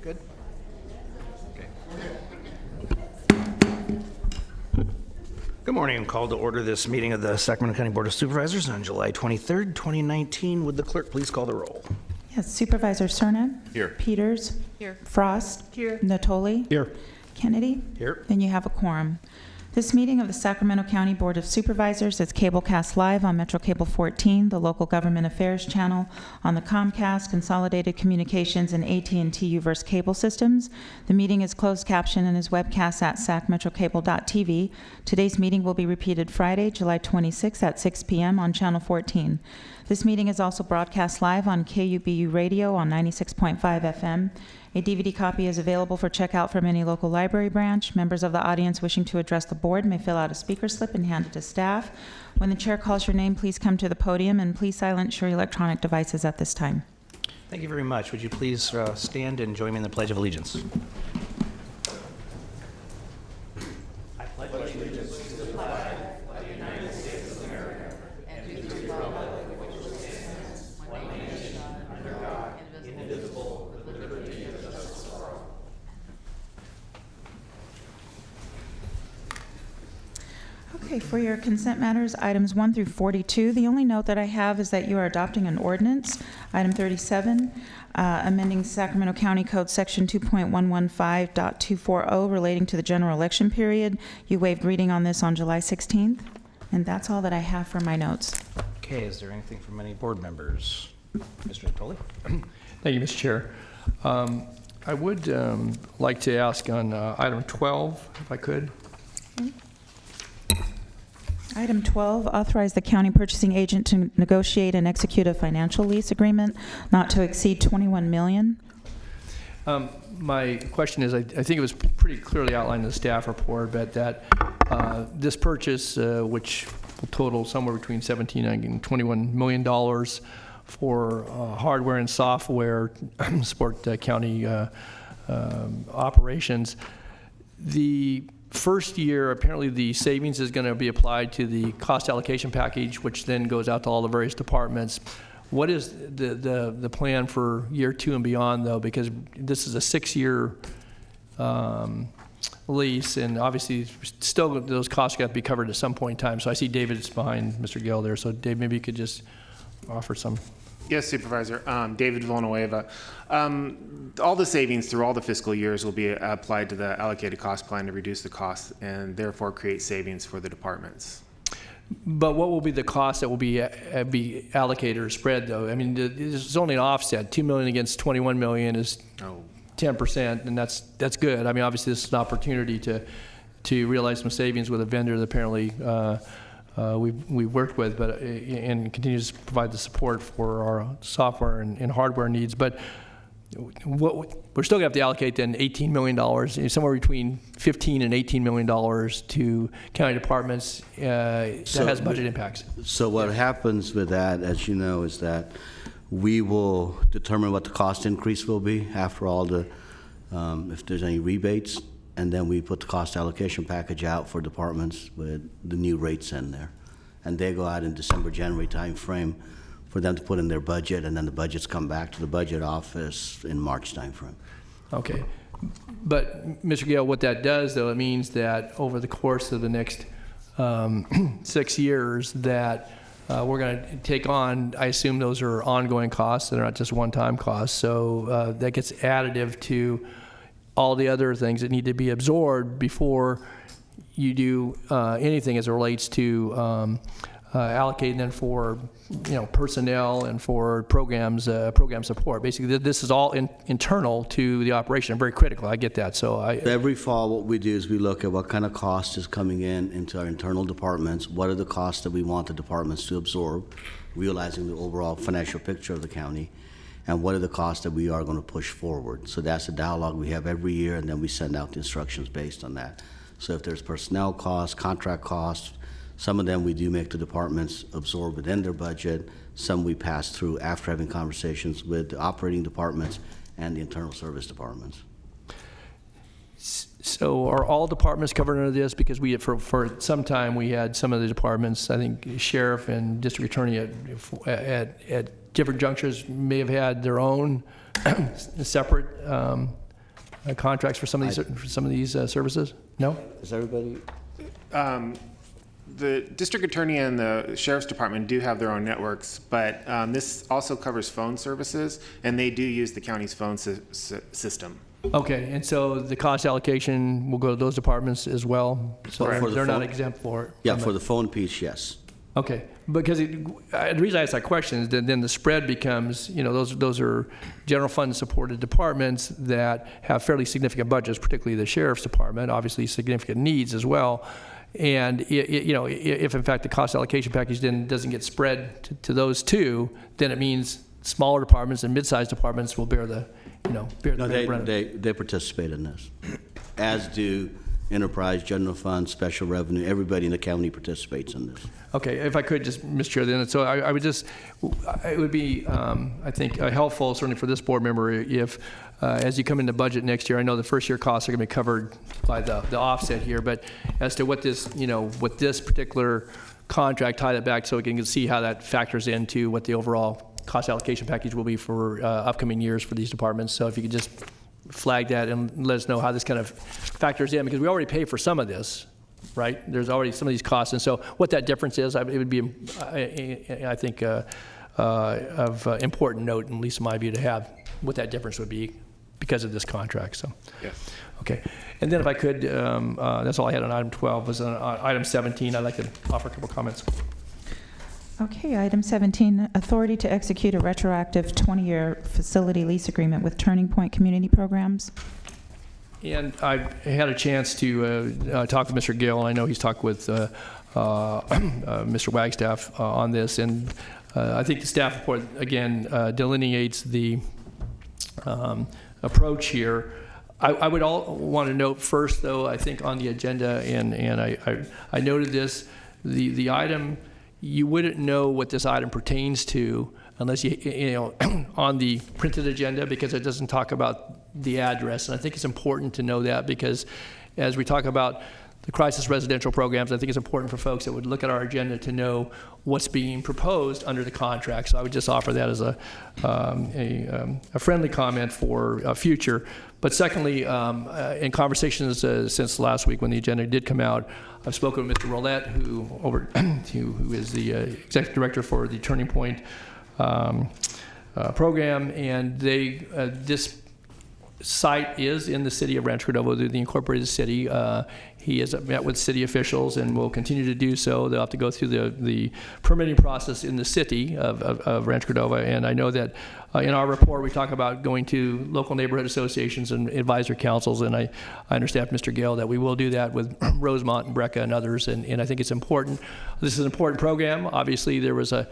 Good? Okay. Good morning. I'm called to order this meeting of the Sacramento County Board of Supervisors on July 23rd, 2019. Would the clerk please call the roll? Yes, Supervisor Cernan. Here. Peters. Here. Frost. Here. Natoli. Here. Kennedy. Here. Then you have a quorum. This meeting of the Sacramento County Board of Supervisors is cablecast live on Metro Cable 14, the local government affairs channel, on the Comcast, Consolidated Communications, and AT&T Uverse cable systems. The meeting is closed caption and is webcast at sacmetrocable.tv. Today's meeting will be repeated Friday, July 26th at 6 p.m. on Channel 14. This meeting is also broadcast live on KUBU Radio on 96.5 FM. A DVD copy is available for checkout from any local library branch. Members of the audience wishing to address the board may fill out a speaker slip and hand it to staff. When the chair calls your name, please come to the podium and please silence your electronic devices at this time. Thank you very much. Would you please stand and join me in the Pledge of Allegiance? I pledge allegiance to the flag of the United States of America and to the republic for which it stands, one nation, under God, indivisible, with liberty and justice for all. Okay, for your consent matters, items 1 through 42. The only note that I have is that you are adopting an ordinance. Item 37, amending Sacramento County Code Section 2.115.240 relating to the general election period. You waived reading on this on July 16th. And that's all that I have for my notes. Okay, is there anything from any board members? Mr. Natoli? Thank you, Mr. Chair. I would like to ask on item 12, if I could. Item 12, authorize the county purchasing agent to negotiate and execute a financial lease agreement not to exceed $21 million. My question is, I think it was pretty clearly outlined in the staff report, but that this purchase, which will total somewhere between $17 and $21 million for hardware and software to support county operations. The first year, apparently the savings is going to be applied to the cost allocation package, which then goes out to all the various departments. What is the plan for year 2 and beyond, though? Because this is a 6-year lease, and obviously still those costs got to be covered at some point in time. So I see David's behind Mr. Gill there. So Dave, maybe you could just offer some. Yes, Supervisor. David Villanueva. All the savings through all the fiscal years will be applied to the allocated cost plan to reduce the costs and therefore create savings for the departments. But what will be the cost that will be allocated or spread, though? I mean, there's only an offset. $2 million against $21 million is 10%, and that's good. I mean, obviously this is an opportunity to realize some savings with a vendor that apparently we've worked with, but and continues to provide the support for our software and hardware needs. But we're still going to have to allocate then $18 million, somewhere between $15 and $18 million to county departments that has budget impacts. So what happens with that, as you know, is that we will determine what the cost increase will be after all the, if there's any rebates, and then we put the cost allocation package out for departments with the new rates in there. And they go out in December, January time frame for them to put in their budget, and then the budgets come back to the budget office in March time frame. Okay. But, Mr. Gale, what that does, though, it means that over the course of the next 6 years that we're going to take on, I assume those are ongoing costs, they're not just one-time costs, so that gets additive to all the other things that need to be absorbed before you do anything as it relates to allocating them for personnel and for program support. Basically, this is all internal to the operation, very critical. I get that. So every fall, what we do is we look at what kind of cost is coming into our internal departments. What are the costs that we want the departments to absorb, realizing the overall financial picture of the county, and what are the costs that we are going to push forward. So that's a dialogue we have every year, and then we send out the instructions based on that. So if there's personnel costs, contract costs, some of them we do make the departments absorb within their budget. Some we pass through after having conversations with the operating departments and the internal service departments. So are all departments covered under this? Because we, for some time, we had some of the departments, I think sheriff and district attorney at different junctures may have had their own separate contracts for some of these services? No? Is everybody? The district attorney and the sheriff's department do have their own networks, but this also covers phone services, and they do use the county's phone system. Okay, and so the cost allocation will go to those departments as well? So Correct. For the they're not phone- exempt for it? Yeah, for the phone piece, yes. Okay, because the reason I asked that question is that then the spread becomes, those are general fund supported departments that have fairly significant budgets, particularly the sheriff's department, obviously significant needs as well. And if in fact the cost allocation package then doesn't get spread to those two, then it means smaller departments and mid-sized departments will bear the, bear No, the brunt. they participate in this, as do enterprise, general fund, special revenue. Everybody in the county participates in this. Okay, if I could just, Mr. Chair, then, so I would just, it would be, I think, helpful, certainly for this board member, if, as you come into budget next year, I know the first year costs are going to be covered by the offset here, but as to what this, with this particular contract, tie that back so we can see how that factors into what the overall cost allocation package will be for upcoming years for these departments. So if you could just flag that and let us know how this kind of factors in, because we already pay for some of this, right? There's already some of these costs, and so what that difference is, it would be, I think, of important note, at least in my view, to have what that difference would be because of this contract. So, Yes. okay. And then if I could, that's all I had on item 12. Was on item 17, I'd like to offer a couple comments. Okay, item 17, authority to execute a retroactive 20-year facility lease agreement with Turning Point Community Programs. And I had a chance to talk with Mr. Gill, and I know he's talked with Mr. Wagstaff on this, and I think the staff report, again, delineates the approach here. I would want to note first, though, I think on the agenda, and I noted this, the item, you wouldn't know what this item pertains to unless on the printed agenda, because it doesn't talk about the address. And I think it's important to know that, because as we talk about the crisis residential programs, I think it's important for folks that would look at our agenda to know what's being proposed under the contract. So I would just offer that as a friendly comment for future. But secondly, in conversations since last week when the agenda did come out, I've spoken with Mr. Roulette, who is the executive director for the Turning Point program, and this site is in the city of Rancho Cordova, the incorporated city. He has met with city officials and will continue to do so. They'll have to go through the permitting process in the city of Rancho Cordova. And I know that in our report we talk about going to local neighborhood associations and advisor councils. And I understand, Mr. Gale, that we will do that with Rosemont and Brecca and others. And I think it's important. This is an important program. Obviously, there was a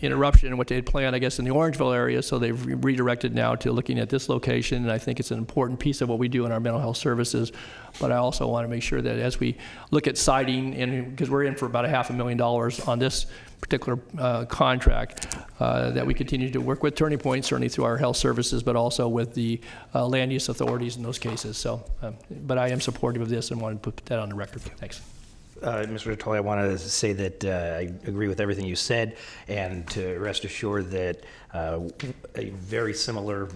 interruption in what they had planned, I guess, in the Orangeville area, so they've redirected now to looking at this location, and I think it's an important piece of what we do in our mental health services. But I also want to make sure that as we look at siting, and because we're in for about $500,000 on this particular contract, that we continue to work with Turning Point, certainly through our health services, but also with the land use authorities in those cases. So, but I am supportive of this and wanted to put that on the record. Thanks. Mr. Vitale, I wanted to say that I agree with everything you said, and to rest assured that a very similar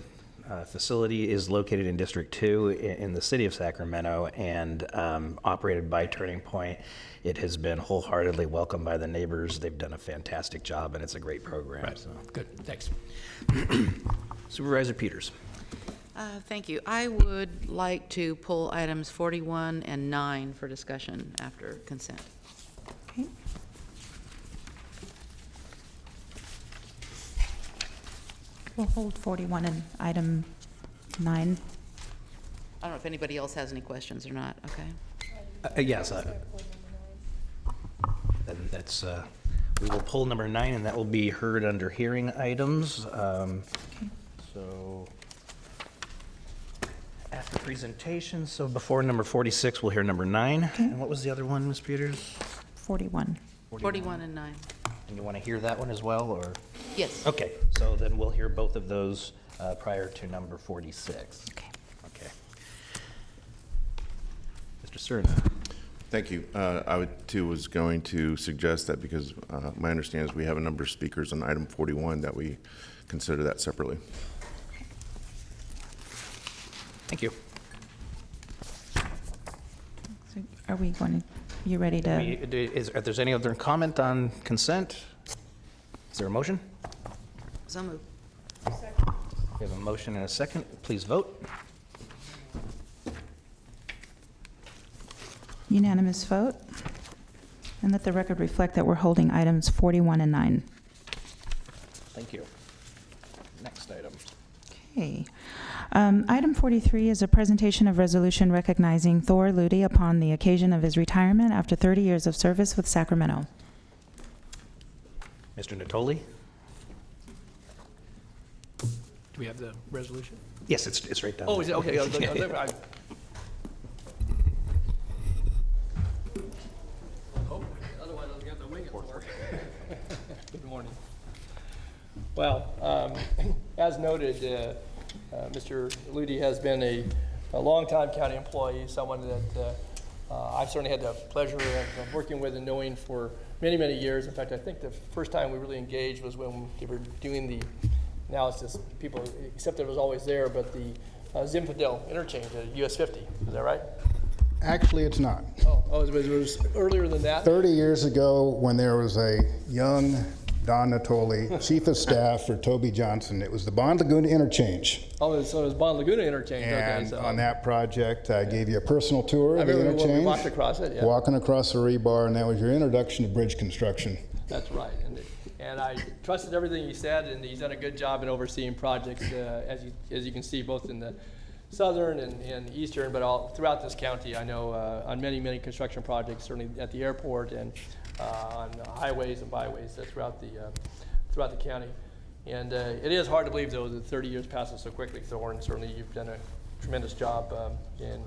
facility is located in District 2 in the city of Sacramento and operated by Turning Point. It has been wholeheartedly welcomed by the neighbors. They've done a fantastic job, and it's a great program. Right. So. Good. Thanks. Supervisor Peters. Thank you. I would like to pull items 41 and 9 for discussion after consent. Okay. We'll hold 41 and item 9. I don't know if anybody else has any questions or not. Okay. Yes. That's we will pull number 9, and that will be heard under hearing items. So after presentation, so before number 46, we'll hear number 9. Okay. And what was the other one, Ms. Peters? 41. 41 and 9. And you want to hear that one as well, or? Yes. Okay, so then we'll hear both of those prior to number 46. Okay. Okay. Mr. Stern. Thank you. I was going to suggest that because my understanding is we have a number of speakers on item 41 that we consider that separately. Thank you. So are we going to, you ready to? If there's any other comment on consent, is there a motion? So moved. We have a motion and a second. Please vote. Unanimous vote. And let the record reflect that we're holding items 41 and 9. Thank you. Next item. Okay. Item 43 is a presentation of resolution recognizing Thor Ludi upon the occasion of his retirement after 30 years of service with Sacramento. Mr. Natoli? Do we have the resolution? Yes, it's right down. Oh, is it? Okay. Otherwise, I was going to have to wing it for Good morning. Well, as noted, Mr. Ludi has been a longtime county employee, someone that I've certainly had the pleasure of working with and knowing for many, many years. In fact, I think the first time we really engaged was when they were doing the, now it's just people, except it was always there, but the Zinfandel interchange at US 50. Is that right? Actually, it's not. Oh, it was earlier than that? 30 years ago, when there was a young Don Natoli, Chief of Staff for Toby Johnson, it was the Bond Laguna interchange. Oh, so it was Bond Laguna interchange. And Okay, so on that project, I gave you a personal tour I of the remember when we interchange. walked across it, yeah. Walking across the rebar, and that was your introduction to bridge construction. That's right. And I trusted everything he said, and he's done a good job in overseeing projects, as you can see, both in the southern and eastern, but all throughout this county. I know on many, many construction projects, certainly at the airport and on highways and byways throughout the county. And it is hard to believe, though, that 30 years passes so quickly, Thor, and certainly you've done a tremendous job in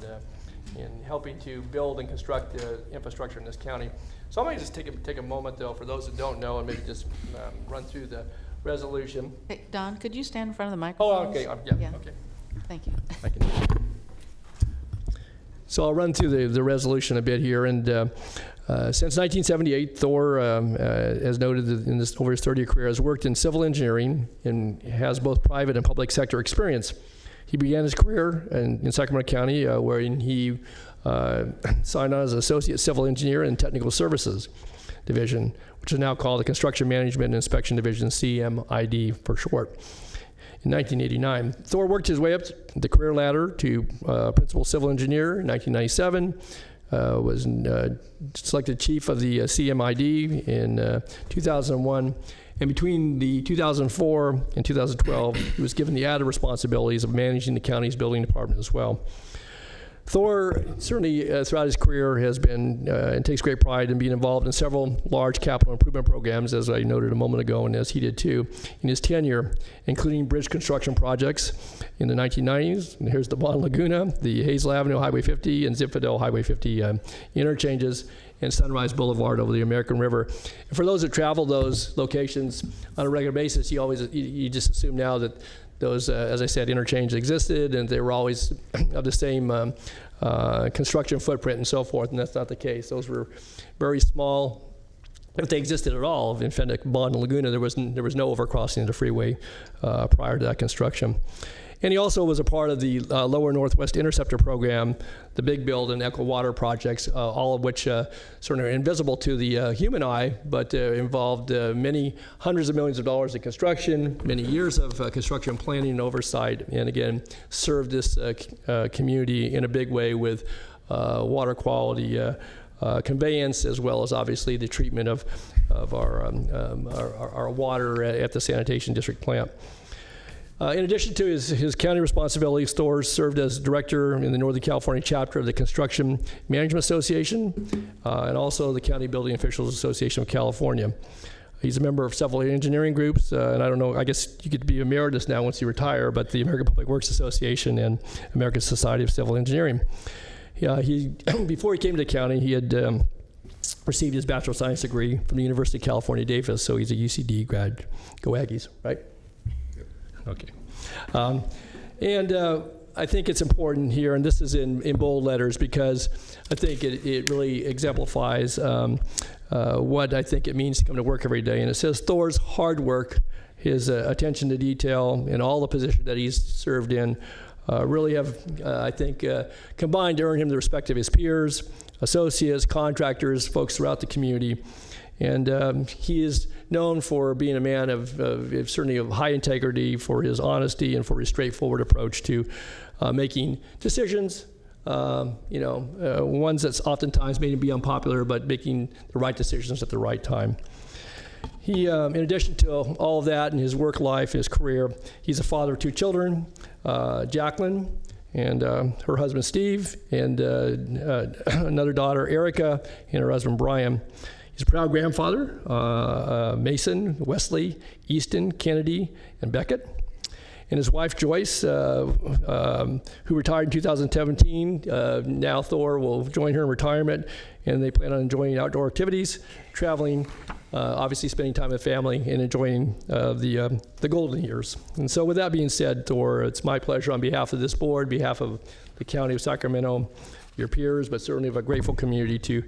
helping to build and construct the infrastructure in this county. So I'm going to just take a moment, though, for those that don't know, and maybe just run through the resolution. Hey, Don, could you stand in front of the microphone? Oh, okay. Yeah. Okay. Thank you. I can. So I'll run through the resolution a bit here. And since 1978, Thor, as noted in this over his 30-year career, has worked in civil engineering and has both private and public sector experience. He began his career in Sacramento County, where he signed on as an associate civil engineer in Technical Services Division, which is now called the Construction Management and Inspection Division, CMID for short. In 1989, Thor worked his way up the career ladder to principal civil engineer in 1997, was selected chief of the CMID in 2001, and between the 2004 and 2012, he was given the added responsibilities of managing the county's building department as well. Thor certainly throughout his career has been and takes great pride in being involved in several large capital improvement programs, as I noted a moment ago, and as he did too in his tenure, including bridge construction projects in the 1990s. And here's the Bond Laguna, the Hazel Avenue Highway 50 and Zinfandel Highway 50 interchanges, and Sunrise Boulevard over the American River. And for those that travel those locations on a regular basis, you just assume now that those, as I said, interchanges existed, and they were always of the same construction footprint and so forth, and that's not the case. Those were very small, if they existed at all. In Fenwick, Bond, and Laguna, there was no overcrossing of the freeway prior to that construction. And he also was a part of the Lower Northwest Interceptor Program, the Big Build and Echo Water projects, all of which sort of are invisible to the human eye, but involved many hundreds of millions of dollars in construction, many years of construction planning and oversight, and again, served this community in a big way with water quality conveyance, as well as obviously the treatment of our water at the sanitation district plant. In addition to his county responsibilities, Thor served as director in the Northern California chapter of the Construction Management Association and also the County Building Officials Association of California. He's a member of several engineering groups, and I don't know, I guess you could be emeritus now once you retire, but the American Public Works Association and American Society of Civil Engineering. Before he came to the county, he had received his Bachelor of Science degree from the University of California, Davis, so he's a UCD grad. Go Aggies, right? Okay. I think it's important here, and this is in bold letters, because I think it really exemplifies what I think it means to come to work every day. And it says Thor's hard work, his attention to detail, and all the positions that he's served in really have, I think, combined to earn him the respect of his peers, associates, contractors, folks throughout the community. And he is known for being a man of certainly of high integrity, for his honesty, and for his straightforward approach to making decisions. Ones that's oftentimes may be unpopular, but making the right decisions at the right time. He, in addition to all of that in his work life, his career, he's a father of 2 children, Jacqueline and her husband Steve, and another daughter, Erica, and her husband Brian. He's a proud grandfather, Mason, Wesley, Easton, Kennedy, and Beckett. And his wife, Joyce, who retired in 2017, now Thor will join her in retirement, and they plan on enjoying outdoor activities, traveling, obviously spending time with family, and enjoying the golden years. And so with that being said, Thor, it's my pleasure on behalf of this board, behalf of the County of Sacramento, your peers, but certainly of a grateful community, to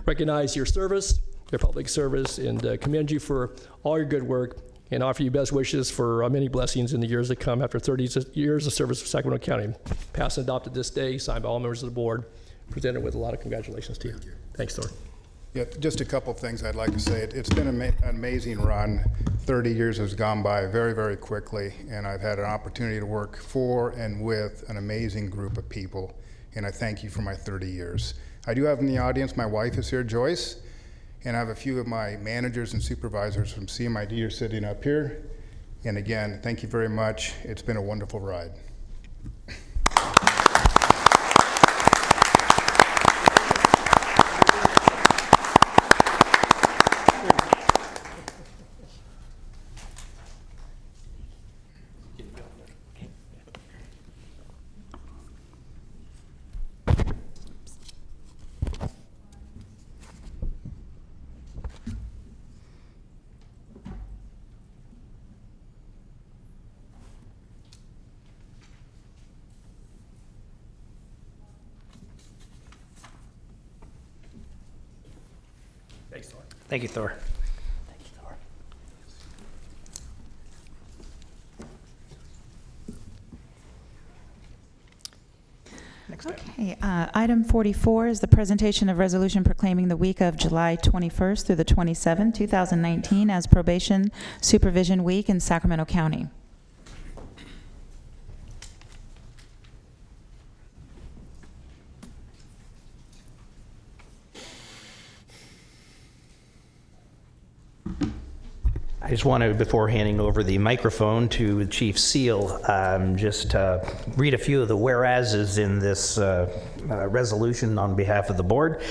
recognize your service, your public service, and commend you for all your good work, and offer you best wishes for many blessings in the years to come after 30 years of service for Sacramento County. Passed and adopted this day, signed by all members of the board, presented with a lot of congratulations to you. Thanks, Thor. Yeah, just a couple things I'd like to say. It's been an amazing run. 30 years has gone by very, very quickly, and I've had an opportunity to work for and with an amazing group of people, and I thank you for my 30 years. I do have in the audience, my wife is here, Joyce, and I have a few of my managers and supervisors from CMID are sitting up here. And again, thank you very much. It's been a wonderful ride. Thanks, Thor. Thank you, Thor. Okay, item 44 is the presentation of resolution proclaiming the week of July 21st through the 27th, 2019 as Probation Supervision Week in Sacramento County. I just want to, before handing over the microphone to Chief Seal, just read a few of the whereases in this resolution on behalf of the board.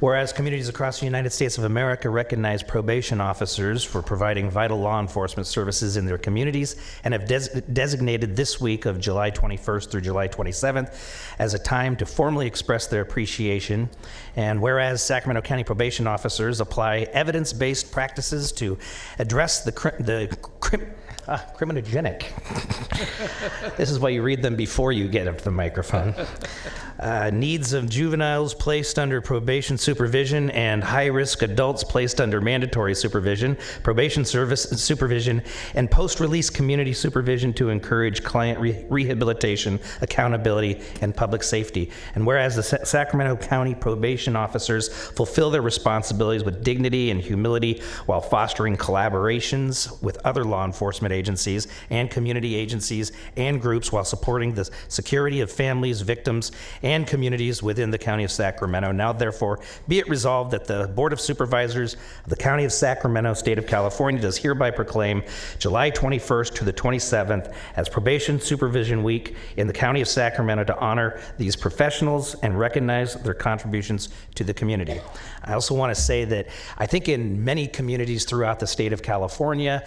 Whereas communities across the United States of America recognize probation officers for providing vital law enforcement services in their communities and have designated this week of July 21st through July 27th as a time to formally express their appreciation. And whereas Sacramento County probation officers apply evidence-based practices to address the criminogenic. This is why you read them before you get up to the microphone. Needs of juveniles placed under probation supervision and high-risk adults placed under mandatory supervision, probation service supervision, and post-release community supervision to encourage client rehabilitation, accountability, and public safety. And whereas the Sacramento County probation officers fulfill their responsibilities with dignity and humility while fostering collaborations with other law enforcement agencies and community agencies and groups while supporting the security of families, victims, and communities within the County of Sacramento. Now, therefore, be it resolved that the Board of Supervisors of the County of Sacramento, State of California, does hereby proclaim July 21st to the 27th as Probation Supervision Week in the County of Sacramento to honor these professionals and recognize their contributions to the community. I also want to say that I think in many communities throughout the state of California,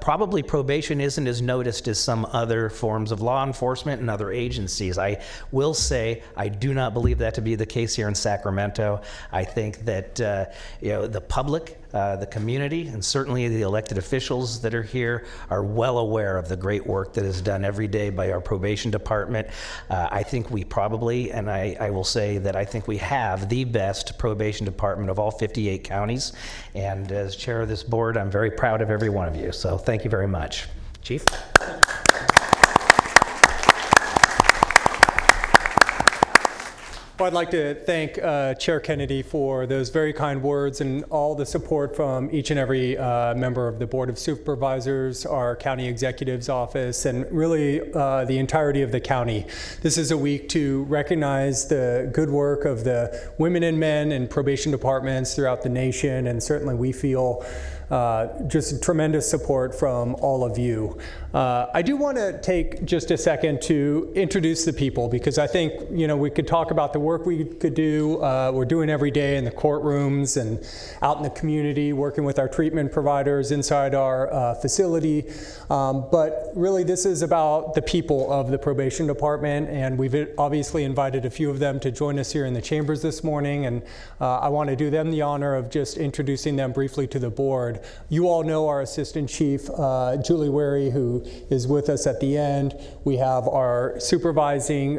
probably probation isn't as noticed as some other forms of law enforcement and other agencies. I will say I do not believe that to be the case here in Sacramento. I think that the public, the community, and certainly the elected officials that are here are well aware of the great work that is done every day by our probation department. I think we probably, and I will say that I think we have the best probation department of all 58 counties. And as chair of this board, I'm very proud of every one of you. So thank you very much. Chief? Well, I'd like to thank Chair Kennedy for those very kind words and all the support from each and every member of the Board of Supervisors, our County Executive's Office, and really the entirety of the county. This is a week to recognize the good work of the women and men in probation departments throughout the nation, and certainly we feel just tremendous support from all of you. I do want to take just a second to introduce the people, because I think, you know, we could talk about the work we could do, we're doing every day in the courtrooms and out in the community, working with our treatment providers inside our facility. But really this is about the people of the probation department, and we've obviously invited a few of them to join us here in the chambers this morning, and I want to do them the honor of just introducing them briefly to the board. You all know our Assistant Chief, Julie Wary, who is with us at the end. We have our Supervising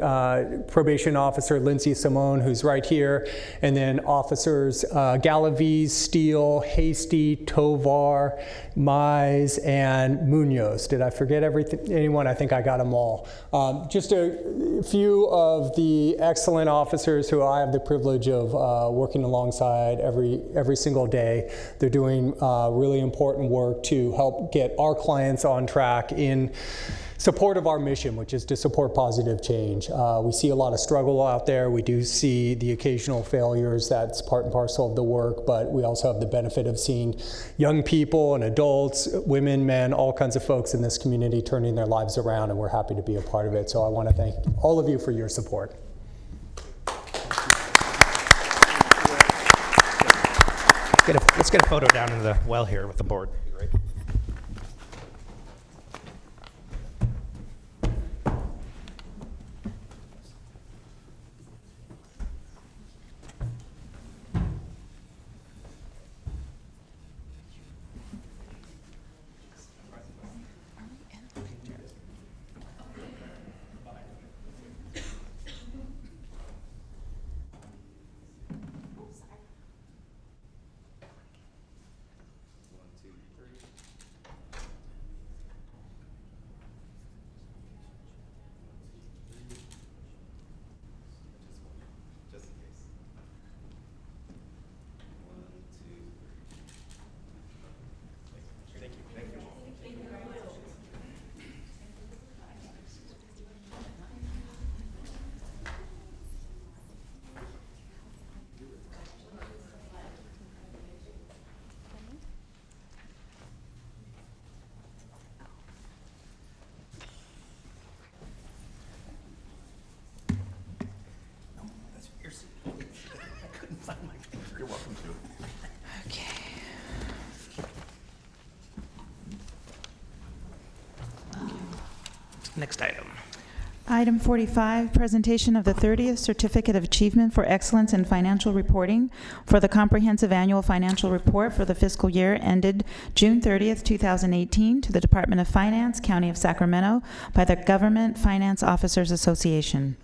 Probation Officer, Lindsay Simone, who's right here. And then Officers Galaviz, Steele, Hasty, Tovar, Mize, and Munoz. Did I forget anyone? I think I got them all. Just a few of the excellent officers who I have the privilege of working alongside every single day. They're doing really important work to help get our clients on track in support of our mission, which is to support positive change. We see a lot of struggle out there. We do see the occasional failures. That's part and parcel of the work, but we also have the benefit of seeing young people and adults, women, men, all kinds of folks in this community turning their lives around, and we're happy to be a part of it. So I want to thank all of you for your support. Let's get a photo down in the well here with the board. Great. Next item. Item 45, presentation of the 30th Certificate of Achievement for Excellence in Financial Reporting for the Comprehensive Annual Financial Report for the fiscal year ended June 30th, 2018 to the Department of Finance, County of Sacramento by the Government Finance Officers Association.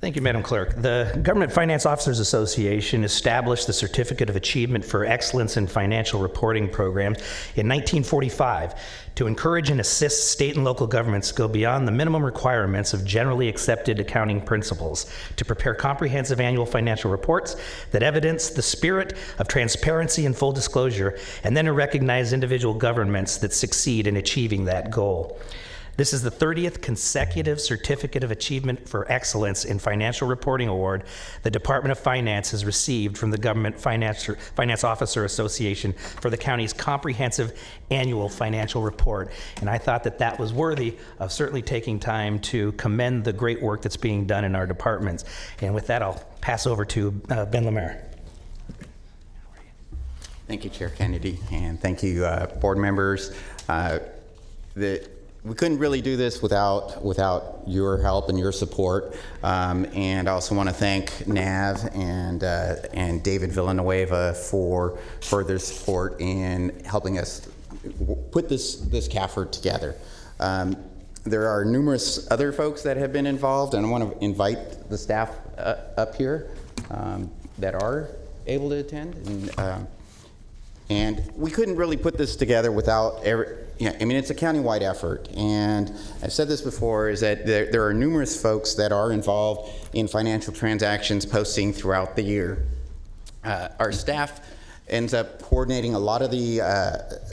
Thank you, Madam Clerk. The Government Finance Officers Association established the Certificate of Achievement for Excellence in Financial Reporting program in 1945 to encourage and assist state and local governments to go beyond the minimum requirements of generally accepted accounting principles to prepare comprehensive annual financial reports that evidence the spirit of transparency and full disclosure, and then to recognize individual governments that succeed in achieving that goal. This is the 30th consecutive Certificate of Achievement for Excellence in Financial Reporting Award the Department of Finance has received from the Government Finance Officer Association for the county's comprehensive annual financial report. And I thought that that was worthy of certainly taking time to commend the great work that's being done in our departments. And with that, I'll pass over to Ben Lemaire. Thank you, Chair Kennedy, and thank you, board members. We couldn't really do this without your help and your support. And I also want to thank Nav and David Villanueva for their support in helping us put this CAFR together. There are numerous other folks that have been involved, and I want to invite the staff up here that are able to attend. And, And we couldn't really put this together without it's a countywide effort. And I've said this before, is that there are numerous folks that are involved in financial transactions posting throughout the year. Our staff ends up coordinating a lot of the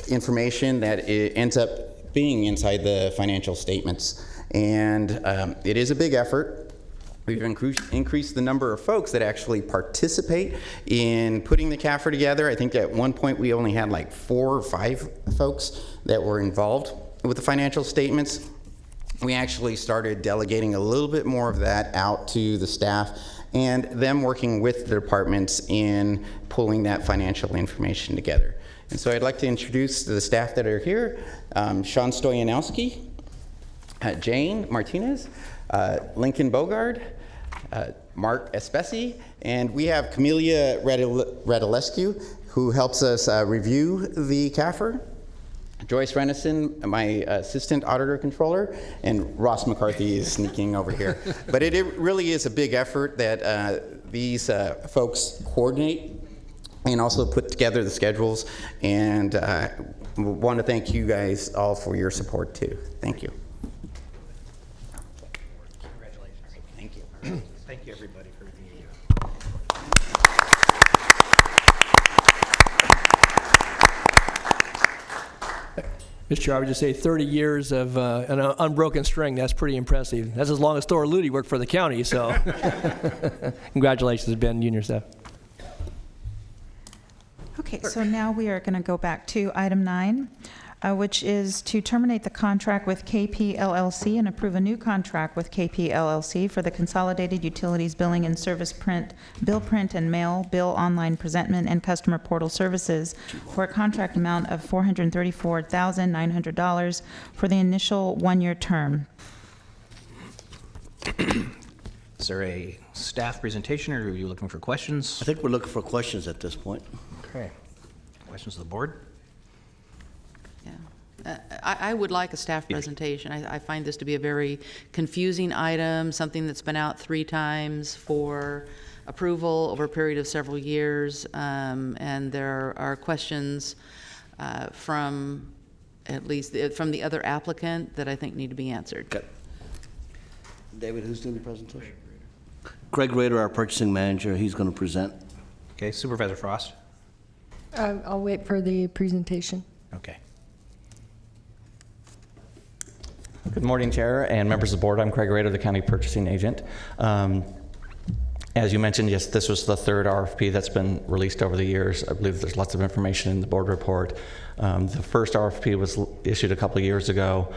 information that ends up being inside the financial statements. And it is a big effort. We've increased the number of folks that actually participate in putting the CAFR together. I think at one point we only had like 4 or 5 folks that were involved with the financial statements. We actually started delegating a little bit more of that out to the staff and them working with the departments in pulling that financial information together. And so I'd like to introduce the staff that are here. Sean Stoyanowski, Jane Martinez, Lincoln Bogard, Mark Espesi, and we have Camelia Radulescu, who helps us review the CAFR, Joyce Renison, my assistant auditor controller, and Ross McCarthy is sneaking over here. But it really is a big effort that these folks coordinate and also put together the schedules, and want to thank you guys all for your support too. Thank you. Thank you, everybody, for the Mr. Chair, I would just say 30 years of an unbroken string. That's pretty impressive. That's as long as Thor Ludi worked for the county, so congratulations, Ben, you and your staff. Okay, so now we are going to go back to item 9, which is to terminate the contract with KP LLC and approve a new contract with KP LLC for the Consolidated Utilities Billing and Service Bill Print and Mail, Bill Online Presentment, and Customer Portal Services for a contract amount of $434,900 for the initial 1-year term. Is there a staff presentation, or are you looking for questions? I think we're looking for questions at this point. Okay. Questions of the board? Yeah. I would like a staff presentation. I find this to be a very confusing item, something that's been out 3 times for approval over a period of several years, and there are questions from at least from the other applicant that I think need to be answered. Okay. David, who's doing the presentation? Greg Rader, our purchasing manager, he's going to present. Okay, Supervisor Frost? I'll wait for the presentation. Okay. Good morning, Chair and members of the board. I'm Craig Rader, the county purchasing agent. As you mentioned, yes, this was the 3rd RFP that's been released over the years. I believe there's lots of information in the board report. The first RFP was issued a couple of years ago.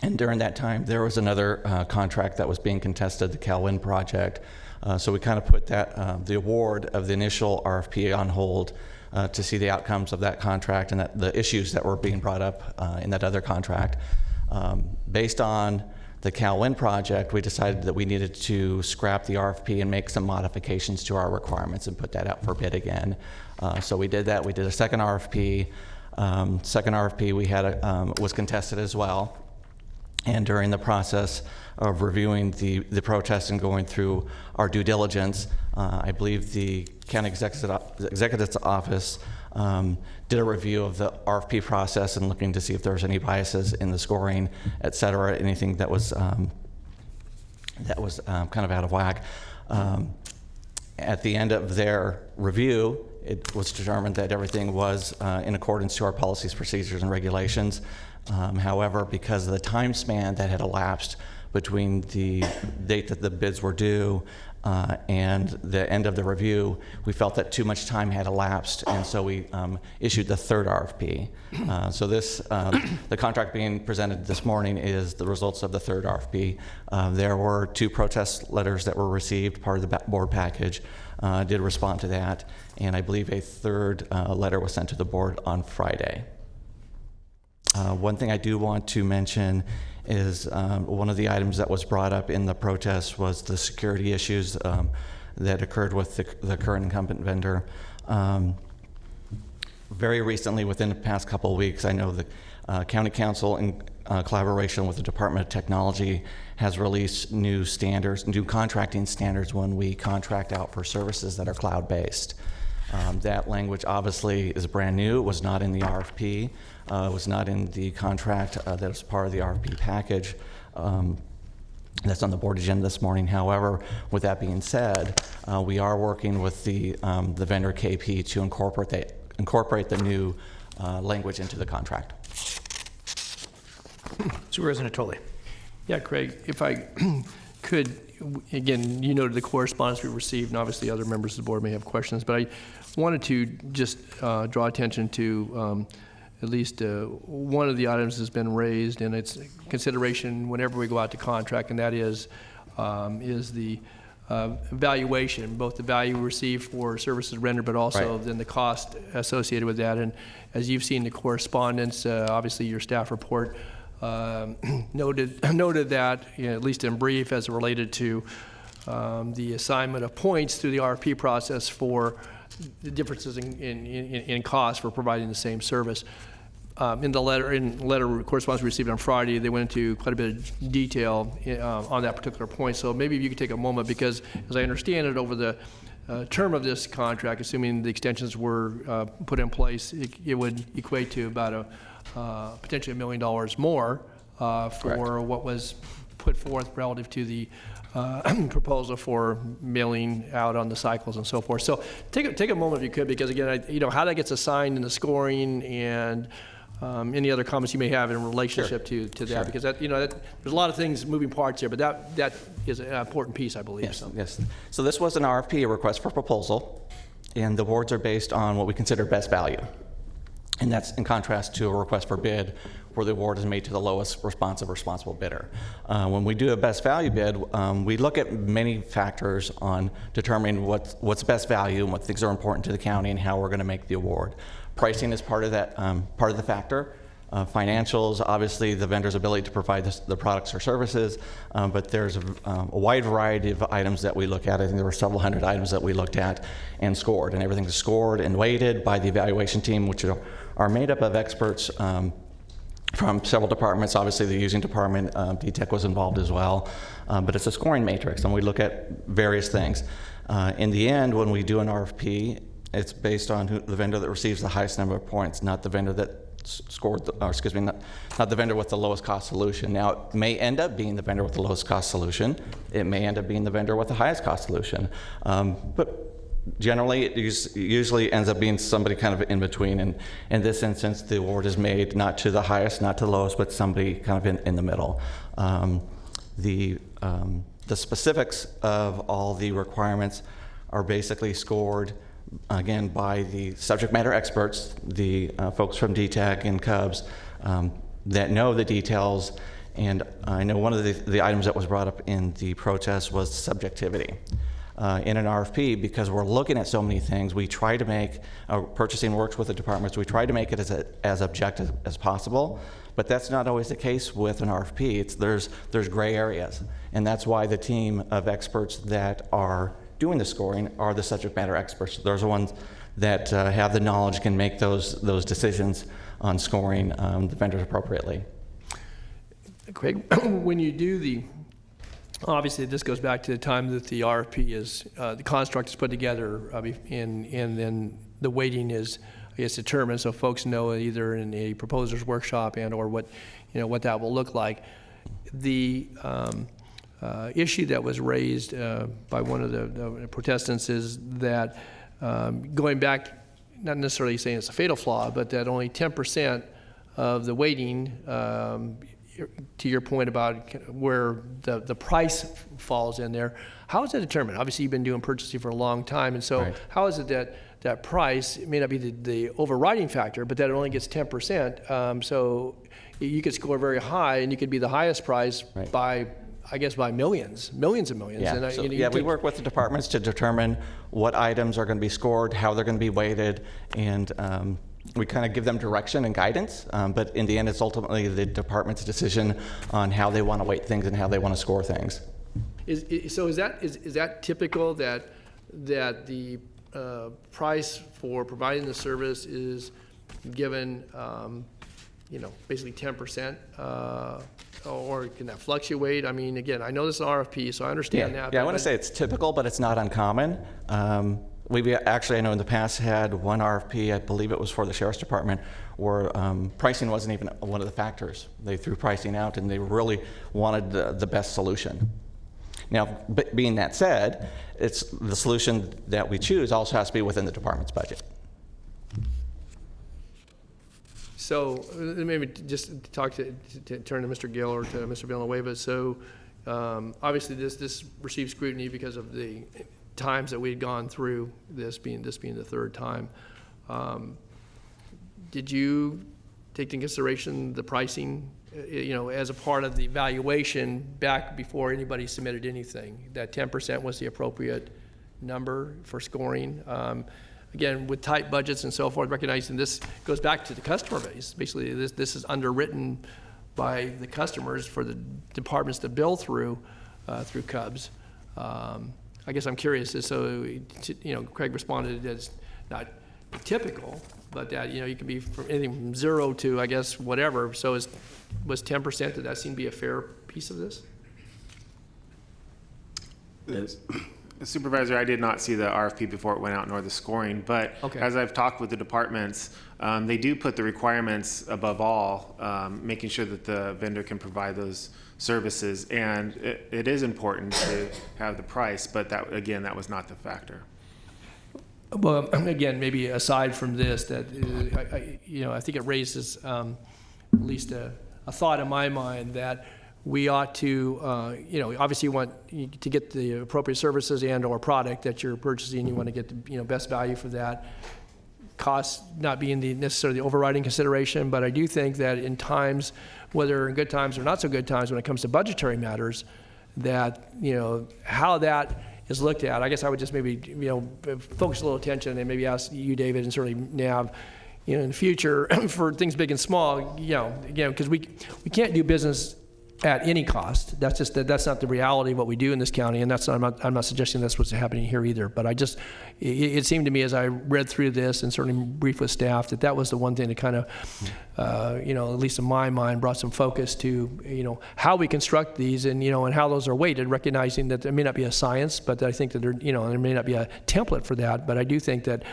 And during that time, there was another contract that was being contested, the CalWin project. So we kind of put that the award of the initial RFP on hold to see the outcomes of that contract and the issues that were being brought up in that other contract. Based on the CalWin project, we decided that we needed to scrap the RFP and make some modifications to our requirements and put that out for bid again. So we did that. We did a second RFP. Second RFP we had was contested as well. And during the process of reviewing the protest and going through our due diligence, I believe the county executive's office did a review of the RFP process and looking to see if there was any biases in the scoring, et cetera, anything that was kind of out of whack. At the end of their review, it was determined that everything was in accordance to our policies, procedures, and regulations. However, because of the time span that had elapsed between the date that the bids were due and the end of the review, we felt that too much time had elapsed, and so we issued the 3rd RFP. So this, the contract being presented this morning is the results of the 3rd RFP. There were 2 protest letters that were received, part of the board package. Did respond to that, and I believe a 3rd letter was sent to the board on Friday. One thing I do want to mention is one of the items that was brought up in the protest was the security issues that occurred with the current incumbent vendor. Very recently, within the past couple of weeks, I know the County Council, in collaboration with the Department of Technology, has released new standards, new contracting standards when we contract out for services that are cloud-based. That language obviously is brand new. It was not in the RFP. It was not in the contract that was part of the RFP package. That's on the board agenda this morning. However, with that being said, we are working with the vendor KP to incorporate the new language into the contract. Supervisor Natoli. Yeah, Craig, if I could, again, you noted the correspondence we received, and obviously other members of the board may have questions, but I wanted to just draw attention to at least one of the items that's been raised, and it's consideration whenever we go out to contract, and that is the valuation, both the value we receive for services rendered, but also then the cost associated with that. And as you've seen the correspondence, obviously your staff report noted that, at least in brief, as it related to the assignment of points through the RFP process for the differences in cost for providing the same service. In the letter correspondence we received on Friday, they went into quite a bit of detail on that particular point. So maybe if you could take a moment, because as I understand it, over the term of this contract, assuming the extensions were put in place, it would equate to about potentially $1 million more for what was put forth relative to the proposal for mailing out on the cycles and so forth. So take a moment if you could, because again, how that gets assigned in the scoring and any other comments you may have in relationship to that, because that, there's a lot of things, moving parts here, but that is an important piece, I believe. Yes, yes. So this was an RFP, a request for proposal, and the awards are based on what we consider best value. And that's in contrast to a request for bid, where the award is made to the lowest responsible bidder. When we do a best value bid, we look at many factors on determining what's best value and what things are important to the county and how we're going to make the award. Pricing is part of that, part of the factor. Financials, obviously the vendor's ability to provide the products or services, but there's a wide variety of items that we look at. I think there were several hundred items that we looked at and scored, and everything's scored and weighted by the evaluation team, which are made up of experts from several departments. Obviously the using department, DTEC was involved as well, but it's a scoring matrix, and we look at various things. In the end, when we do an RFP, it's based on the vendor that receives the highest number of points, not the vendor that scored, not the vendor with the lowest cost solution. Now, it may end up being the vendor with the lowest cost solution. It may end up being the vendor with the highest cost solution. But generally, it usually ends up being somebody kind of in between. And in this instance, the award is made not to the highest, not to the lowest, but somebody kind of in the middle. The specifics of all the requirements are basically scored again by the subject matter experts, the folks from DTEC and Cubs that know the details. And I know one of the items that was brought up in the protest was subjectivity. In an RFP, because we're looking at so many things, we try to make, purchasing works with the departments, we try to make it as objective as possible, but that's not always the case with an RFP. There's gray areas, and that's why the team of experts that are doing the scoring are the subject matter experts. Those are ones that have the knowledge, can make those decisions on scoring the vendors appropriately. Craig, when you do obviously this goes back to the time that the RFP is, the construct is put together, and then the weighting is, I guess, determined, so folks know either in a proposer's workshop and or what that will look like. The issue that was raised by one of the protestants is that going back, not necessarily saying it's a fatal flaw, but that only 10% of the weighting, to your point about where the price falls in there, how is that determined? Obviously, you've been doing purchasing for a long time, and so right. How is it that price, it may not be the overriding factor, but that it only gets 10%, so you could score very high, and you could be the highest price right. by millions and millions. Yeah, and we work with the departments to determine what items are going to be scored, how they're going to be weighted, and we kind of give them direction and guidance, but in the end, it's ultimately the department's decision on how they want to weight things and how they want to score things. So is that typical that the price for providing the service is given, basically 10%, or can that fluctuate? I mean, again, I know this is an RFP, so I understand that. Yeah, I want to say it's typical, but it's not uncommon. We've actually, I know in the past, had one RFP, I believe it was for the Sheriff's Department, where pricing wasn't even one of the factors. They threw pricing out, and they really wanted the best solution. Now, being that said, it's the solution that we choose also has to be within the department's budget. So maybe just to turn to Mr. Gill or to Mr. Villanueva. So obviously this received scrutiny because of the times that we had gone through this being the third time. Did you take into consideration the pricing, as a part of the evaluation back before anybody submitted anything? That 10% was the appropriate number for scoring. Again, with tight budgets and so forth, recognizing this goes back to the customer base. Basically, this is underwritten by the customers for the departments to bill through Cubs. I guess I'm curious, so Craig responded as not typical, but that you can be from anything from 0 to I guess whatever. So was 10%? Did that seem to be a fair piece of this? Supervisor, I did not see the RFP before it went out, nor the scoring, but as I've talked with the departments, they do put the requirements above all, making sure that the vendor can provide those services, and it is important to have the price, but that was not the factor. Well, again, maybe aside from this, that I think it raises at least a thought in my mind that we ought to, obviously you want to get the appropriate services and/or product that you're purchasing. You want to get the best value for that. Cost not being necessarily the overriding consideration, but I do think that in times, whether in good times or not so good times, when it comes to budgetary matters, that how that is looked at. I guess I would just maybe focus a little attention and maybe ask you, David, and certainly Nav, in the future for things big and small, again, because we can't do business at any cost. That's not the reality of what we do in this county, and I'm not suggesting that's what's happening here either. But it seemed to me as I read through this and certainly briefed with staff that was the one thing that kind of, at least in my mind, brought some focus to how we construct these and and how those are weighted, recognizing that there may not be a science, but I think that there may not be a template for that. But I do think that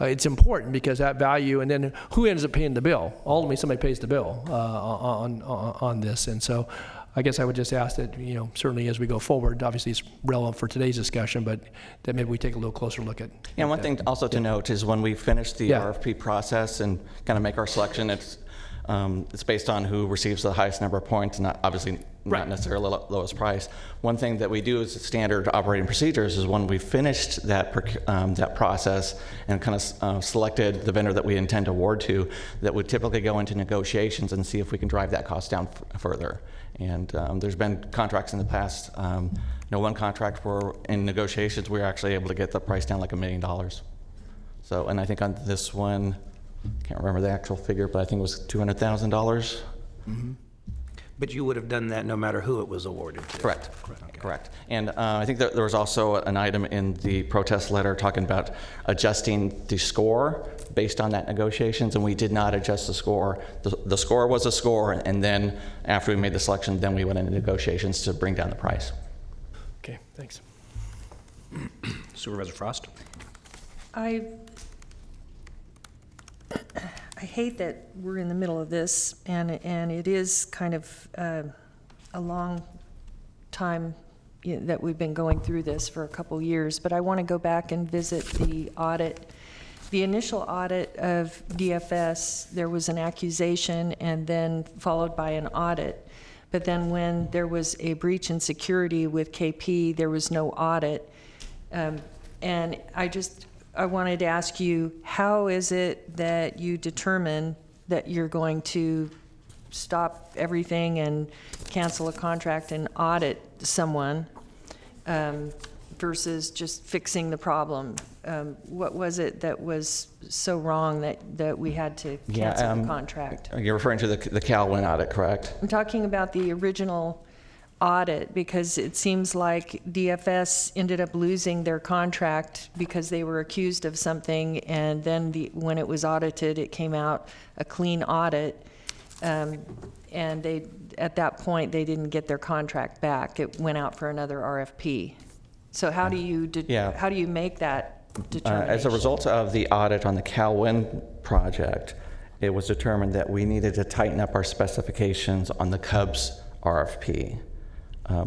it's important because that value, and then who ends up paying the bill? Ultimately, somebody pays the bill on this, and so I guess I would just ask that certainly as we go forward, obviously it's relevant for today's discussion, but that maybe we take a little closer look at. Yeah, one thing also to note is when we finish the RFP process and kind of make our selection, it's based on who receives the highest number of points, not obviously not necessarily the lowest price. One thing that we do as standard operating procedures is when we finished that process and kind of selected the vendor that we intend to award to, that would typically go into negotiations and see if we can drive that cost down further. And there's been contracts in the past. One contract where in negotiations we were actually able to get the price down like $1 million. So, and I think on this one, can't remember the actual figure, but I think it was $200,000. Mm-hmm. But you would have done that no matter who it was awarded to. Correct. Correct. And I think that there was also an item in the protest letter talking about adjusting the score based on that negotiations, and we did not adjust the score. The score was a score, and then after we made the selection, then we went into negotiations to bring down the price. Okay, thanks. Supervisor Frost? I hate that we're in the middle of this, and it is kind of a long time that we've been going through this for a couple years, but I want to go back and visit the audit. The initial audit of DFS, there was an accusation and then followed by an audit. But then when there was a breach in security with KP, there was no audit. And I wanted to ask you, how is it that you determine that you're going to stop everything and cancel a contract and audit someone versus just fixing the problem? What was it that was so wrong that we had to cancel the contract? You're referring to the Calwin audit, correct? I'm talking about the original audit, because it seems like DFS ended up losing their contract because they were accused of something, and then when it was audited, it came out a clean audit, and at that point they didn't get their contract back. It went out for another RFP. So how do you make that determination? As a result of the audit on the Calwin project, it was determined that we needed to tighten up our specifications on the Cubs RFP.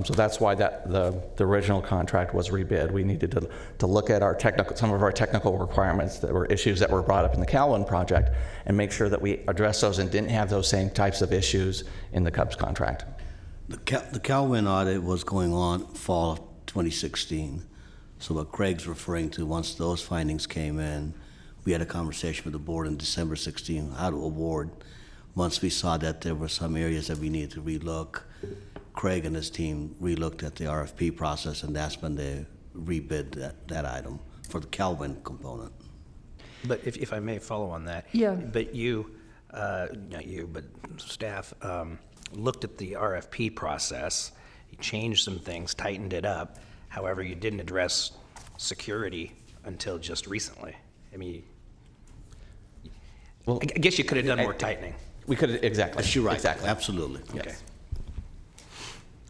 So that's why the original contract was rebid. We needed to look at some of our technical requirements that were issues that were brought up in the Calwin project and make sure that we addressed those and didn't have those same types of issues in the Cubs contract. The Calwin audit was going on fall of 2016. So what Craig's referring to, once those findings came in, we had a conversation with the board in December 16 how to award. Once we saw that there were some areas that we needed to relook, Craig and his team relooked at the RFP process, and that's when they rebid that item for the Calwin component. But if I may follow on that. Yeah. But not you, but staff, looked at the RFP process, you changed some things, tightened it up. However, you didn't address security until just recently. I mean, Well, I guess you could have done more tightening. We could, exactly. You're right, Exactly. absolutely. Okay.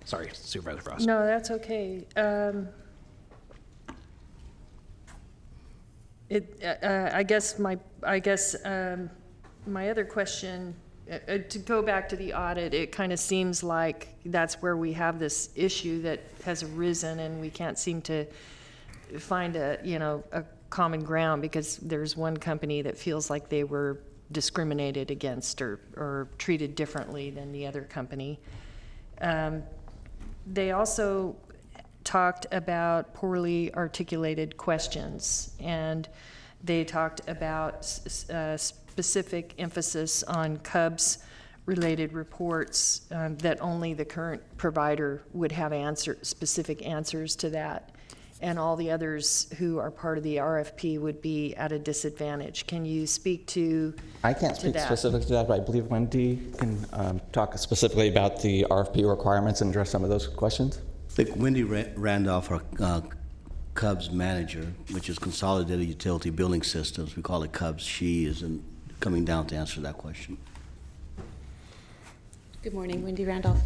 Sorry, Supervisor Frost. No, that's okay. I guess my other question, to go back to the audit, it kind of seems like that's where we have this issue that has arisen, and we can't seem to find a common ground, because there's one company that feels like they were discriminated against or treated differently than the other company. They also talked about poorly articulated questions, and they talked about specific emphasis on Cubs-related reports, that only the current provider would have specific answers to that, and all the others who are part of the RFP would be at a disadvantage. Can you speak to I can't speak that? specifically to that, but I believe Wendy can talk specifically about the RFP requirements and address some of those questions. I think Wendy Randolph, our Cubs manager, which is Consolidated Utility Billing Systems, we call it Cubs, she is coming down to answer that question. Good morning, Wendy Randolph.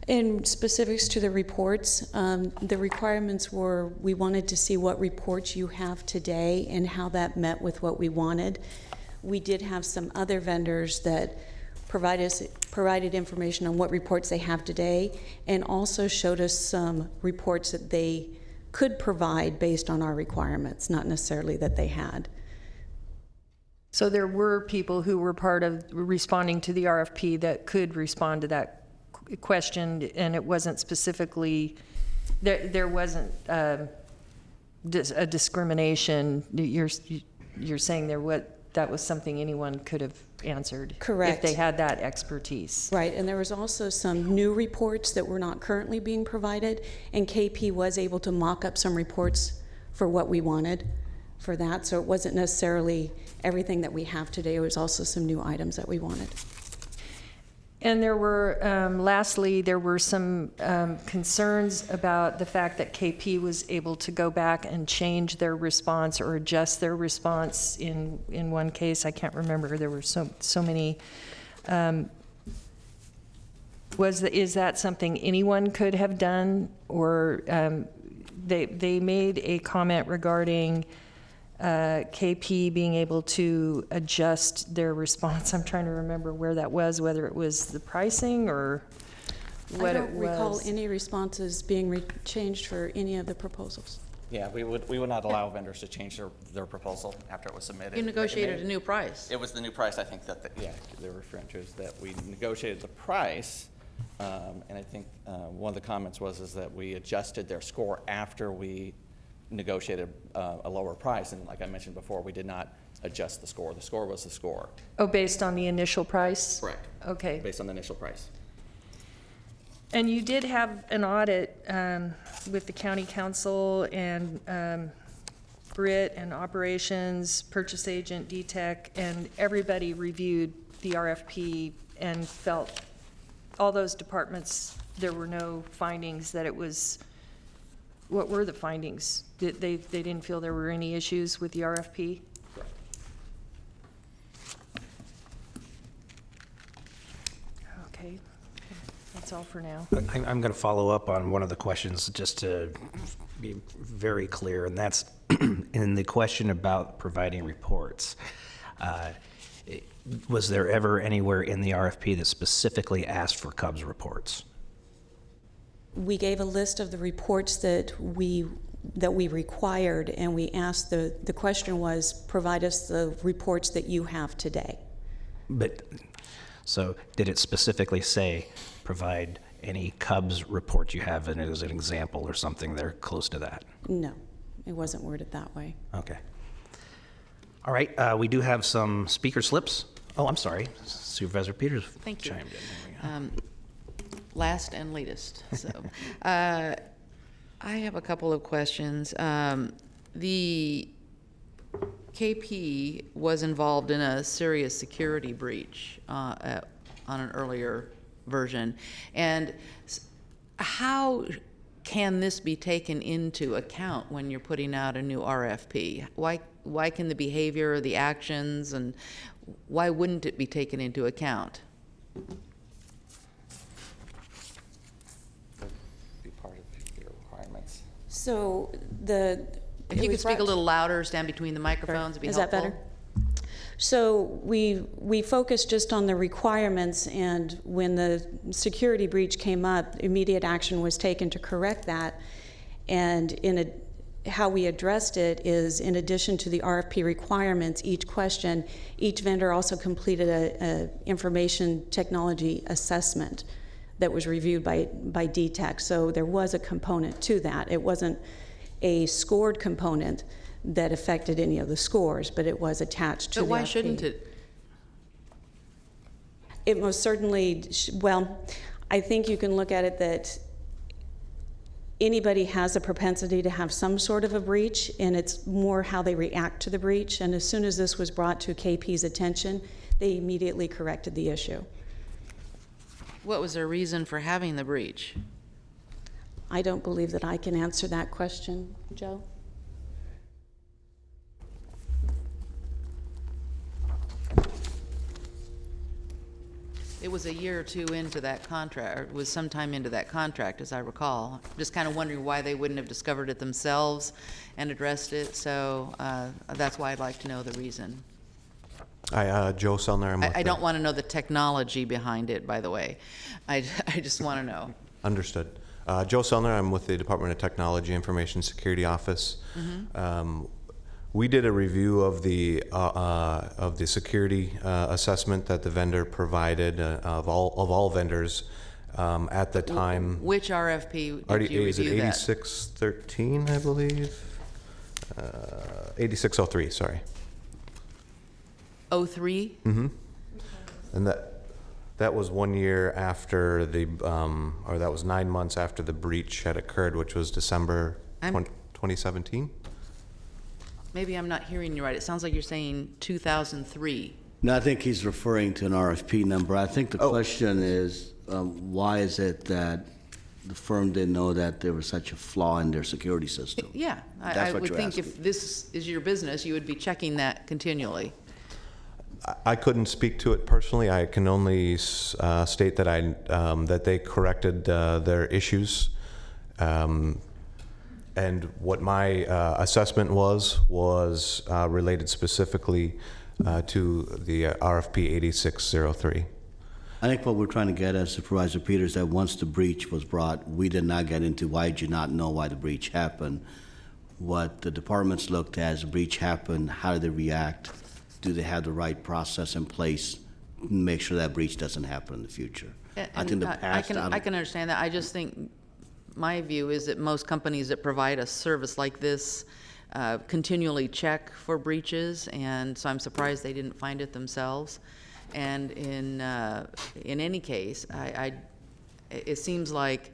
In specifics to the reports, the requirements were, we wanted to see what reports you have today and how that met with what we wanted. We did have some other vendors that provided information on what reports they have today, and also showed us some reports that they could provide based on our requirements, not necessarily that they had. So there were people who were part of responding to the RFP that could respond to that question, and it wasn't specifically, there wasn't a discrimination. You're saying that was something anyone could have answered. Correct. If they had that expertise. Right, and there was also some new reports that were not currently being provided, and KP was able to mock up some reports for what we wanted for that, so it wasn't necessarily everything that we have today. It was also some new items that we wanted. And there were, lastly, there were some concerns about the fact that KP was able to go back and change their response or adjust their response in one case. I can't remember. There were so many. Is that something anyone could have done, or they made a comment regarding KP being able to adjust their response. I'm trying to remember where that was, whether it was the pricing or what it was. I don't recall any responses being changed for any of the proposals. Yeah, we would not allow vendors to change their proposal after it was submitted. You negotiated a new price. It was the new price, I think, that they were referring to, is that we negotiated the price, and I think one of the comments was that we adjusted their score after we negotiated a lower price, and like I mentioned before, we did not adjust the score. The score was the score. Oh, based on the initial price? Correct. Okay. Based on the initial price. And you did have an audit with the county council and Brit and operations, purchase agent, DTEC, and everybody reviewed the RFP and felt, all those departments, there were no findings that it was. What were the findings? They didn't feel there were any issues with the RFP? Correct. Okay, that's all for now. I'm going to follow up on one of the questions just to be very clear, and that's in the question about providing reports, was there ever anywhere in the RFP that specifically asked for Cubs reports? We gave a list of the reports that we required, and we asked, the question was, provide us the reports that you have today. But, so did it specifically say, provide any Cubs reports you have, and as an example or something there close to that? No, it wasn't worded that way. Okay. All right, we do have some speaker slips. Oh, I'm sorry, Supervisor Peters Thank you. chimed in. Last and latest. So, I have a couple of questions. The KP was involved in a serious security breach on an earlier version, and how can this be taken into account when you're putting out a new RFP? Why can the behavior or the actions, and why wouldn't it be taken into account? Be part of your requirements. So If you could speak a little louder, stand between the microphones, it'd be helpful. Is that better? So we focused just on the requirements, and when the security breach came up, immediate action was taken to correct that. And how we addressed it is, in addition to the RFP requirements, each vendor also completed a information technology assessment that was reviewed by DTEC. So there was a component to that. It wasn't a scored component that affected any of the scores, but it was attached to the RFP. But why shouldn't it? It most certainly, well, I think you can look at it that anybody has a propensity to have some sort of a breach, and it's more how they react to the breach. And as soon as this was brought to KP's attention, they immediately corrected the issue. What was their reason for having the breach? I don't believe that I can answer that question, Joe. It was a year or two into that contract, or it was sometime into that contract, as I recall. Just kind of wondering why they wouldn't have discovered it themselves and addressed it. So that's why I'd like to know the reason. Hi, Joe Selner. I don't want to know the technology behind it, by the way. I just want to know. Understood. Joe Selner, I'm with the Department of Technology Information Security Office. Mm-hmm. We did a review of the security assessment that the vendor provided of all vendors at the time. Which RFP did you is it review that? 8613, I believe? 8603, sorry. 03? Mm-hmm. And that was 1 year after or that was 9 months after the breach had occurred, which was December 2017. Maybe I'm not hearing you right. It sounds like you're saying 2003. No, I think he's referring to an RFP number. I think the question is, why is it that the firm didn't know that there was such a flaw in their security system? Yeah, I would think if this is your business, you would be checking that continually. I couldn't speak to it personally. I can only state that that they corrected their issues. And what my assessment was related specifically to the RFP 8603. I think what we're trying to get at, Supervisor Peters, that once the breach was brought, we did not get into why did you not know why the breach happened. What the departments looked at as the breach happened, how did they react? Do they have the right process in place to make sure that breach doesn't happen in the future? I think the past. I can understand that. I just think my view is that most companies that provide a service like this continually check for breaches, and so I'm surprised they didn't find it themselves. And in any case, it seems like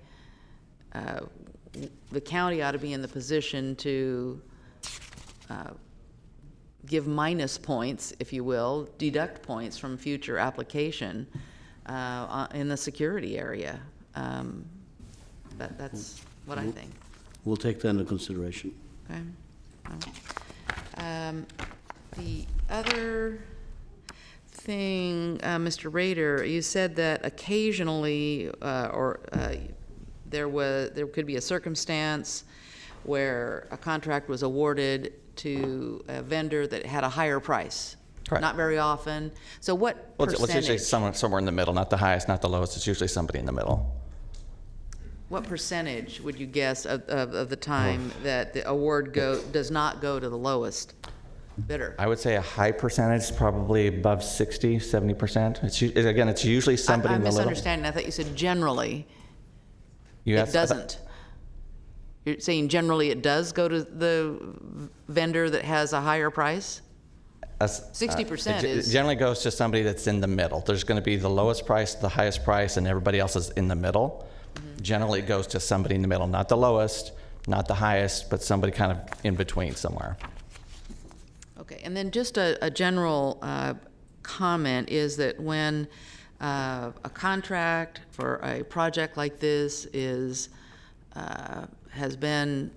the county ought to be in the position to give minus points, if you will, deduct points from future application in the security area. That's what I think. We'll take that into consideration. Okay. The other thing, Mr. Rader, you said that occasionally, there could be a circumstance where a contract was awarded to a vendor that had a higher price. Correct. Not very often. So what Well, it's usually percentage? somewhere in the middle, not the highest, not the lowest. It's usually somebody in the middle. What percentage would you guess of the time that the award does not go to the lowest bidder? I would say a high percentage, probably above 60, 70%. Again, it's usually somebody I'm in the middle. misunderstanding. I thought you said generally. You It asked- doesn't. You're saying generally it does go to the vendor that has a higher price? 60% it is. generally goes to somebody that's in the middle. There's going to be the lowest price, the highest price, and everybody else is in the middle. Generally, it goes to somebody in the middle, not the lowest, not the highest, but somebody kind of in between somewhere. Okay, and then just a general comment is that when a contract for a project like this has been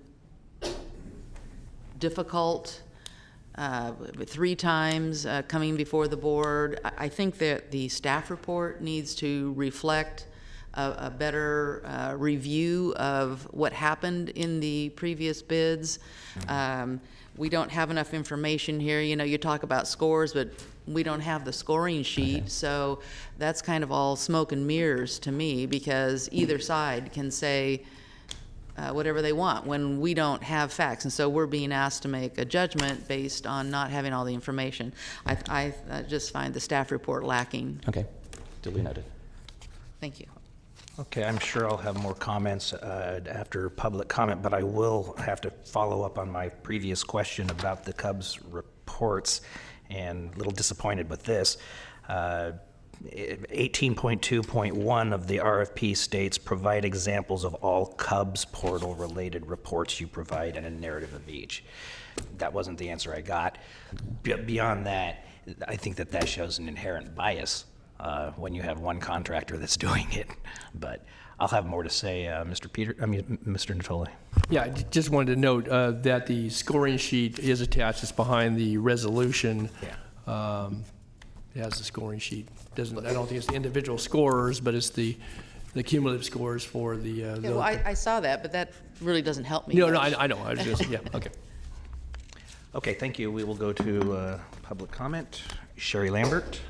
difficult, 3 times coming before the board, I think that the staff report needs to reflect a better review of what happened in the previous bids. We don't have enough information here. You know, you talk about scores, but we don't have the scoring sheet. So that's kind of all smoke and mirrors to me, because either side can say whatever they want when we don't have facts. And so we're being asked to make a judgment based on not having all the information. I just find the staff report lacking. Okay, duly noted. Thank you. Okay, I'm sure I'll have more comments after public comment, but I will have to follow up on my previous question about the Cubs reports, and a little disappointed with this. 18.2.1 of the RFP states, provide examples of all Cubs portal related reports you provide and a narrative of each. That wasn't the answer I got. Beyond that, I think that shows an inherent bias when you have one contractor that's doing it. But I'll have more to say, Mr. Natoli. Yeah, I just wanted to note that the scoring sheet is attached. It's behind the resolution. Yeah. It has the scoring sheet. I don't think it's the individual scorers, but it's the cumulative scores for the. Yeah, well, I saw that, but that really doesn't help me. No, much. I know. I was just, yeah, okay. Okay, thank you. We will go to public comment. Sherry Lambert.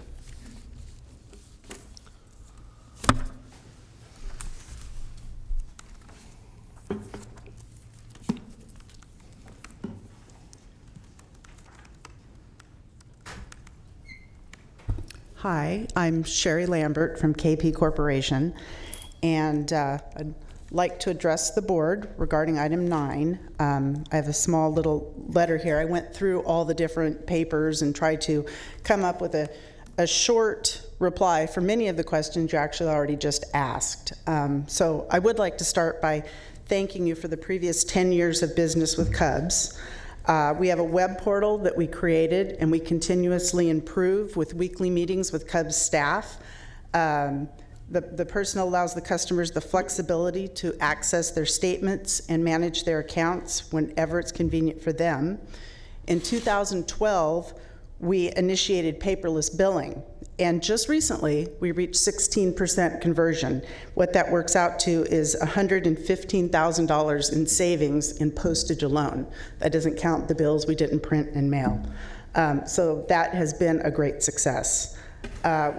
Hi, I'm Sherry Lambert from KP Corporation, and I'd like to address the board regarding item 9. I have a small little letter here. I went through all the different papers and tried to come up with a short reply for many of the questions you actually already just asked. So I would like to start by thanking you for the previous 10 years of business with Cubs. We have a web portal that we created, and we continuously improve with weekly meetings with Cubs staff. The personnel allows the customers the flexibility to access their statements and manage their accounts whenever it's convenient for them. In 2012, we initiated paperless billing, and just recently we reached 16% conversion. What that works out to is $115,000 in savings in postage alone. That doesn't count the bills we didn't print and mail. So that has been a great success.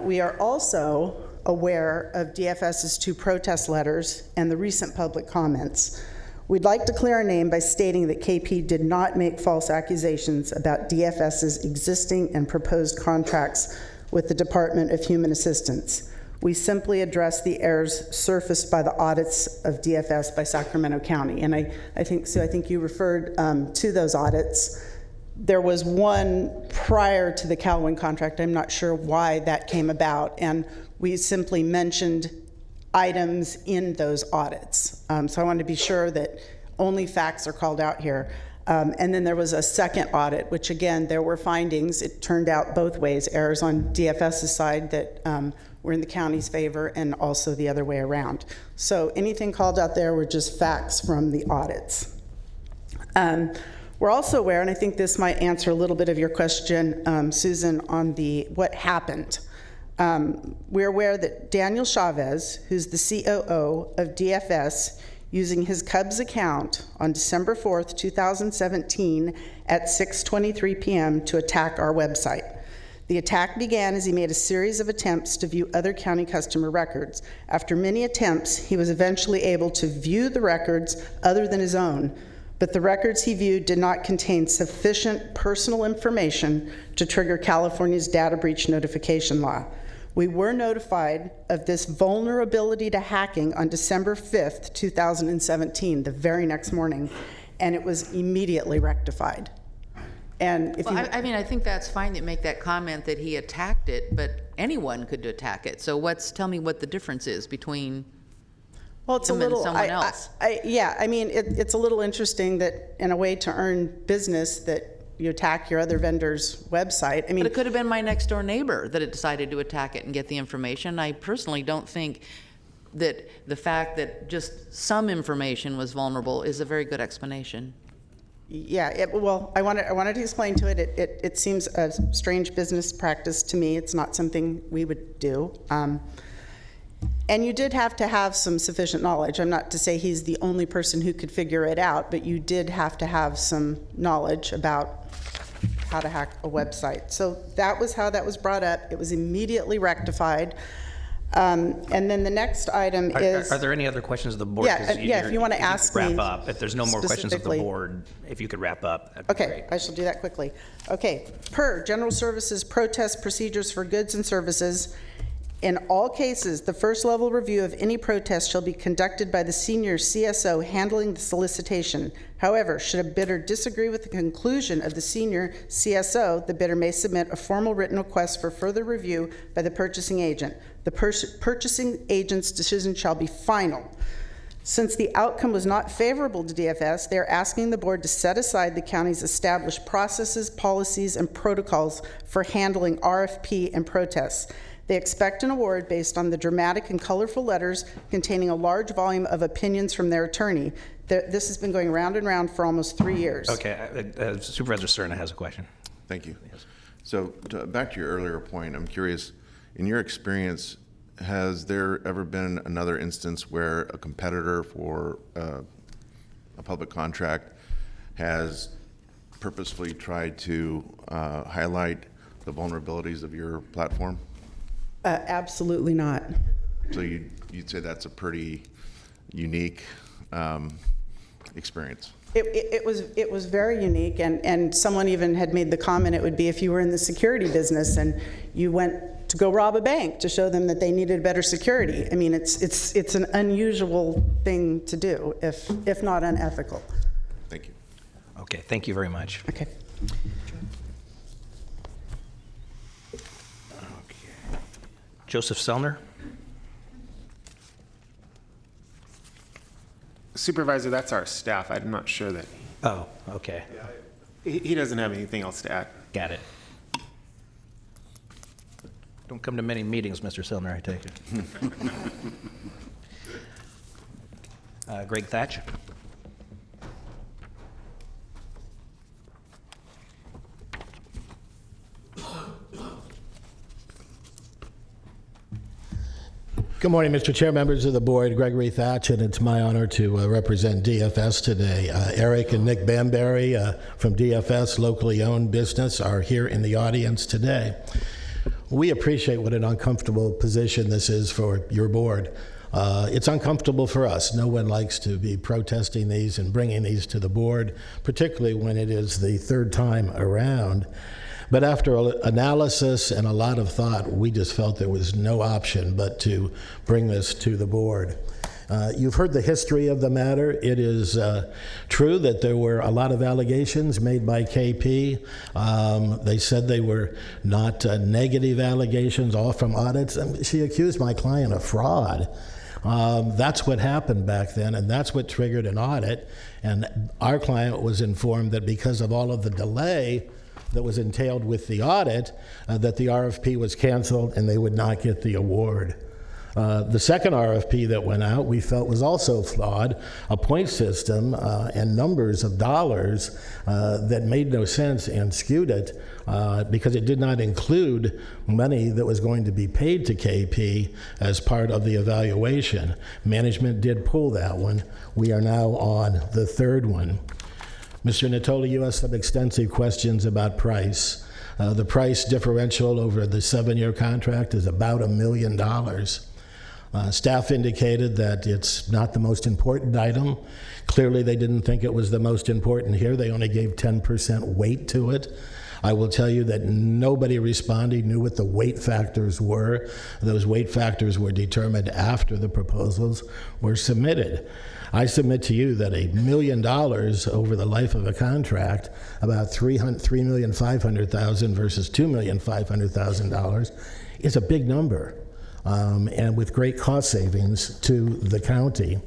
We are also aware of DFS's 2 protest letters and the recent public comments. We'd like to clear our name by stating that KP did not make false accusations about DFS's existing and proposed contracts with the Department of Human Assistance. We simply addressed the errors surfaced by the audits of DFS by Sacramento County. And I think, Sue, I think you referred to those audits. There was one prior to the Calwin contract. I'm not sure why that came about. And we simply mentioned items in those audits. So I wanted to be sure that only facts are called out here. And then there was a second audit, which again, there were findings. It turned out both ways, errors on DFS's side that were in the county's favor and also the other way around. So anything called out there were just facts from the audits. We're also aware, and I think this might answer a little bit of your question, Susan, on what happened. We're aware that Daniel Chavez, who's the COO of DFS, using his Cubs account on December 4th, 2017 at 6:23 p.m. to attack our website. The attack began as he made a series of attempts to view other county customer records. After many attempts, he was eventually able to view the records other than his own, but the records he viewed did not contain sufficient personal information to trigger California's data breach notification law. We were notified of this vulnerability to hacking on December 5th, 2017, the very next morning, and it was immediately rectified. And if I mean, I think that's fine to make that comment that he attacked it, but anyone could attack it. So tell me what the difference is between him and someone else. Yeah, I mean, it's a little interesting that in a way to earn business that you attack your other vendor's website. I mean, but it could have been my next door neighbor that had decided to attack it and get the information. I personally don't think that the fact that just some information was vulnerable is a very good explanation. Yeah, well, I wanted to explain to it. It seems a strange business practice to me. It's not something we would do. And you did have to have some sufficient knowledge. I'm not to say he's the only person who could figure it out, but you did have to have some knowledge about how to hack a website. So that was how that was brought up. It was immediately rectified. And then the next item is... Are there any other questions of the board? Yeah, if you want to ask me wrap up. If there's no more questions of the board, if you could wrap up, that'd be great. I shall do that quickly. Okay, per General Services Protest Procedures for Goods and Services, in all cases, the first level review of any protest shall be conducted by the senior CSO handling the solicitation. However, should a bidder disagree with the conclusion of the senior CSO, the bidder may submit a formal written request for further review by the purchasing agent. The purchasing agent's decision shall be final. Since the outcome was not favorable to DFS, they are asking the board to set aside the county's established processes, policies, and protocols for handling RFP and protests. They expect an award based on the dramatic and colorful letters containing a large volume of opinions from their attorney. This has been going round and round for almost 3 years. Okay, Supervisor Cerna has a question. Thank you. Yes. So back to your earlier point, I'm curious, in your experience, has there ever been another instance where a competitor for a public contract has purposefully tried to highlight the vulnerabilities of your platform? Absolutely not. So you'd say that's a pretty unique experience? It was very unique, and someone even had made the comment it would be if you were in the security business and you went to go rob a bank to show them that they needed better security. I mean, it's an unusual thing to do, if not unethical. Thank you. Okay, thank you very much. Okay. Joseph Selner. Supervisor, that's our staff. I'm not sure that. Oh, okay. He doesn't have anything else to add. Got it. Don't come to many meetings, Mr. Selner, I take it. Greg Thatch. Good morning, Mr. Chair, members of the board. Gregory Thatch, and it's my honor to represent DFS today. Eric and Nick Bamberry from DFS, locally owned business, are here in the audience today. We appreciate what an uncomfortable position this is for your board. It's uncomfortable for us. No one likes to be protesting these and bringing these to the board, particularly when it is the third time around. But after analysis and a lot of thought, we just felt there was no option but to bring this to the board. You've heard the history of the matter. It is true that there were a lot of allegations made by KP. They said they were not negative allegations, all from audits. She accused my client of fraud. That's what happened back then, and that's what triggered an audit. And our client was informed that because of all of the delay that was entailed with the audit, that the RFP was canceled and they would not get the award. The second RFP that went out, we felt was also flawed, a point system and numbers of dollars that made no sense and skewed it because it did not include money that was going to be paid to KP as part of the evaluation. Management did pull that one. We are now on the third one. Mr. Natoli, you asked some extensive questions about price. The price differential over the 7-year contract is about $1 million. Staff indicated that it's not the most important item. Clearly, they didn't think it was the most important here. They only gave 10% weight to it. I will tell you that nobody responding knew what the weight factors were. Those weight factors were determined after the proposals were submitted. I submit to you that $1 million over the life of a contract, about $3,500,000 versus $2,500,000, is a big number, and with great cost savings to the county.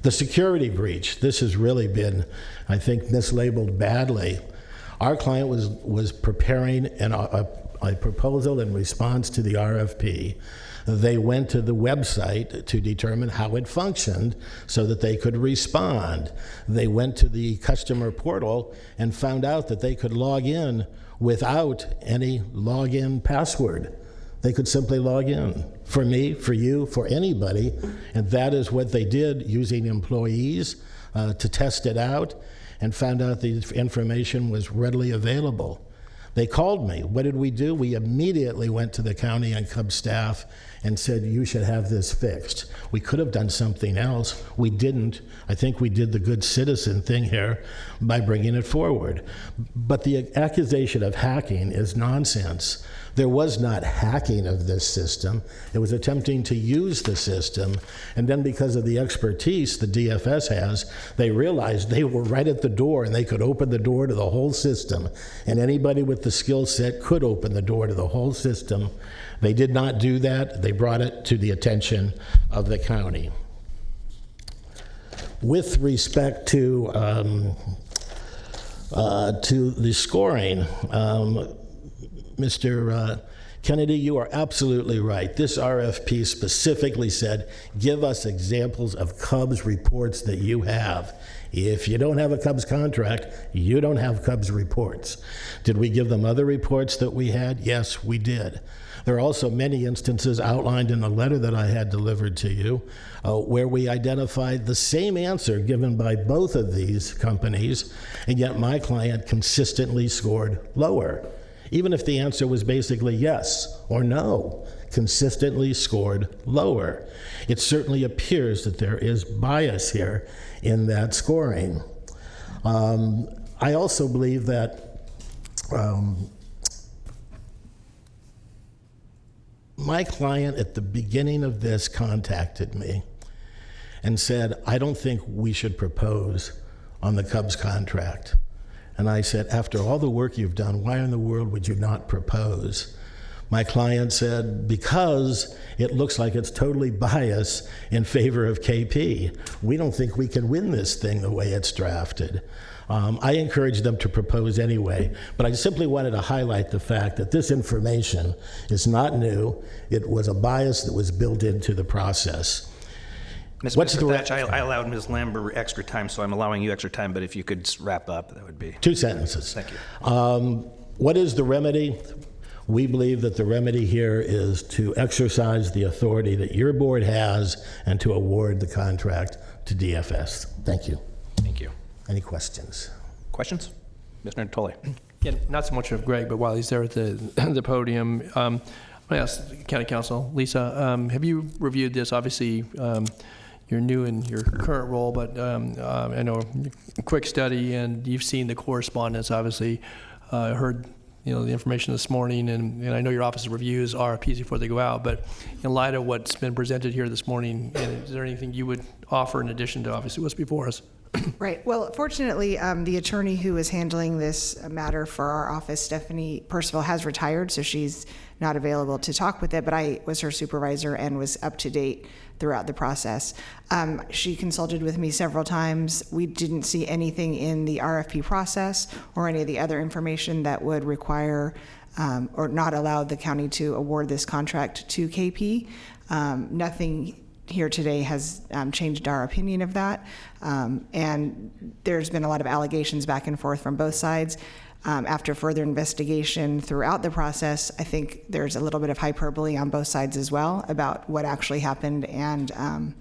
The security breach, this has really been, I think, mislabeled badly. Our client was preparing a proposal in response to the RFP. They went to the website to determine how it functioned so that they could respond. They went to the customer portal and found out that they could log in without any login password. They could simply log in. For me, for you, for anybody, and that is what they did using employees to test it out, and found out the information was readily available. They called me. What did we do? We immediately went to the county and Cub staff and said, you should have this fixed. We could have done something else. We didn't. I think we did the good citizen thing here by bringing it forward. But the accusation of hacking is nonsense. There was not hacking of this system. It was attempting to use the system, and then because of the expertise the DFS has, they realized they were right at the door and they could open the door to the whole system, and anybody with the skill set could open the door to the whole system. They did not do that. They brought it to the attention of the county. With respect to the scoring, Mr. Kennedy, you are absolutely right. This RFP specifically said, give us examples of Cubs reports that you have. If you don't have a Cubs contract, you don't have Cubs reports. Did we give them other reports that we had? Yes, we did. There are also many instances outlined in the letter that I had delivered to you where we identified the same answer given by both of these companies, and yet my client consistently scored lower. Even if the answer was basically yes or no, consistently scored lower. It certainly appears that there is bias here in that scoring. I also believe that my client at the beginning of this contacted me and said, I don't think we should propose on the Cubs contract. And I said, after all the work you've done, why in the world would you not propose? My client said, because it looks like it's totally biased in favor of KP. We don't think we can win this thing the way it's drafted. I encouraged them to propose anyway, but I simply wanted to highlight the fact that this information is not new. It was a bias that was built into the process. Mr. Thatch, I allowed Ms. Lambert extra time, so I'm allowing you extra time, but if you could just wrap up, that would be... 2 sentences. Thank you. What is the remedy? We believe that the remedy here is to exercise the authority that your board has and to award the contract to DFS. Thank you. Thank you. Any questions? Questions? Mr. Natoli. Yeah, not so much of Greg, but while he's there at the podium, I'm going to ask County Counsel, Lisa, have you reviewed this? Obviously, you're new in your current role, but I know a quick study, and you've seen the correspondence, obviously. Heard the information this morning, and I know your office reviews RFPs before they go out, but in light of what's been presented here this morning, is there anything you would offer in addition to obviously what's before us? Right. Well, fortunately, the attorney who is handling this matter for our office, Stephanie Percival, has retired, so she's not available to talk with it, but I was her supervisor and was up to date throughout the process. She consulted with me several times. We didn't see anything in the RFP process or any of the other information that would require or not allow the county to award this contract to KP. Nothing here today has changed our opinion of that. And there's been a lot of allegations back and forth from both sides. After further investigation throughout the process, I think there's a little bit of hyperbole on both sides as well about what actually happened and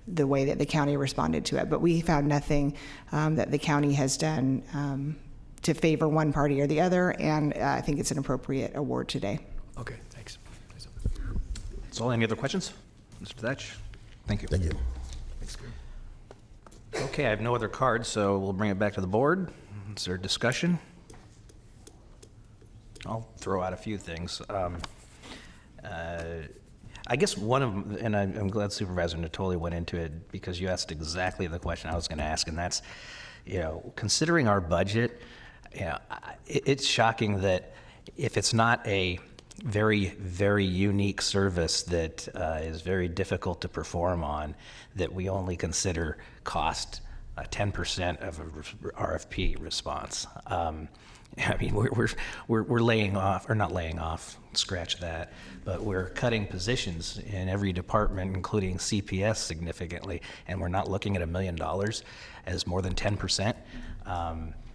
the way that the county responded to it. But we found nothing that the county has done to favor one party or the other, and I think it's an appropriate award today. Okay, thanks. That's all. Any other questions? Mr. Thatch? Thank you. Thank you. Okay, I have no other cards, so we'll bring it back to the board. Is there discussion? I'll throw out a few things. I guess one of them, and I'm glad Supervisor Natoli went into it because you asked exactly the question I was going to ask, and that's, considering our budget, it's shocking that if it's not a very, very unique service that is very difficult to perform on, that we only consider cost 10% of a RFP response. I mean, we're laying off, or not laying off, scratch that, but we're cutting positions in every department, including CPS significantly, and we're not looking at $1 million as more than 10%.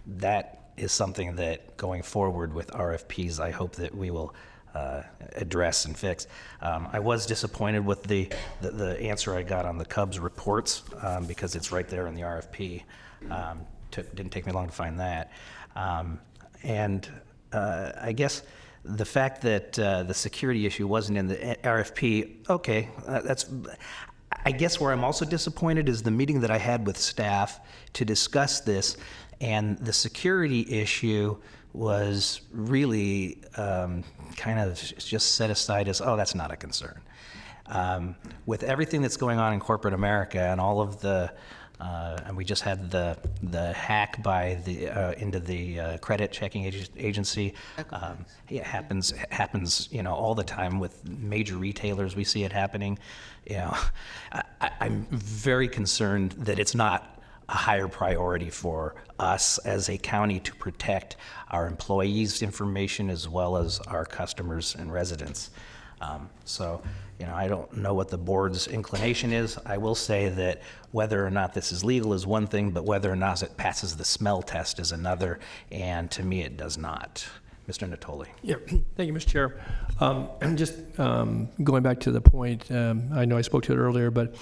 That is something that going forward with RFPs, I hope that we will address and fix. I was disappointed with the answer I got on the Cubs reports because it's right there in the RFP. Didn't take me long to find that. And I guess the fact that the security issue wasn't in the RFP, okay, that's, I guess where I'm also disappointed is the meeting that I had with staff to discuss this, and the security issue was really kind of just set aside as, oh, that's not a concern. With everything that's going on in corporate America and all of the and we just had the hack by the into the credit checking agency. It happens all the time with major retailers. We see it happening. I'm very concerned that it's not a higher priority for us as a county to protect our employees' information as well as our customers and residents. So I don't know what the board's inclination is. I will say that whether or not this is legal is one thing, but whether or not it passes the smell test is another, and to me it does not. Mr. Natoli. Yeah, thank you, Mr. Chair. Just going back to the point, I know I spoke to it earlier, but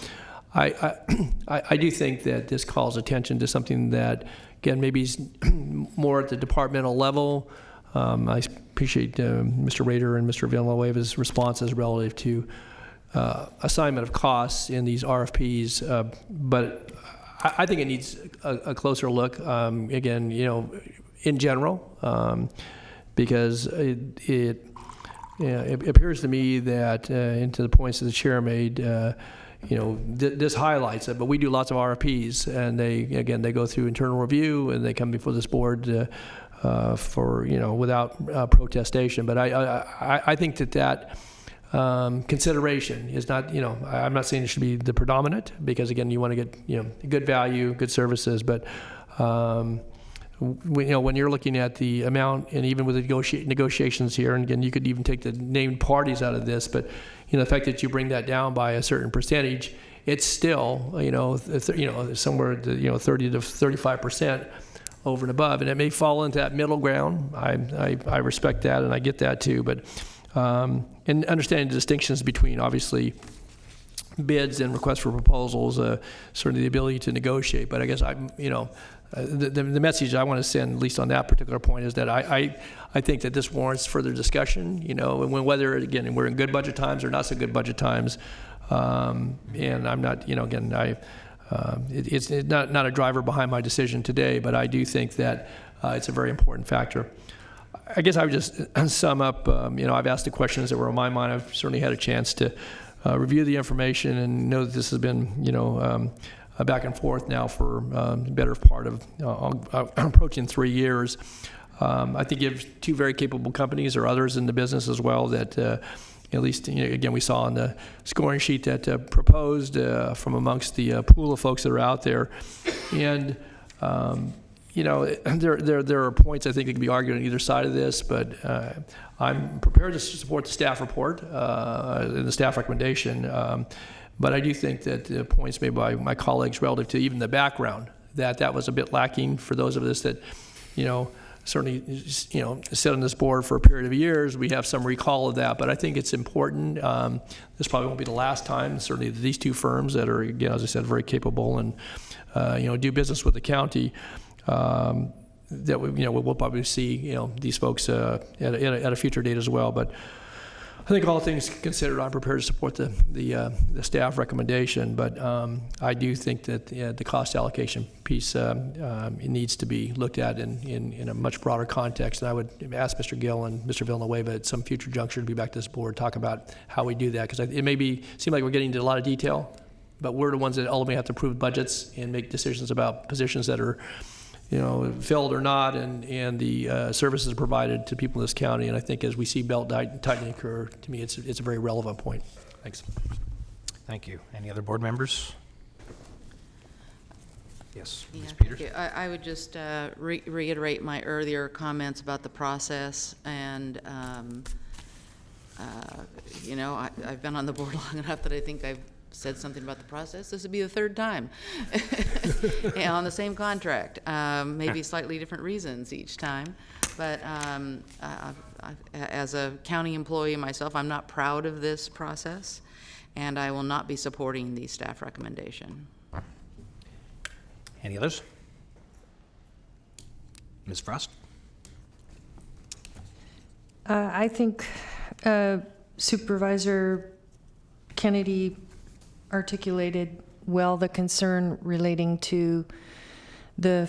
I do think that this calls attention to something that, again, maybe is more at the departmental level. I appreciate Mr. Rader and Mr. Villanueva's responses relative to assignment of costs in these RFPs, but I think it needs a closer look, again, in general, because it appears to me that, and to the points that the chair made, this highlights it, but we do lots of RFPs, and they go through internal review, and they come before this board for without protestation. But I think that consideration is not, I'm not saying it should be the predominant, because again, you want to get good value, good services, but when you're looking at the amount, and even with the negotiations here, and again, you could even take the named parties out of this, but the fact that you bring that down by a certain percentage, it's still somewhere 30 to 35% over and above, and it may fall into that middle ground. I respect that, and I get that too, but and understanding the distinctions between obviously bids and requests for proposals, certainly the ability to negotiate. But I guess the message I want to send, at least on that particular point, is that I think that this warrants further discussion. And whether again we're in good budget times or not so good budget times, and I'm not again it's not a driver behind my decision today, but I do think that it's a very important factor. I guess I would just sum up. I've asked the questions that were on my mind. I've certainly had a chance to review the information and know that this has been a back and forth now for the better part of approaching 3 years. I think you have two very capable companies, or others in the business as well, that at least, again, we saw on the scoring sheet that proposed from amongst the pool of folks that are out there. And, there are points I think that can be argued on either side of this, but I'm prepared to support the staff report and the staff recommendation. But I do think that the points made by my colleagues relative to even the background, that was a bit lacking for those of us that, certainly, sit on this board for a period of years. We have some recall of that, but I think it's important. This probably won't be the last time. Certainly, these two firms that are, again, as I said, very capable and do business with the county. That we'll probably see these folks at a future date as well. But I think all things considered, I'm prepared to support the staff recommendation. But I do think that the cost allocation piece it needs to be looked at in a much broader context. And I would ask Mr. Gill and Mr. Villanueva at some future juncture to be back to this board, talk about how we do that, because it may seem like we're getting into a lot of detail, but we're the ones that ultimately have to approve budgets and make decisions about positions that are filled or not, and the services provided to people in this county. And I think as we see belt tightening occur, to me, it's a very relevant point. Thanks. Thank you. Any other board members? Yes, Ms. Yeah, Peters. thank you. I would just reiterate my earlier comments about the process, and I've been on the board long enough that I think I've said something about the process. This would be the third time on the same contract, maybe slightly different reasons each time. But as a county employee myself, I'm not proud of this process, and I will not be supporting the staff recommendation. Any others? Ms. Frost? I think Supervisor Kennedy articulated well the concern relating to the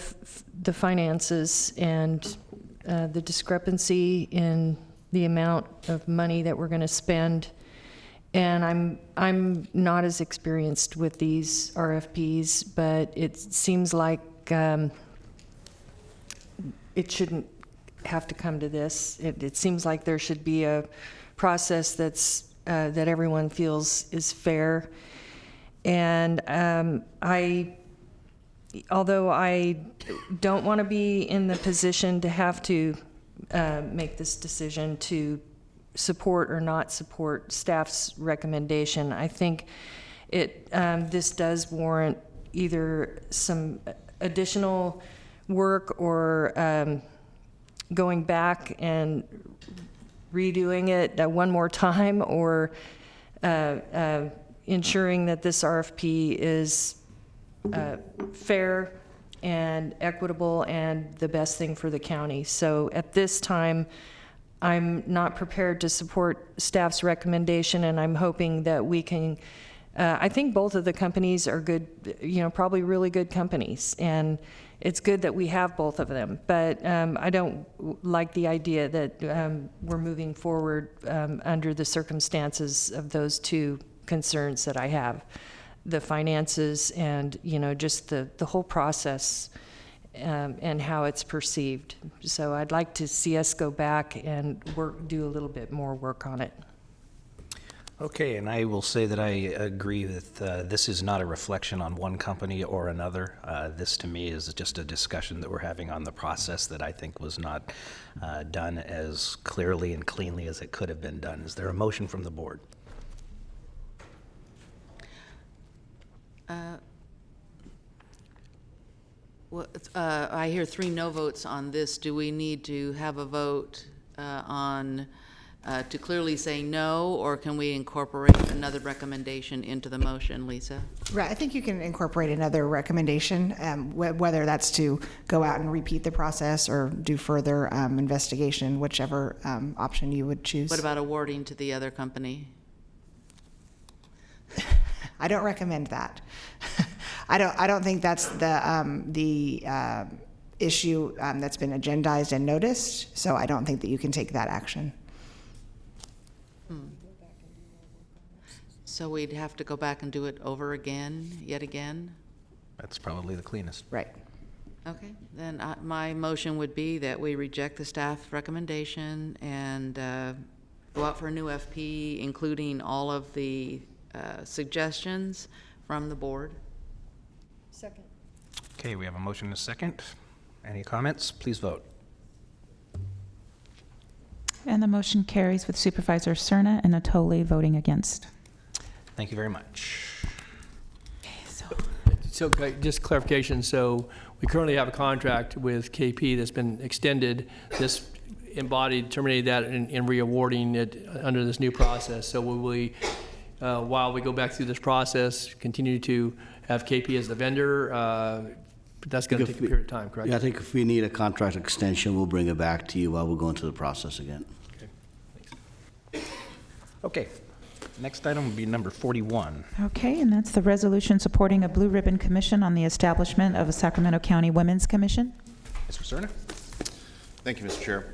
finances and the discrepancy in the amount of money that we're going to spend. And I'm not as experienced with these RFPs, but it seems like it shouldn't have to come to this. It seems like there should be a process that's that everyone feels is fair. And although I don't want to be in the position to have to make this decision to support or not support staff's recommendation, I think this does warrant either some additional work or going back and redoing it one more time, or ensuring that this RFP is fair and equitable and the best thing for the county. So at this time, I'm not prepared to support staff's recommendation, and I'm hoping that we can, I think both of the companies are good, probably really good companies, and it's good that we have both of them. But I don't like the idea that we're moving forward under the circumstances of those two concerns that I have, the finances and just the whole process and how it's perceived. So I'd like to see us go back and do a little bit more work on it. Okay, and I will say that I agree that this is not a reflection on one company or another. This to me is just a discussion that we're having on the process that I think was not done as clearly and cleanly as it could have been done. Is there a motion from the board? I hear 3 no votes on this. Do we need to have a vote on to clearly say no, or can we incorporate another recommendation into the motion, Lisa? Right, I think you can incorporate another recommendation, whether that's to go out and repeat the process or do further investigation, whichever option you would choose. What about awarding to the other company? I don't recommend that. I don't think that's the issue that's been agendized and noticed. So I don't think that you can take that action. So we'd have to go back and do it over again, yet again? That's probably the cleanest. Right. Okay, then my motion would be that we reject the staff recommendation and go out for a new FP, including all of the suggestions from the board. Second. Okay, we have a motion and a second. Any comments? Please vote. And the motion carries with Supervisor Cerna and Natoli voting against. Thank you very much. So just clarification, so we currently have a contract with KP that's been extended. This embodied, terminated that and re-awarding it under this new process. So will we, while we go back through this process, continue to have KP as the vendor? That's going to take a period of time, correct? Yeah, I think if we need a contract extension, we'll bring it back to you while we're going through the process again. Okay, thanks. Okay, next item would be number 41. Okay, and that's the resolution supporting a Blue Ribbon Commission on the establishment of a Sacramento County Women's Commission. Mr. Cerna? Thank you, Mr. Chair.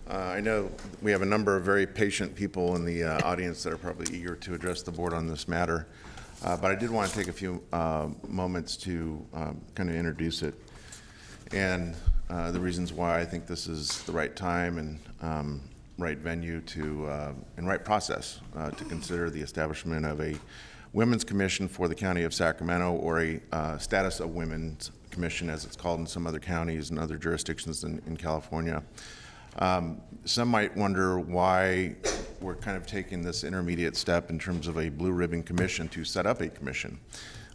I know we have a number of very patient people in the audience that are probably eager to address the board on this matter, but I did want to take a few moments to kind of introduce it and the reasons why I think this is the right time and right venue to and right process to consider the establishment of a Women's Commission for the County of Sacramento, or a Status of Women's Commission, as it's called in some other counties and other jurisdictions in California. Some might wonder why we're kind of taking this intermediate step in terms of a blue ribbon commission to set up a commission.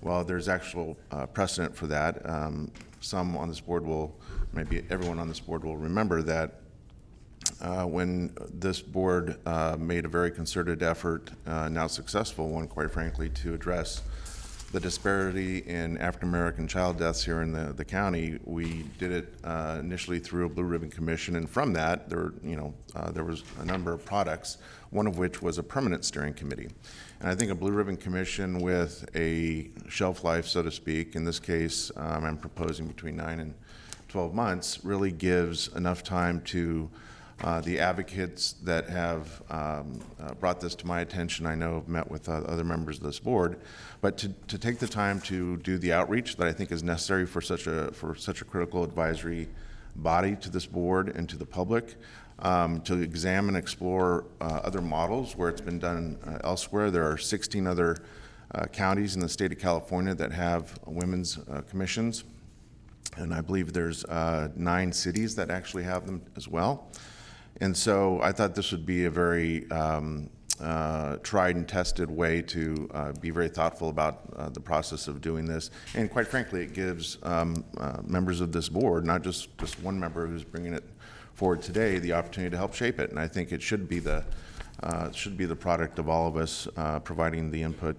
Well, there's actual precedent for that. Some on this board will, maybe everyone on this board will remember that when this board made a very concerted effort, now successful one, quite frankly, to address the disparity in African-American child deaths here in the county, we did it initially through a Blue Ribbon Commission, and from that, there was a number of products, one of which was a permanent steering committee. And I think a Blue Ribbon Commission with a shelf life, so to speak, in this case, I'm proposing between 9 and 12 months, really gives enough time to the advocates that have brought this to my attention. I know I've met with other members of this board, but to take the time to do the outreach that I think is necessary for such a critical advisory body to this board and to the public, to examine, explore other models where it's been done elsewhere. There are 16 other counties in the state of California that have women's commissions, and I believe there's 9 cities that actually have them as well. And so I thought this would be a very tried and tested way to be very thoughtful about the process of doing this. And quite frankly, it gives members of this board, not just one member who's bringing it forward today, the opportunity to help shape it. And I think it should be the product of all of us providing the input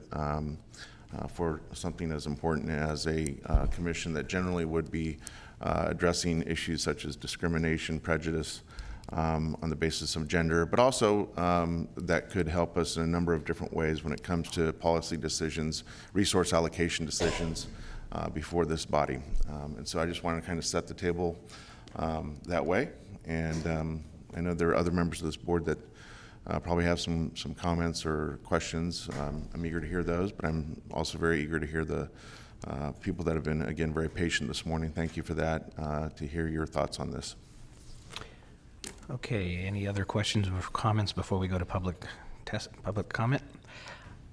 for something as important as a commission that generally would be addressing issues such as discrimination, prejudice, on the basis of gender, but also that could help us in a number of different ways when it comes to policy decisions, resource allocation decisions before this body. And so I just want to kind of set the table that way. And I know there are other members of this board that probably have some comments or questions. I'm eager to hear those, but I'm also very eager to hear the people that have been, again, very patient this morning. Thank you for that, to hear your thoughts on this. Okay, any other questions or comments before we go to public comment?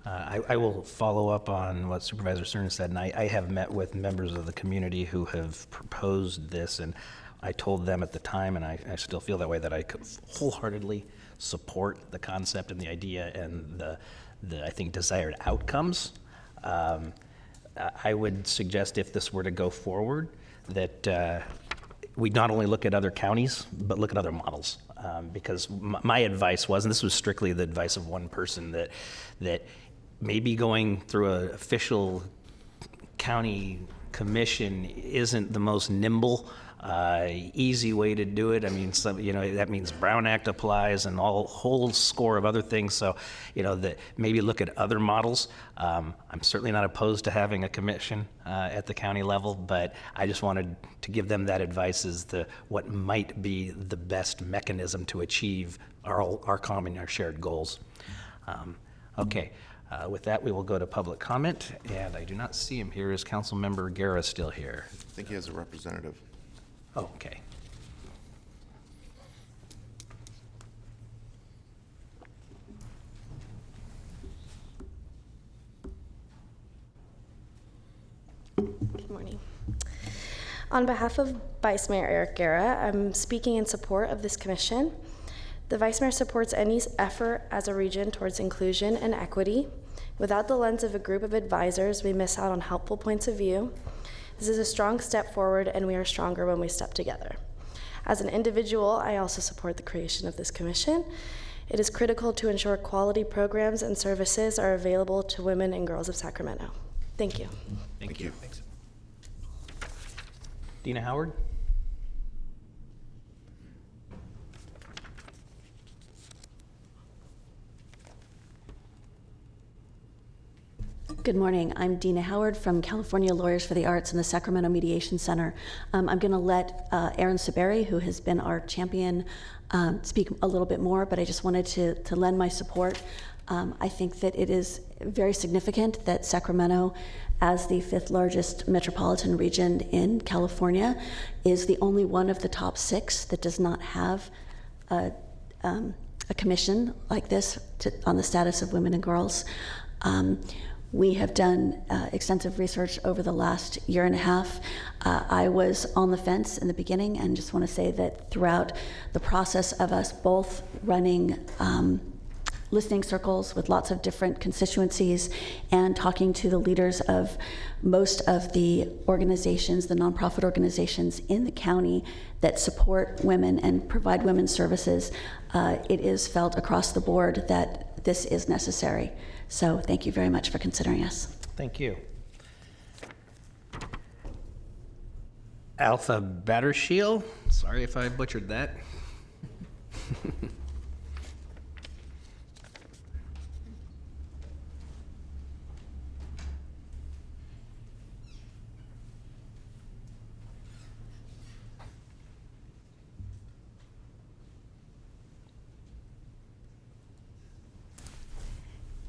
I will follow up on what Supervisor Cerna said, and I have met with members of the community who have proposed this, and I told them at the time, and I still feel that way, that I could wholeheartedly support the concept and the idea and the I think, desired outcomes. I would suggest, if this were to go forward, that we not only look at other counties, but look at other models. Because my advice was, and this was strictly the advice of one person, that maybe going through an official county commission isn't the most nimble, easy way to do it. I mean, that means Brown Act applies and a whole score of other things. So, that maybe look at other models. I'm certainly not opposed to having a commission at the county level, but I just wanted to give them that advice as to what might be the best mechanism to achieve our common, our shared goals. Okay. With that, we will go to public comment, and I do not see him here. Is Councilmember Guerra still here? I think he has a representative. Oh, okay. Good morning. On behalf of Vice Mayor Eric Guerra, I'm speaking in support of this commission. The Vice Mayor supports any effort as a region towards inclusion and equity. Without the lens of a group of advisors, we miss out on helpful points of view. This is a strong step forward, and we are stronger when we step together. As an individual, I also support the creation of this commission. It is critical to ensure quality programs and services are available to women and girls of Sacramento. Thank you. Thank you. Thanks. Dina Howard? Good morning. I'm Dina Howard from California Lawyers for the Arts and the Sacramento Mediation Center. I'm going to let Aaron Saberi, who has been our champion, speak a little bit more, but I just wanted to lend my support. I think that it is very significant that Sacramento, as the 5th largest metropolitan region in California, is the only one of the top 6 that does not have a commission like this on the status of women and girls. We have done extensive research over the last year and a half. I was on the fence in the beginning, and just want to say that throughout the process of us both running listening circles with lots of different constituencies and talking to the leaders of most of the organizations, the nonprofit organizations in the county that support women and provide women's services, it is felt across the board that this is necessary. So thank you very much for considering us. Thank you. Alpha Battershiel. Sorry if I butchered that.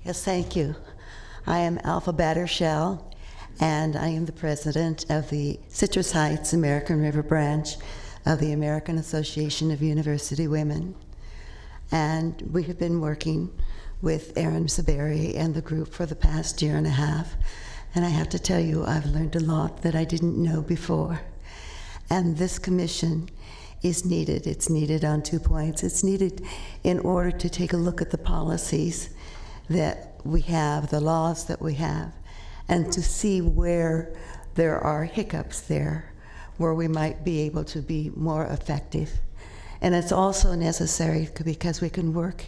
Yes, thank you. I am Alpha Battershell, and I am the president of the Citrus Heights American River branch of the American Association of University Women. And we have been working with Aaron Saberi and the group for the past year and a half. And I have to tell you, I've learned a lot that I didn't know before. And this commission is needed. It's needed on 2 points. It's needed in order to take a look at the policies that we have, the laws that we have, and to see where there are hiccups there, where we might be able to be more effective. And it's also necessary because we can work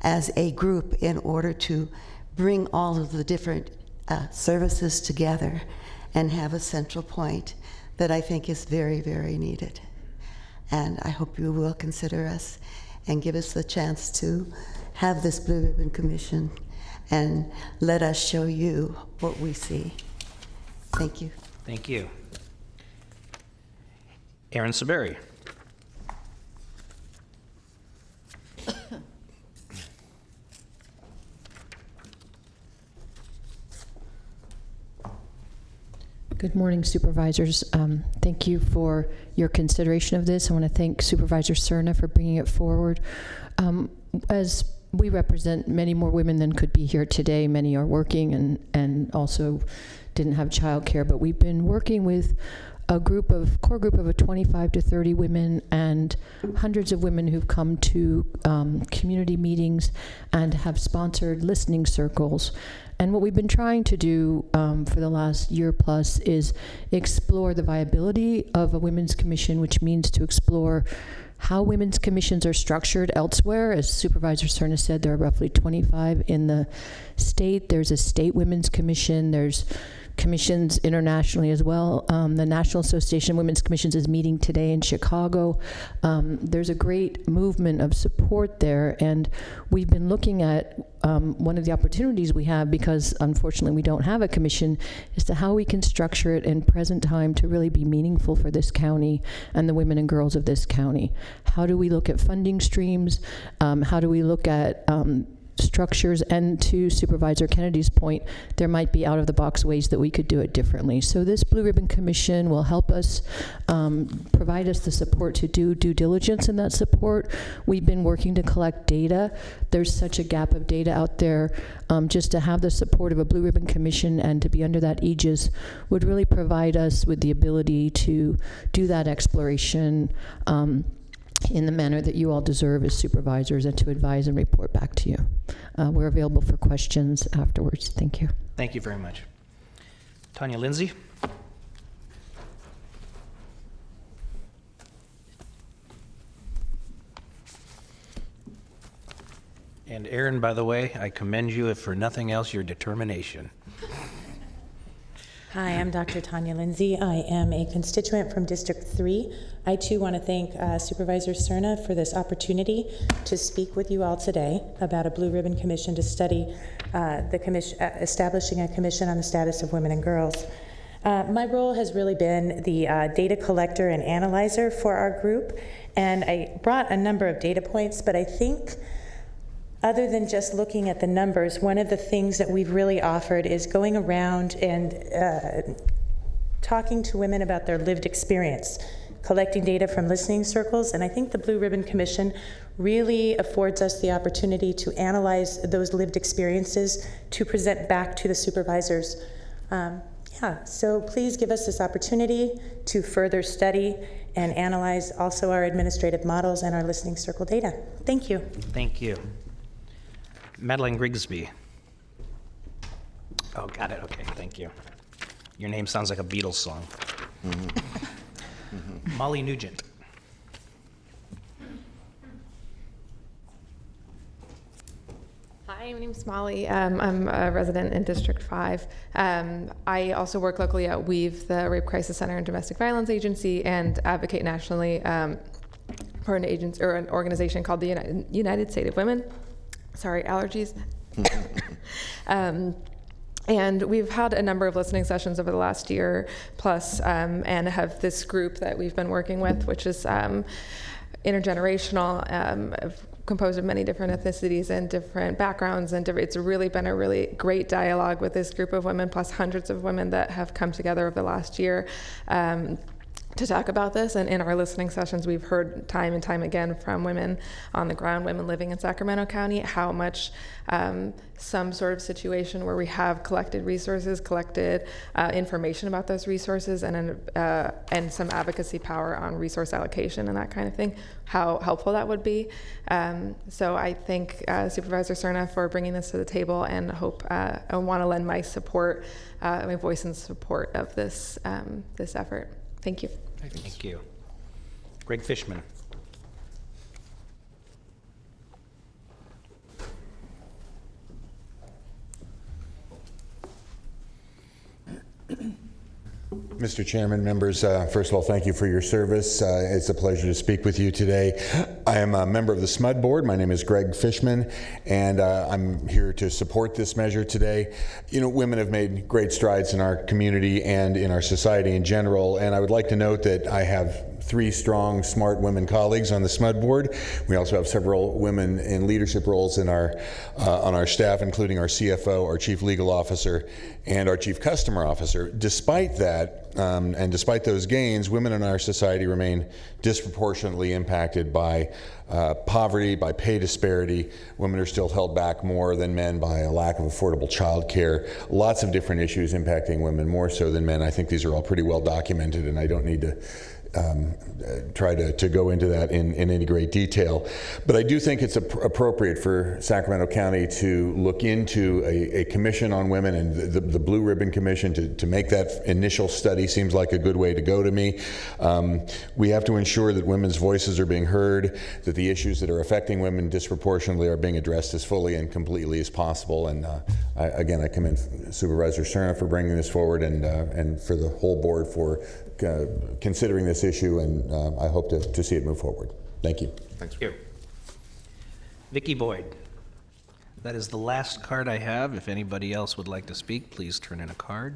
as a group in order to bring all of the different services together and have a central point that I think is very, very needed. And I hope you will consider us and give us the chance to have this Blue Ribbon Commission and let us show you what we see. Thank you. Thank you. Aaron Saberi. Good morning, Supervisors. Thank you for your consideration of this. I want to thank Supervisor Cerna for bringing it forward. As we represent many more women than could be here today. Many are working and also didn't have childcare, but we've been working with a core group of 25 to 30 women and hundreds of women who've come to community meetings and have sponsored listening circles. And what we've been trying to do for the last year plus is explore the viability of a women's commission, which means to explore how women's commissions are structured elsewhere. As Supervisor Cerna said, there are roughly 25 in the state. There's a state women's commission. There's commissions internationally as well. The National Association of Women's Commissions is meeting today in Chicago. There's a great movement of support there, and we've been looking at one of the opportunities we have, because unfortunately we don't have a commission, is to how we can structure it in present time to really be meaningful for this county and the women and girls of this county. How do we look at funding streams? How do we look at structures, and to Supervisor Kennedy's point, there might be out-of-the-box ways that we could do it differently. So this Blue Ribbon Commission will help us, provide us the support to do due diligence in that support. We've been working to collect data. There's such a gap of data out there. Just to have the support of a Blue Ribbon Commission and to be under that aegis would really provide us with the ability to do that exploration in the manner that you all deserve as supervisors, and to advise and report back to you. We're available for questions afterwards. Thank you. Thank you very much. Tanya Lindsay? And Aaron, by the way, I commend you, if for nothing else, your determination. Hi, I'm Dr. Tanya Lindsay. I am a constituent from District 3. I too want to thank Supervisor Cerna for this opportunity to speak with you all today about a Blue Ribbon Commission to study establishing a commission on the status of women and girls. My role has really been the data collector and analyzer for our group, and I brought a number of data points, but I think other than just looking at the numbers, one of the things that we've really offered is going around and talking to women about their lived experience, collecting data from listening circles, and I think the Blue Ribbon Commission really affords us the opportunity to analyze those lived experiences to present back to the supervisors. So please give us this opportunity to further study and analyze also our administrative models and our listening circle data. Thank you. Thank you. Madeline Grigsby. Oh, got it. Okay, thank you. Your name sounds like a Beatles song. Molly Nugent. Hi, my name's Molly. I'm a resident in District 5. I also work locally at WEAVE, the Rape Crisis Center and Domestic Violence Agency, and advocate nationally for an organization called the United State of Women. Sorry, allergies. And we've had a number of listening sessions over the last year plus, and have this group that we've been working with, which is intergenerational, composed of many different ethnicities and different backgrounds, and it's really been a really great dialogue with this group of women, plus hundreds of women that have come together over the last year to talk about this. And in our listening sessions, we've heard time and time again from women on the ground, women living in Sacramento County, how much some sort of situation where we have collected resources, collected information about those resources, and some advocacy power on resource allocation and that kind of thing, how helpful that would be. So I thank Supervisor Cerna for bringing this to the table, and hope I want to lend my support, my voice in support of this this effort. Thank you. Thank you. Greg Fishman. Mr. Chairman, members, first of all, thank you for your service. It's a pleasure to speak with you today. I am a member of the SMUD board. My name is Greg Fishman, and I'm here to support this measure today. You know, women have made great strides in our community and in our society in general, and I would like to note that I have 3 strong, smart women colleagues on the SMUD board. We also have several women in leadership roles in our on our staff, including our CFO, our Chief Legal Officer, and our Chief Customer Officer. Despite that, and despite those gains, women in our society remain disproportionately impacted by poverty, by pay disparity. Women are still held back more than men by a lack of affordable child care. Lots of different issues impacting women more so than men. I think these are all pretty well documented, and I don't need to try to go into that in any great detail. But I do think it's appropriate for Sacramento County to look into a commission on women, and the Blue Ribbon Commission to make that initial study seems like a good way to go to me. We have to ensure that women's voices are being heard, that the issues that are affecting women disproportionately are being addressed as fully and completely as possible. And again, I commend Supervisor Cerna for bringing this forward, and for the whole board for considering this issue, and I hope to see it move forward. Thank you. Thank you. Vicki Boyd. That is the last card I have. If anybody else would like to speak, please turn in a card.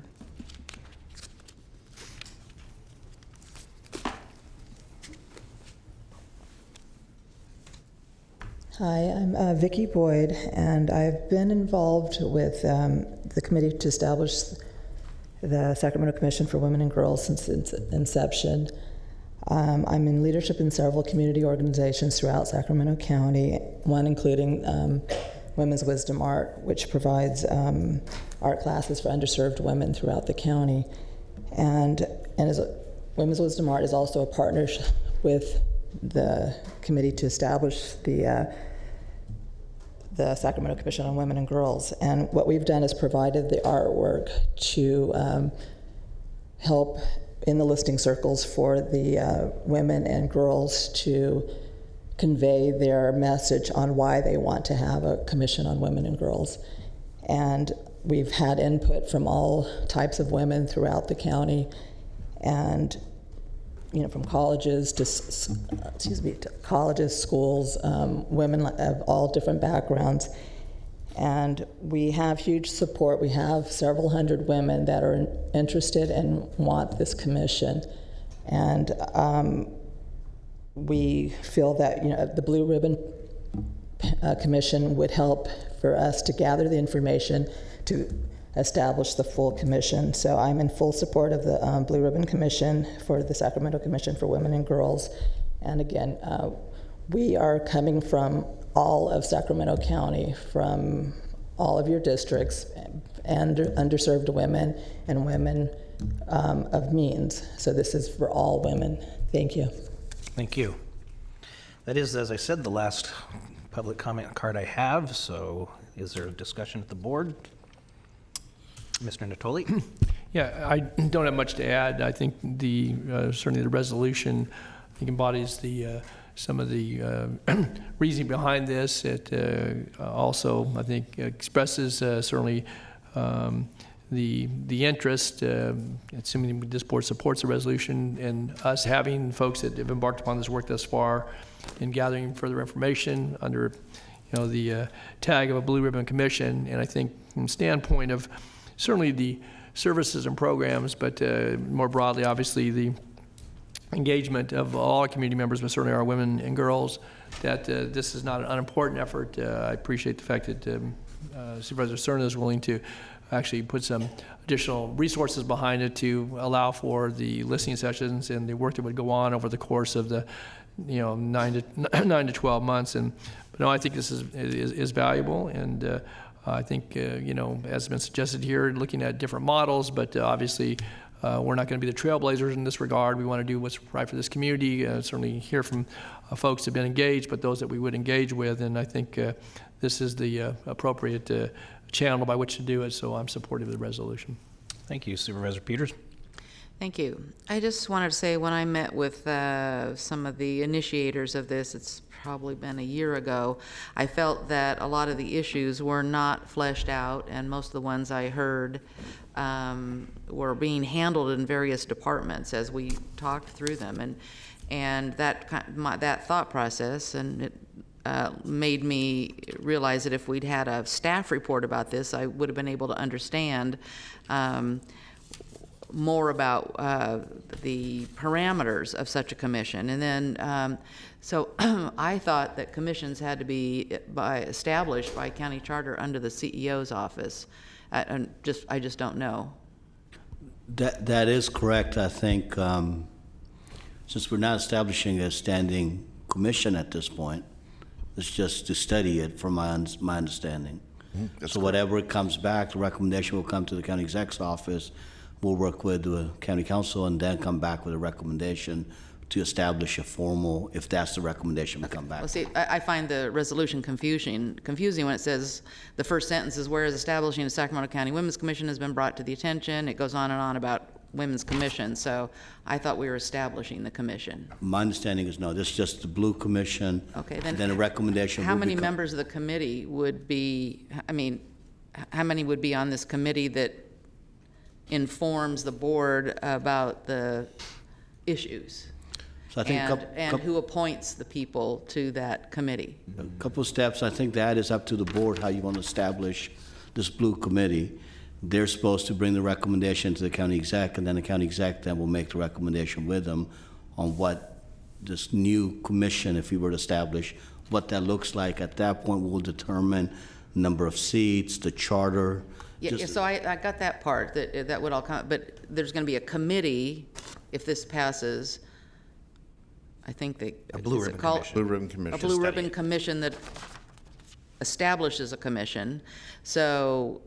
Hi, I'm Vicki Boyd, and I've been involved with the committee to establish the Sacramento Commission for Women and Girls since its inception. I'm in leadership in several community organizations throughout Sacramento County, one including Women's Wisdom Art, which provides art classes for underserved women throughout the county. And Women's Wisdom Art is also a partnership with the committee to establish the Sacramento Commission on Women and Girls. And what we've done is provided the artwork to help in the listing circles for the women and girls to convey their message on why they want to have a commission on women and girls. And we've had input from all types of women throughout the county, and from colleges to colleges, schools, women of all different backgrounds. And we have huge support. We have several hundred women that are interested and want this commission. And we feel that the Blue Ribbon Commission would help for us to gather the information to establish the full commission. So I'm in full support of the Blue Ribbon Commission for the Sacramento Commission for Women and Girls. And again, we are coming from all of Sacramento County, from all of your districts, and underserved women and women of means. So this is for all women. Thank you. Thank you. That is, as I said, the last public comment card I have. So is there a discussion at the board? Mr. Natoli? Yeah, I don't have much to add. I think certainly the resolution embodies some of the reasoning behind this. It also, I think, expresses certainly the interest, assuming this board supports the resolution, and us having folks that have embarked upon this work thus far in gathering further information under the tag of a Blue Ribbon Commission. And I think from the standpoint of certainly the services and programs, but more broadly, obviously, the engagement of all our community members, but certainly our women and girls, that this is not an unimportant effort. I appreciate the fact that Supervisor Cerna is willing to actually put some additional resources behind it to allow for the listening sessions and the work that would go on over the course of the 9 to 12 months. But no, I think this is valuable, and I think, as has been suggested here, looking at different models, but obviously we're not going to be the trailblazers in this regard. We want to do what's right for this community, certainly hear from folks that have been engaged, but those that we would engage with, and I think this is the appropriate channel by which to do it, so I'm supportive of the resolution. Thank you. Supervisor Peters? Thank you. I just wanted to say, when I met with some of the initiators of this, it's probably been a year ago, I felt that a lot of the issues were not fleshed out, and most of the ones I heard were being handled in various departments as we talked through them, and that thought process, and it made me realize that if we'd had a staff report about this, I would have been able to understand more about the parameters of such a commission. And then, so I thought that commissions had to be established by county charter under the CEO's office. I just don't know. That is correct. I think since we're not establishing a standing commission at this point, it's just to study it, from my understanding. So whatever it comes back, the recommendation will come to the county exec's office. We'll work with the county council and then come back with a recommendation to establish a formal, if that's the recommendation, we come back. Well, see, I find the resolution confusing when it says the first sentence is, whereas establishing a Sacramento County Women's Commission has been brought to the attention. It goes on and on about Women's Commission, so I thought we were establishing the commission. My understanding is no, this is just the Blue Commission. Okay, then a recommendation. How many members of the committee would be, how many would be on this committee that informs the board about the issues? So I think and who appoints the people to that committee? A couple of steps. I think that is up to the board, how you want to establish this Blue Committee. They're supposed to bring the recommendation to the county exec, and then the county exec then will make the recommendation with them on what this new commission, if we were to establish, what that looks like. At that point, we'll determine number of seats, the charter. Yeah, so I got that part, that would all come, but there's going to be a committee, if this passes, I think they. A blue ribbon commission. Blue ribbon commission. A blue ribbon commission that establishes a commission. So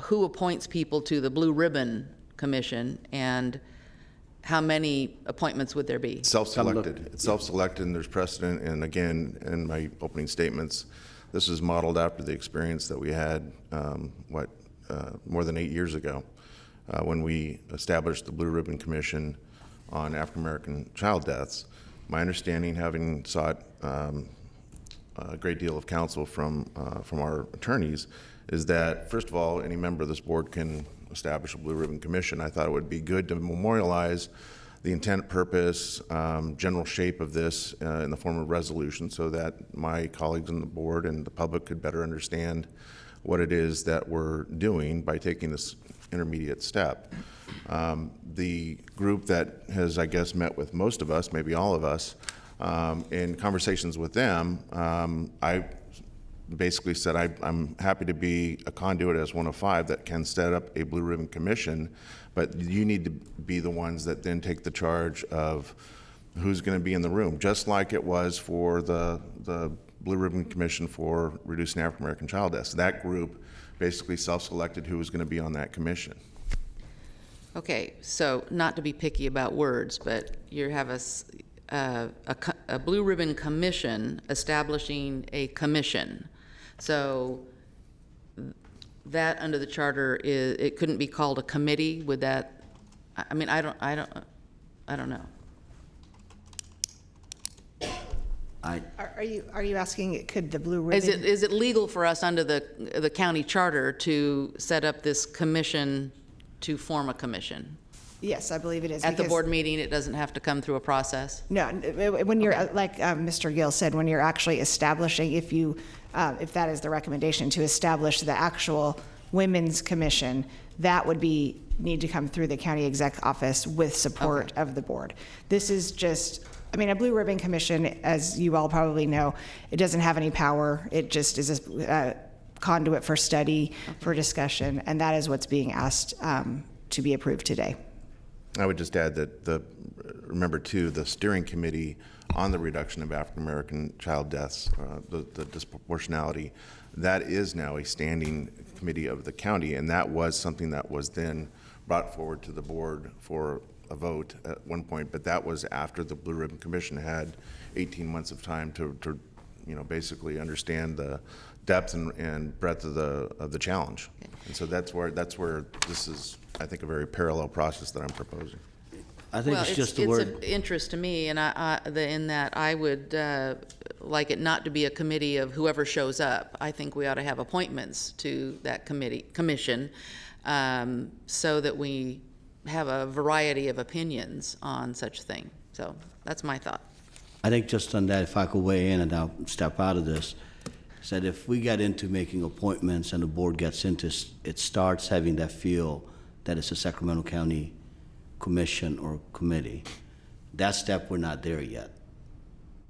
who appoints people to the blue ribbon commission, and how many appointments would there be? Self-selected. It's self-selected, and there's precedent. And again, in my opening statements, this is modeled after the experience that we had, more than 8 years ago, when we established the Blue Ribbon Commission on African American child deaths. My understanding, having sought a great deal of counsel from our attorneys, is that, first of all, any member of this board can establish a Blue Ribbon Commission. I thought it would be good to memorialize the intent, purpose, general shape of this in the form of resolution, so that my colleagues on the board and the public could better understand what it is that we're doing by taking this intermediate step. The group that has, I guess, met with most of us, maybe all of us, in conversations with them, I basically said I'm happy to be a conduit as one of 5 that can set up a Blue Ribbon Commission, but you need to be the ones that then take the charge of who's going to be in the room, just like it was for the Blue Ribbon Commission for reducing African American child deaths. That group basically self-selected who was going to be on that commission. Okay, so not to be picky about words, but you have a Blue Ribbon Commission establishing a commission. So that under the charter it couldn't be called a committee. Would that? I mean, I don't know. Are you asking, could the Blue Ribbon? Is it legal for us under the county charter to set up this commission, to form a commission? Yes, I believe it is. At the board meeting, it doesn't have to come through a process? No, when you're, like Mr. Gill said, when you're actually establishing, if that is the recommendation, to establish the actual women's commission, that would need to come through the county exec office with support of the board. This is just, I mean, a Blue Ribbon Commission, as you all probably know, it doesn't have any power. It just is a conduit for study, for discussion, and that is what's being asked to be approved today. I would just add that remember too, the steering committee on the reduction of African American child deaths, the disproportionality, that is now a standing committee of the county, and that was something that was then brought forward to the board for a vote at one point, but that was after the Blue Ribbon Commission had 18 months of time to basically understand the depth and breadth of the challenge. And so that's where this is, I think, a very parallel process that I'm proposing. I think it's just the word. It's of interest to me, and in that I would like it not to be a committee of whoever shows up. I think we ought to have appointments to that commission, so that we have a variety of opinions on such thing. So that's my thought. I think just on that, if I could weigh in and I'll step out of this, is that if we get into making appointments and the board gets into it, starts having that feel that it's a Sacramento County commission or committee. That step, we're not there yet.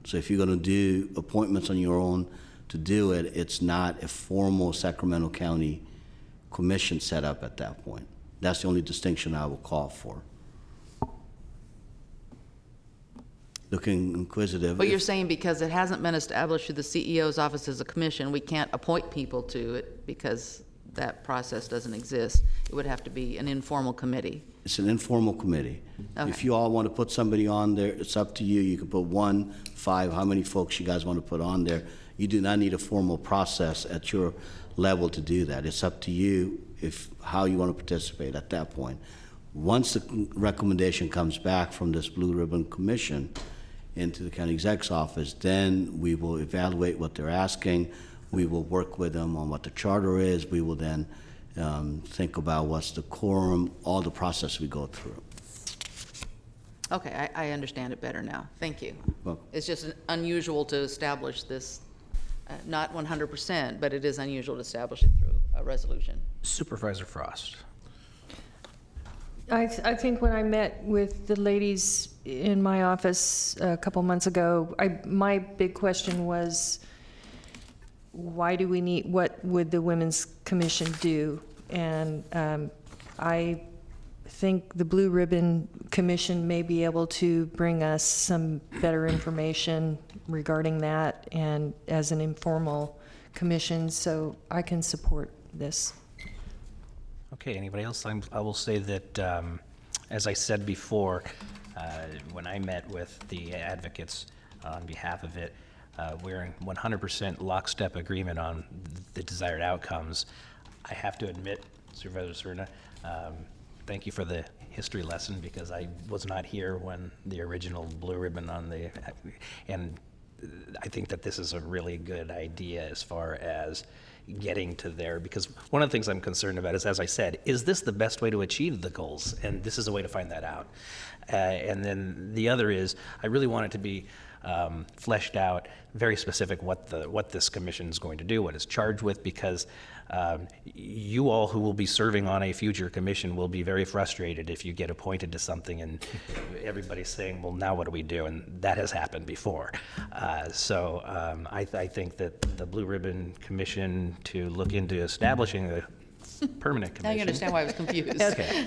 So if you're going to do appointments on your own to do it, it's not a formal Sacramento County commission set up at that point. That's the only distinction I will call for. Looking inquisitive. But you're saying because it hasn't been established through the CEO's office as a commission, we can't appoint people to it because that process doesn't exist. It would have to be an informal committee. It's an informal committee. Okay. If you all want to put somebody on there, it's up to you. You can put 1, 5, how many folks you guys want to put on there. You do not need a formal process at your level to do that. It's up to you how you want to participate at that point. Once the recommendation comes back from this Blue Ribbon Commission into the county exec's office, then we will evaluate what they're asking. We will work with them on what the charter is. We will then think about what's the quorum, all the process we go through. Okay, I understand it better now. Thank you. Well, It's just unusual to establish this, not 100%, but it is unusual to establish it through a resolution. Supervisor Frost. I think when I met with the ladies in my office a couple months ago, my big question was, why do we need, what would the Women's Commission do? And I think the Blue Ribbon Commission may be able to bring us some better information regarding that, and as an informal commission, so I can support this. Okay, anybody else? I will say that, as I said before, when I met with the advocates on behalf of it, we're in 100% lockstep agreement on the desired outcomes. I have to admit, Supervisor Serna, thank you for the history lesson, because I was not here when the original blue ribbon on the, and I think that this is a really good idea as far as getting to there, because one of the things I'm concerned about is, as I said, is this the best way to achieve the goals? And this is a way to find that out. And then the other is, I really want it to be fleshed out, very specific what this commission is going to do, what it's charged with, because you all who will be serving on a future commission will be very frustrated if you get appointed to something and everybody's saying, well, now what do we do? And that has happened before. So I think that the Blue Ribbon Commission to look into establishing a permanent commission. Now you understand why I was confused. Okay,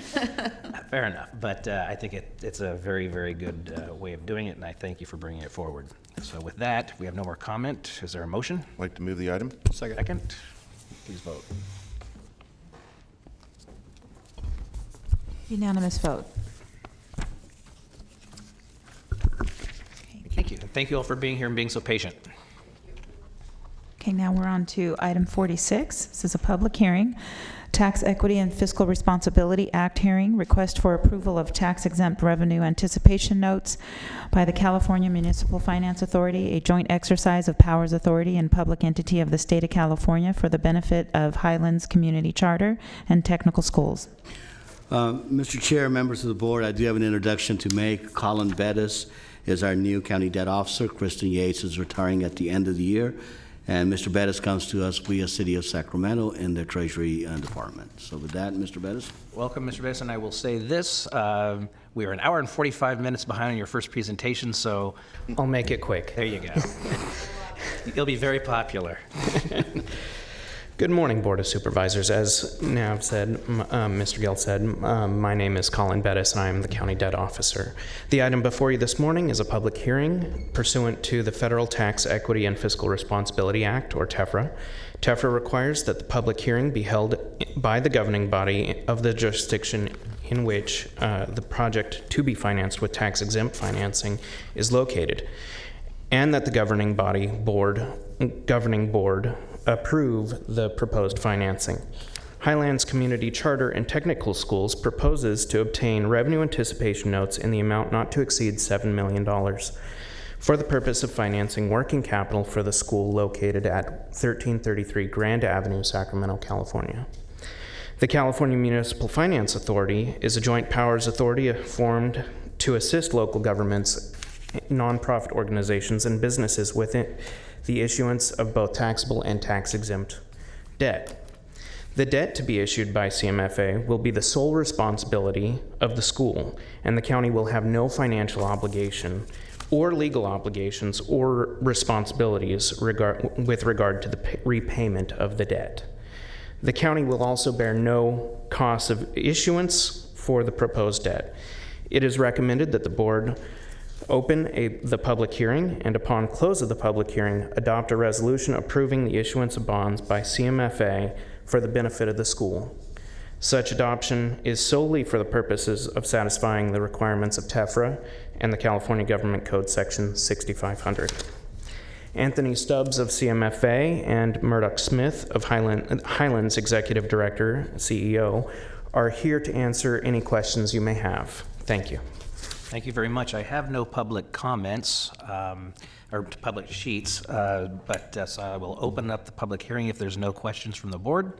fair enough. But I think it's a very, very good way of doing it, and I thank you for bringing it forward. So with that, we have no more comment. Is there a motion? I'd like to move the item. Second. Please vote. Unanimous vote. Thank you. And thank you all for being here and being so patient. Okay, now we're on to item 46. This is a public hearing. Tax Equity and Fiscal Responsibility Act hearing, request for approval of tax-exempt revenue anticipation notes by the California Municipal Finance Authority, a joint exercise of powers authority and public entity of the state of California for the benefit of Highlands Community Charter and Technical Schools. Mr. Chair, members of the board, I do have an introduction to make. Colin Bettis is our new county debt officer. Kristen Yates is retiring at the end of the year. And Mr. Bettis comes to us via City of Sacramento in their Treasury Department. So with that, Mr. Bettis. Welcome, Mr. Bettis, and I will say this. We are an hour and 45 minutes behind on your first presentation, so I'll make it quick. There you go. You'll be very popular. Good morning, Board of Supervisors. As Nav said, Mr. Gill said, my name is Colin Bettis, and I am the County Debt Officer. The item before you this morning is a public hearing pursuant to the Federal Tax Equity and Fiscal Responsibility Act, or TEFRA. TEFRA requires that the public hearing be held by the governing body of the jurisdiction in which the project to be financed with tax-exempt financing is located, and that the governing board approve the proposed financing. Highlands Community Charter and Technical Schools proposes to obtain revenue anticipation notes in the amount not to exceed $7 million for the purpose of financing working capital for the school located at 1333 Grand Avenue, Sacramento, California. The California Municipal Finance Authority is a joint powers authority formed to assist local governments, nonprofit organizations, and businesses within the issuance of both taxable and tax-exempt debt. The debt to be issued by CMFA will be the sole responsibility of the school, and the county will have no financial obligation or legal obligations or responsibilities with regard to the repayment of the debt. The county will also bear no costs of issuance for the proposed debt. It is recommended that the board open the public hearing, and upon close of the public hearing, adopt a resolution approving the issuance of bonds by CMFA for the benefit of the school. Such adoption is solely for the purposes of satisfying the requirements of TEFRA and the California Government Code Section 6500. Anthony Stubbs of CMFA and Murdoch Smith of Highlands Executive Director, CEO, are here to answer any questions you may have. Thank you. Thank you very much. I have no public comments or public sheets, but so I will open up the public hearing if there's no questions from the board.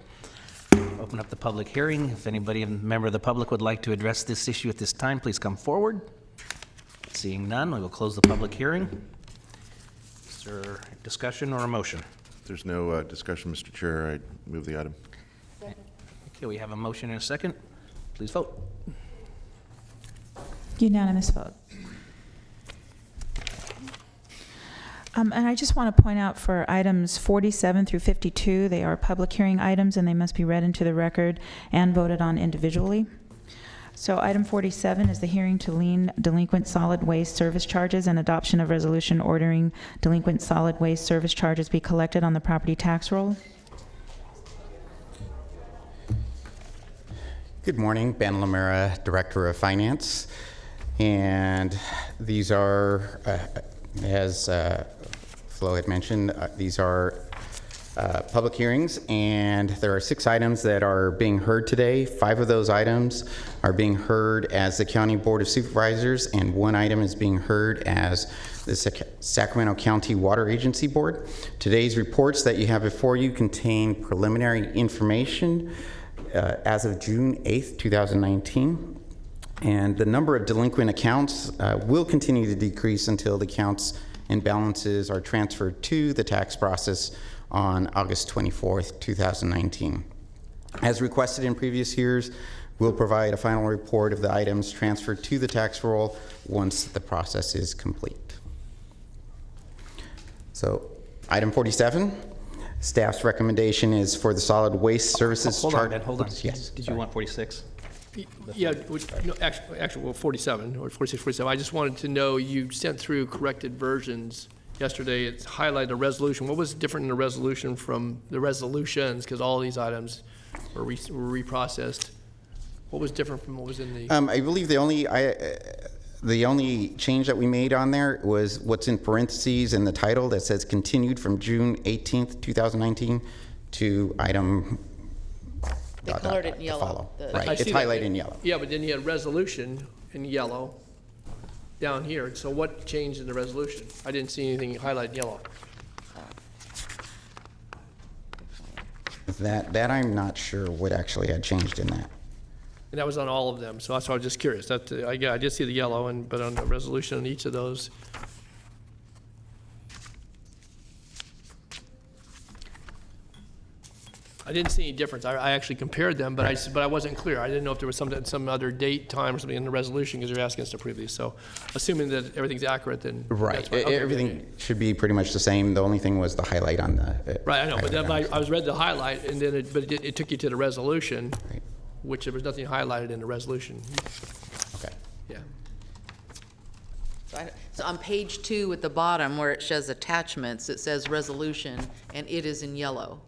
Open up the public hearing. If anybody, a member of the public, would like to address this issue at this time, please come forward. Seeing none, we will close the public hearing. Is there discussion or a motion? If there's no discussion, Mr. Chair, I move the item. Okay, we have a motion and a second. Please vote. Unanimous vote. And I just want to point out for items 47 through 52, they are public hearing items and they must be read into the record and voted on individually. So item 47 is the hearing to lien delinquent solid waste service charges and adoption of resolution ordering delinquent solid waste service charges be collected on the property tax roll. Good morning, Ben Lamera, Director of Finance. And these are, as Flo had mentioned, these are public hearings, and there are 6 items that are being heard today. 5 of those items are being heard as the County Board of Supervisors, and 1 item is being heard as the Sacramento County Water Agency Board. Today's reports that you have before you contain preliminary information as of June 8th, 2019. And the number of delinquent accounts will continue to decrease until the accounts and balances are transferred to the tax process on August 24th, 2019. As requested in previous years, we'll provide a final report of the items transferred to the tax roll once the process is complete. So, item 47, staff's recommendation is for the solid waste services Hold on, Ben, hold on. Yes. Did you want 46? Yeah, no, actually, well, 47 or 46, 47. I just wanted to know, you sent through corrected versions yesterday. It's highlighted a resolution. What was different in the resolution from the resolutions? Because all these items were reprocessed. What was different from what was in the? I believe the only change that we made on there was what's in parentheses in the title that says continued from June 18th, 2019 to item. They colored it in yellow. Follow. The- Right, it's highlighted in yellow. Yeah, but then you had resolution in yellow down here. So what changed in the resolution? I didn't see anything highlighted in yellow. That I'm not sure what actually had changed in that. And that was on all of them, so that's why I was just curious. That, I did see the yellow, but on the resolution on each of those. I didn't see any difference. I actually compared them, but I wasn't clear. I didn't know if there was some other date, time, or something in the resolution because you're asking us to approve these. So, assuming that everything's accurate, then Right. that's fine. Okay, Everything should be pretty much the same. The only thing was the highlight on the. Right, I know, but highlight then on I was read the highlight, and then it took you to the resolution, which there was nothing highlighted in the resolution. Okay. Yeah. So on page 2 at the bottom where it shows attachments, it says resolution and it is in yellow.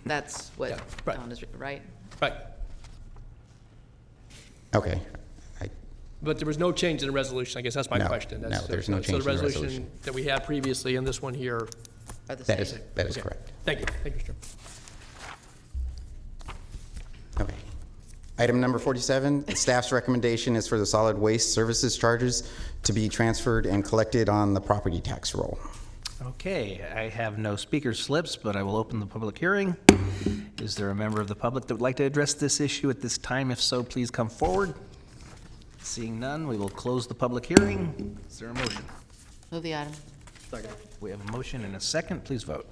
That's what Don is, right? Right. Okay. But there was no change in the resolution. I guess that's my No, question. no, there's no So change the in the resolution resolution. that we had previously and this one here. Are the That same. is Okay. correct. Thank you. Thank you, Mr. Okay. Item number 47, staff's recommendation is for the solid waste services charges to be transferred and collected on the property tax roll. Okay, I have no speaker slips, but I will open the public hearing. Is there a member of the public that would like to address this issue at this time? If so, please come forward. Seeing none, we will close the public hearing. Is there a motion? Move the item. Second. We have a motion and a second. Please vote.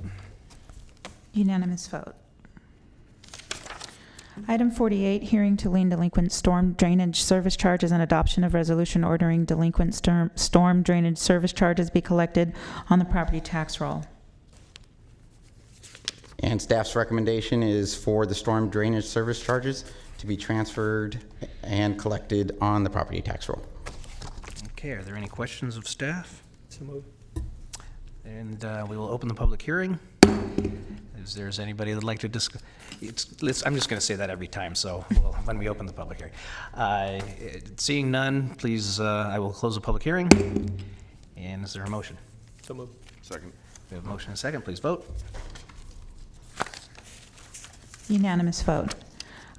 Unanimous vote. Item 48, hearing to lien delinquent storm drainage service charges and adoption of resolution ordering delinquent storm drainage service charges be collected on the property tax roll. And staff's recommendation is for the storm drainage service charges to be transferred and collected on the property tax roll. Okay, are there any questions of staff? So move. And we will open the public hearing. Is there anybody that'd like to discuss? I'm just going to say that every time, so when we open the public hearing. Seeing none, please, I will close the public hearing. And is there a motion? So move. Second. We have a motion and a second. Please vote. Unanimous vote.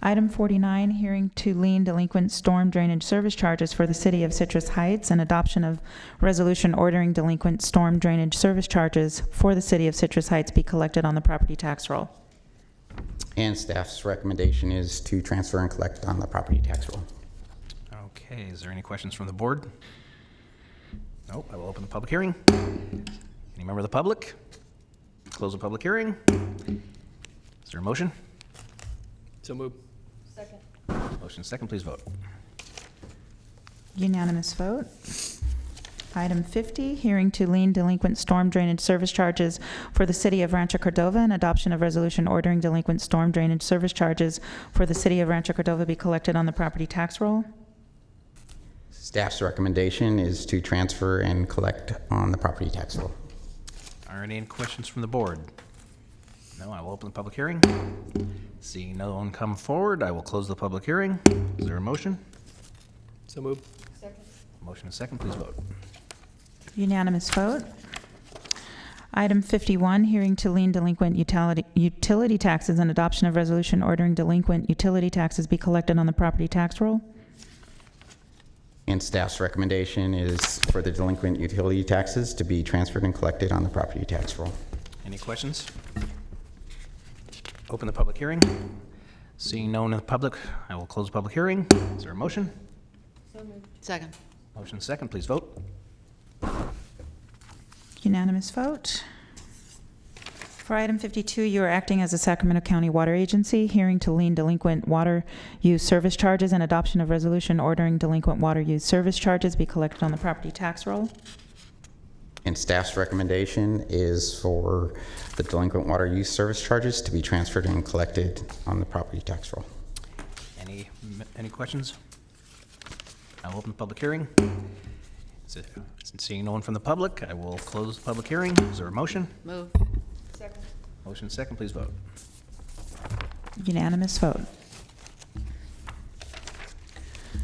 Item 49, hearing to lien delinquent storm drainage service charges for the City of Citrus Heights and adoption of resolution ordering delinquent storm drainage service charges for the City of Citrus Heights be collected on the property tax roll. And staff's recommendation is to transfer and collect on the property tax roll. Okay, is there any questions from the board? Nope, I will open the public hearing. Any member of the public? Close the public hearing. Is there a motion? So move. Second. Motion second, please vote. Unanimous vote. Item 50, hearing to lien delinquent storm drainage service charges for the City of Rancho Cordova and adoption of resolution ordering delinquent storm drainage service charges for the City of Rancho Cordova be collected on the property tax roll. Staff's recommendation is to transfer and collect on the property tax roll. Are any questions from the board? No, I will open the public hearing. Seeing no one come forward, I will close the public hearing. Is there a motion? So moved. Motion and second, please vote. Unanimous vote. Item 51, hearing to lien delinquent utility taxes and adoption of resolution ordering delinquent utility taxes be collected on the property tax roll. And staff's recommendation is for the delinquent utility taxes to be transferred and collected on the property tax roll. Any questions? Open the public hearing. Seeing no one in the public, I will close the public hearing. Is there a motion? Second. Motion second, please vote. Unanimous vote. For item 52, you are acting as a Sacramento County Water Agency, hearing to lien delinquent water use service charges and adoption of resolution ordering delinquent water use service charges be collected on the property tax roll. And staff's recommendation is for the delinquent water use service charges to be transferred and collected on the property tax roll. Any questions? I'll open the public hearing. Seeing no one from the public, I will close the public hearing. Is there a motion? Move. Second. Motion second, please vote. Unanimous vote. All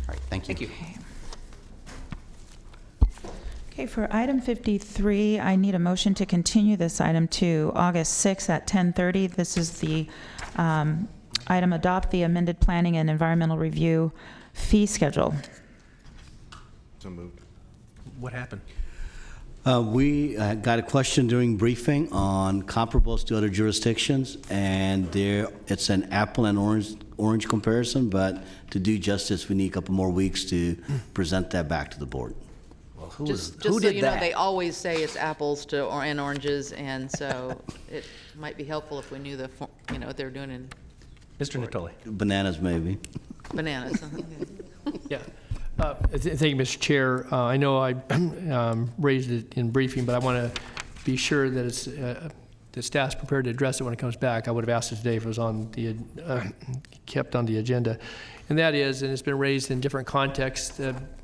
right, thank you. Thank you. Okay, for item 53, I need a motion to continue this item to August 6th at 10:30. This is the item adopt the amended planning and environmental review fee schedule. So moved. What happened? We got a question during briefing on comparables to other jurisdictions, and it's an apple and orange comparison, but to do justice, we need a couple more weeks to present that back to the board. Well, Who did so you know, that? they always say it's apples and oranges, and so it might be helpful if we knew what they're doing in Mr. Natoli. Bananas, maybe. bananas. Yeah. Thank you, Mr. Chair. I know I raised it in briefing, but I want to be sure that it's the staff's prepared to address it when it comes back. I would have asked it today if it was on the kept on the agenda, and that is, and it's been raised in different contexts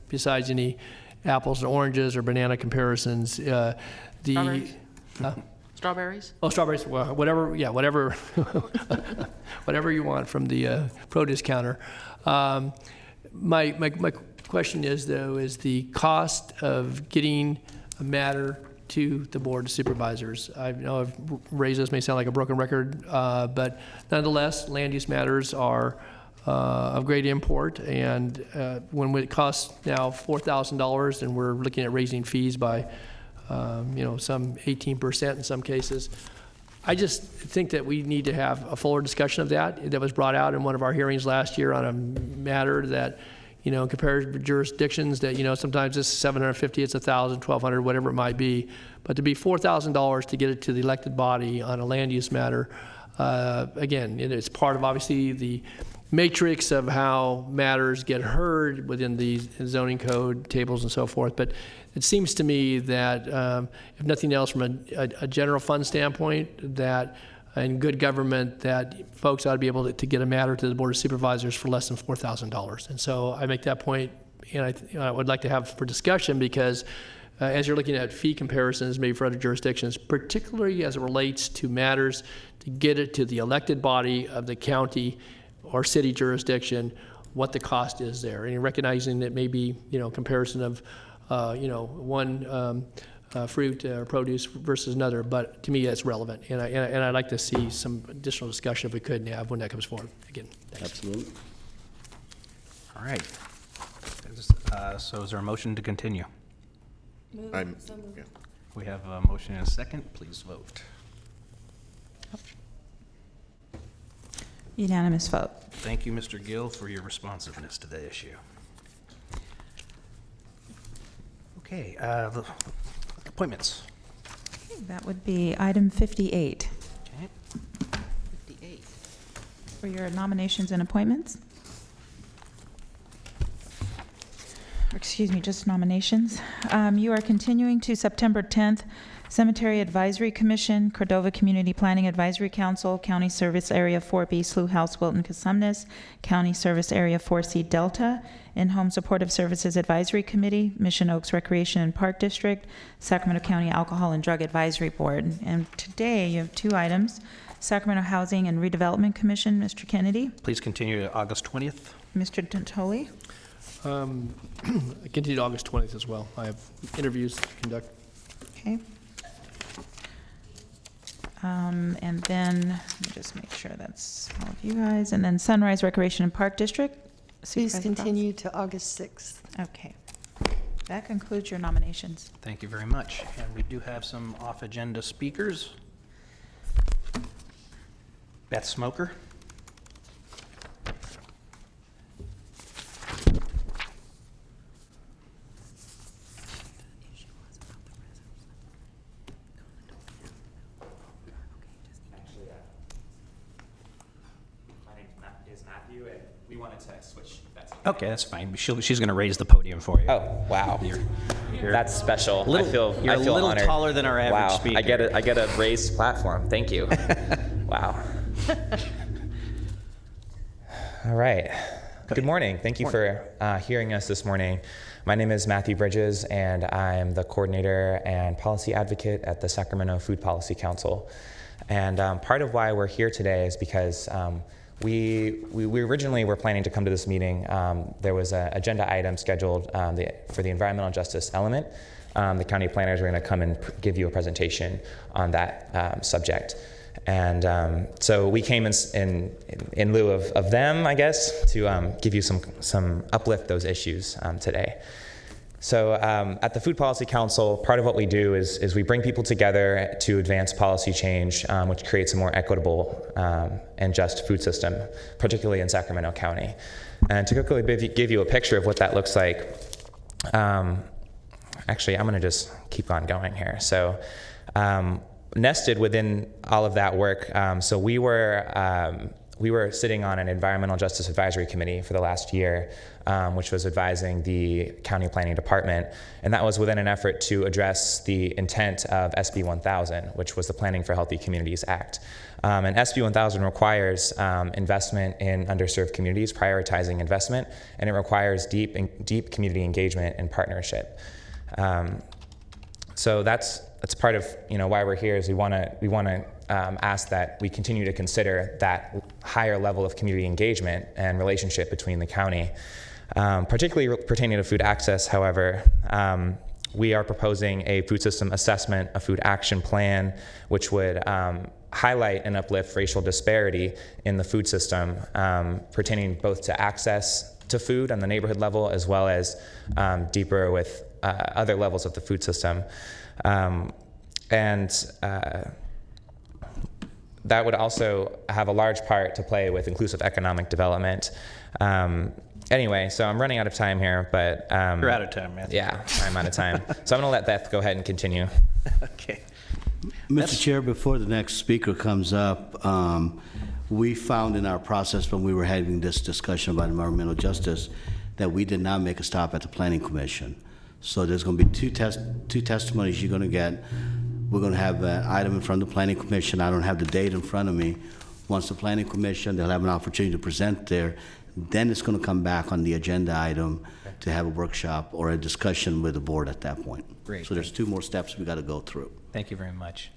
besides any apples and oranges or banana comparisons. Strawberries? Strawberries? Oh, strawberries. Well, whatever. Yeah, whatever. Whatever you want from the produce counter. My question is, though, is the cost of getting a matter to the Board of Supervisors. I know I've raised this, may sound like a broken record, but nonetheless, land use matters are of great import, and when it costs now $4,000 and we're looking at raising fees by some 18% in some cases, I just think that we need to have a fuller discussion of that. That was brought out in one of our hearings last year on a matter that, compared to jurisdictions that, sometimes it's $750, it's $1,000, $1,200, whatever it might be. But to be $4,000 to get it to the elected body on a land use matter, again, it's part of obviously the matrix of how matters get heard within the zoning code tables and so forth. But it seems to me that, if nothing else, from a general fund standpoint, that in good government, that folks ought to be able to get a matter to the Board of Supervisors for less than $4,000. And so I make that point, and I would like to have for discussion, because as you're looking at fee comparisons, maybe for other jurisdictions, particularly as it relates to matters to get it to the elected body of the county or city jurisdiction, what the cost is there, and recognizing that maybe comparison of one fruit or produce versus another, but to me that's relevant, and I'd like to see some additional discussion if we could have when that comes forward. Again, thanks. Absolutely. All right. So is there a motion to continue? Yeah. We have a motion and a second. Please vote. Unanimous vote. Thank you, Mr. Gill, for your responsiveness to the issue. Okay, the appointments. Okay, that would be item 58. Okay. 58. For your nominations and appointments. just nominations. You are continuing to September 10th, Cemetery Advisory Commission, Cordova Community Planning Advisory Council, County Service Area 4B, Slough House, Wilton, Casumnes, County Service Area 4C, Delta, In-Home Supportive Services Advisory Committee, Mission Oaks Recreation and Park District, Sacramento County Alcohol and Drug Advisory Board. And today you have 2 items. Sacramento Housing and Redevelopment Commission, Mr. Kennedy. Please continue to August 20th. Mr. Tantoli. I continued August 20th as well. I have interviews to conduct. Okay. And then, let me just make sure that's all of you guys. And then Sunrise Recreation and Park District. Please Supervisor continue to August 6th. Okay. That concludes your nominations. Thank you very much. And we do have some off-agenda speakers. Beth Smoker. Okay, that's fine. She's going to raise the podium for you. Oh, wow. That's special. You're I feel a little honored. taller than our average speaker. I get a raised platform. Thank you. Wow. All right. Good morning. Thank you for hearing us this morning. My name is Matthew Bridges, and I'm the coordinator and policy advocate at the Sacramento Food Policy Council. And part of why we're here today is because we originally were planning to come to this meeting. There was an agenda item scheduled for the environmental justice element. The county planners were going to come and give you a presentation on that subject. And so we came in lieu of them, I guess, to give you some uplift those issues today. So at the Food Policy Council, part of what we do is we bring people together to advance policy change, which creates a more equitable and just food system, particularly in Sacramento County. And to quickly give you a picture of what that looks like, actually, I'm going to just keep on going here. So nested within all of that work, so we were sitting on an environmental justice advisory committee for the last year, which was advising the county planning department, and that was within an effort to address the intent of SB 1000, which was the Planning for Healthy Communities Act. And SB 1000 requires investment in underserved communities, prioritizing investment, and it requires deep community engagement and partnership. So that's part of why we're here. Is we want to ask that we continue to consider that higher level of community engagement and relationship between the county, particularly pertaining to food access. However, we are proposing a food system assessment, a food action plan, which would highlight and uplift racial disparity in the food system, pertaining both to access to food on the neighborhood level, as well as deeper with other levels of the food system. That would also have a large part to play with inclusive economic development. Anyway, so I'm running out of time here, but... You're out of time, Matthew. Yeah, I'm out of time. So I'm going to let Beth go ahead and continue. Okay. Mr. Chair, before the next speaker comes up, we found in our process when we were having this discussion about environmental justice that we did not make a stop at the Planning Commission. So there's going to be two testimonies you're going to get. We're going to have an item in front of the Planning Commission. I don't have the date in front of me. Once the Planning Commission, they'll have an opportunity to present there. Then it's going to come back on the agenda item to have a workshop or a discussion with the board at that point. Great. So there's 2 more steps we got to go through. Thank you very much.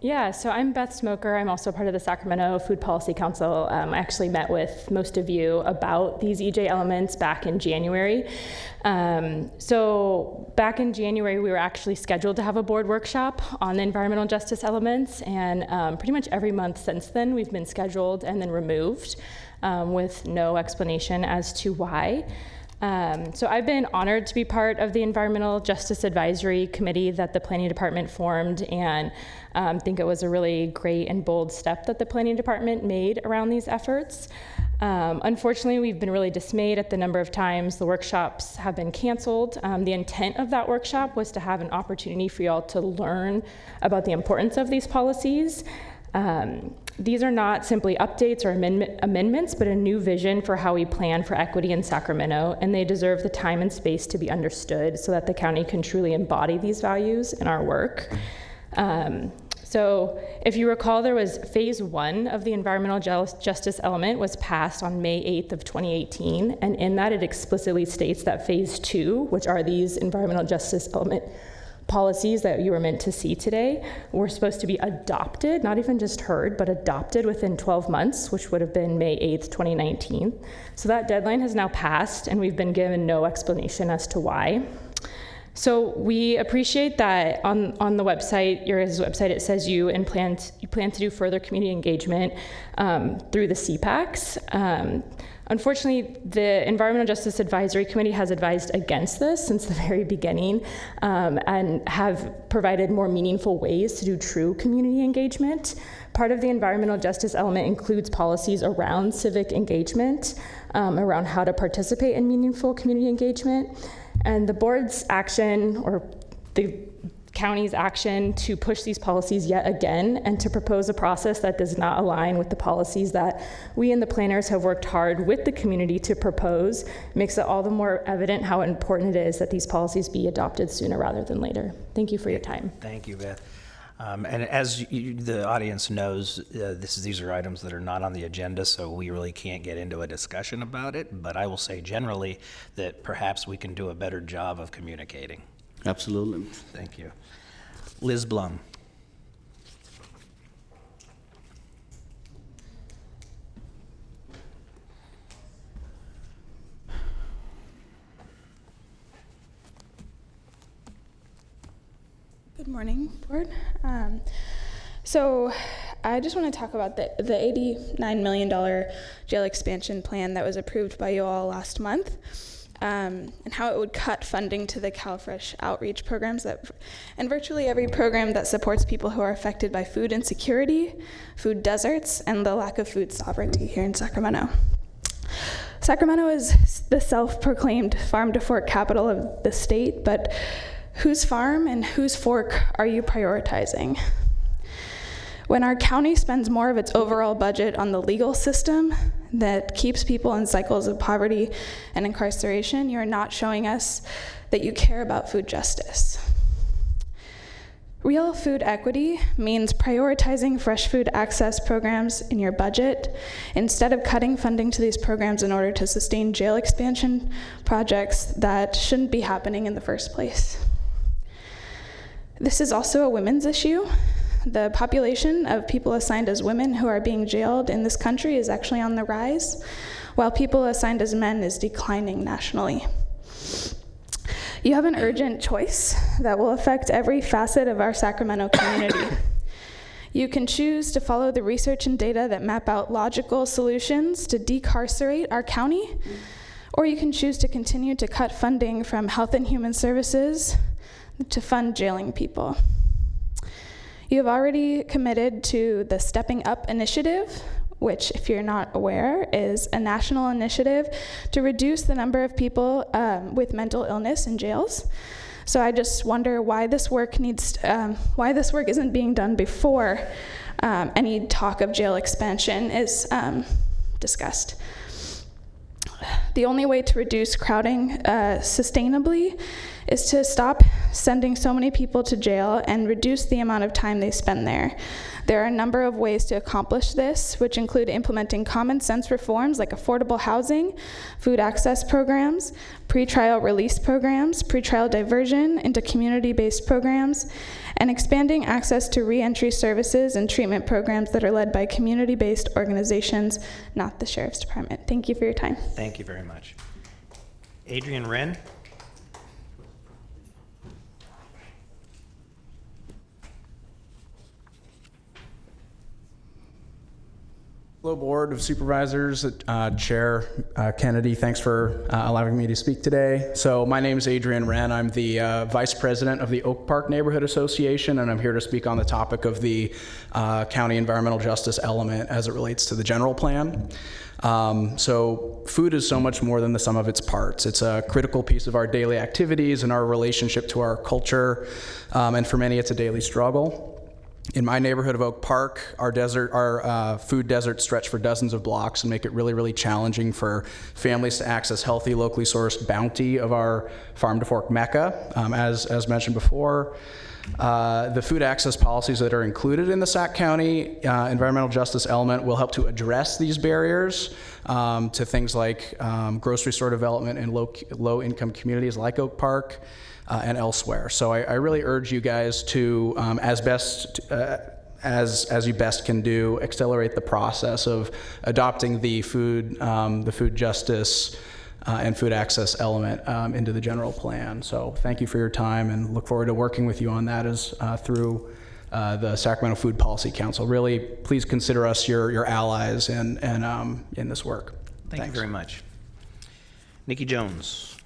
Yeah, so I'm Beth Smoker. I'm also part of the Sacramento Food Policy Council. I actually met with most of you about these EJ elements back in January. So back in January, we were actually scheduled to have a board workshop on the environmental justice elements, and pretty much every month since then, we've been scheduled and then removed with no explanation as to why. So I've been honored to be part of the Environmental Justice Advisory Committee that the Planning Department formed, and think it was a really great and bold step that the Planning Department made around these efforts. Unfortunately, we've been really dismayed at the number of times the workshops have been canceled. The intent of that workshop was to have an opportunity for y'all to learn about the importance of these policies. these are not simply updates or amendments, but a new vision for how we plan for equity in Sacramento, and they deserve the time and space to be understood so that the county can truly embody these values in our work. So if you recall, there was phase 1 of the environmental justice element was passed on May 8th of 2018. And in that, it explicitly states that phase 2, which are these environmental justice element policies that you were meant to see today, were supposed to be adopted, not even just heard, but adopted within 12 months, which would have been May 8th, 2019. So that deadline has now passed, and we've been given no explanation as to why. So we appreciate that on the website, your website, it says you plan to do further community engagement through the CPACs. Unfortunately, the Environmental Justice Advisory Committee has advised against this since the very beginning, and have provided more meaningful ways to do true community engagement. Part of the environmental justice element includes policies around civic engagement, around how to participate in meaningful community engagement. And the board's action, or the county's action, to push these policies yet again and to propose a process that does not align with the policies that we and the planners have worked hard with the community to propose makes it all the more evident how important it is that these policies be adopted sooner rather than later. Thank you for your time. Thank you, Beth. And as the audience knows, these are items that are not on the agenda, so we really can't get into a discussion about it. But I will say generally that perhaps we can do a better job of communicating. Absolutely. Thank you. Liz Blum. Good morning, board. So I just want to talk about the $89 million jail expansion plan that was approved by you all last month, and how it would cut funding to the CalFresh outreach programs and virtually every program that supports people who are affected by food insecurity, food deserts, and the lack of food sovereignty here in Sacramento. Sacramento is the self-proclaimed farm-to-fork capital of the state, but whose farm and whose fork are you prioritizing? When our county spends more of its overall budget on the legal system that keeps people in cycles of poverty and incarceration, you're not showing us that you care about food justice. Real food equity means prioritizing fresh food access programs in your budget instead of cutting funding to these programs in order to sustain jail expansion projects that shouldn't be happening in the first place. This is also a women's issue. The population of people assigned as women who are being jailed in this country is actually on the rise, while people assigned as men is declining nationally. You have an urgent choice that will affect every facet of our Sacramento community. You can choose to follow the research and data that map out logical solutions to decarcerate our county, or you can choose to continue to cut funding from Health and Human Services to fund jailing people. You have already committed to the Stepping Up initiative, which, if you're not aware, is a national initiative to reduce the number of people with mental illness in jails. So I just wonder why this work isn't being done before any talk of jail expansion is discussed. The only way to reduce crowding sustainably is to stop sending so many people to jail and reduce the amount of time they spend there. There are a number of ways to accomplish this, which include implementing common sense reforms like affordable housing, food access programs, pretrial release programs, pretrial diversion into community-based programs, and expanding access to reentry services and treatment programs that are led by community-based organizations, not the Sheriff's Department. Thank you for your time. Thank you very much. Adrian Wren. Hello, Board of Supervisors, Chair Kennedy, thanks for allowing me to speak today. So my name is Adrian Wren. I'm the Vice President of the Oak Park Neighborhood Association, and I'm here to speak on the topic of the county environmental justice element as it relates to the general plan. So food is so much more than the sum of its parts. It's a critical piece of our daily activities and our relationship to our culture, and for many it's a daily struggle. In my neighborhood of Oak Park, our food deserts stretch for dozens of blocks and make it really, really challenging for families to access healthy, locally sourced bounty of our farm-to-fork mecca. As mentioned before, the food access policies that are included in the Sac County environmental justice element will help to address these barriers to things like grocery store development in low-income communities like Oak Park and elsewhere. So I really urge you guys to, as you best can do, accelerate the process of adopting the food justice and food access element into the general plan. So thank you for your time, and look forward to working with you on that through the Sacramento Food Policy Council. Really, please consider us your allies in this work. Thank you very much. Nikki Jones.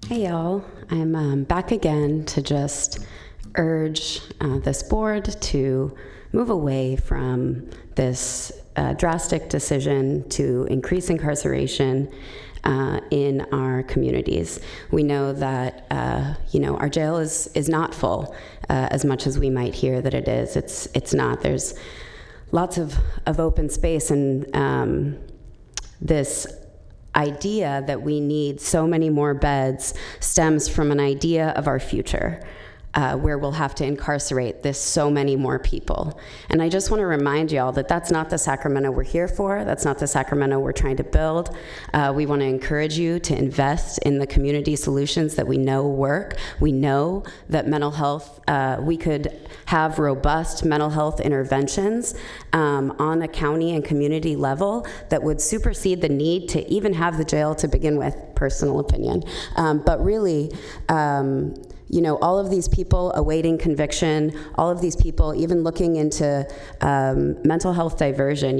Hey y'all, I'm back again to just urge this board to move away from this drastic decision to increase incarceration in our communities. We know that our jail is not full as much as we might hear that it is. It's not. There's lots of open space, and this idea that we need so many more beds stems from an idea of our future, where we'll have to incarcerate so many more people. And I just want to remind y'all that that's not the Sacramento we're here for. That's not the Sacramento we're trying to build. We want to encourage you to invest in the community solutions that we know work. We know that mental health, we could have robust mental health interventions on a county and community level that would supersede the need to even have the jail to begin with, personal opinion. But really, all of these people awaiting conviction, all of these people even looking into mental health diversion,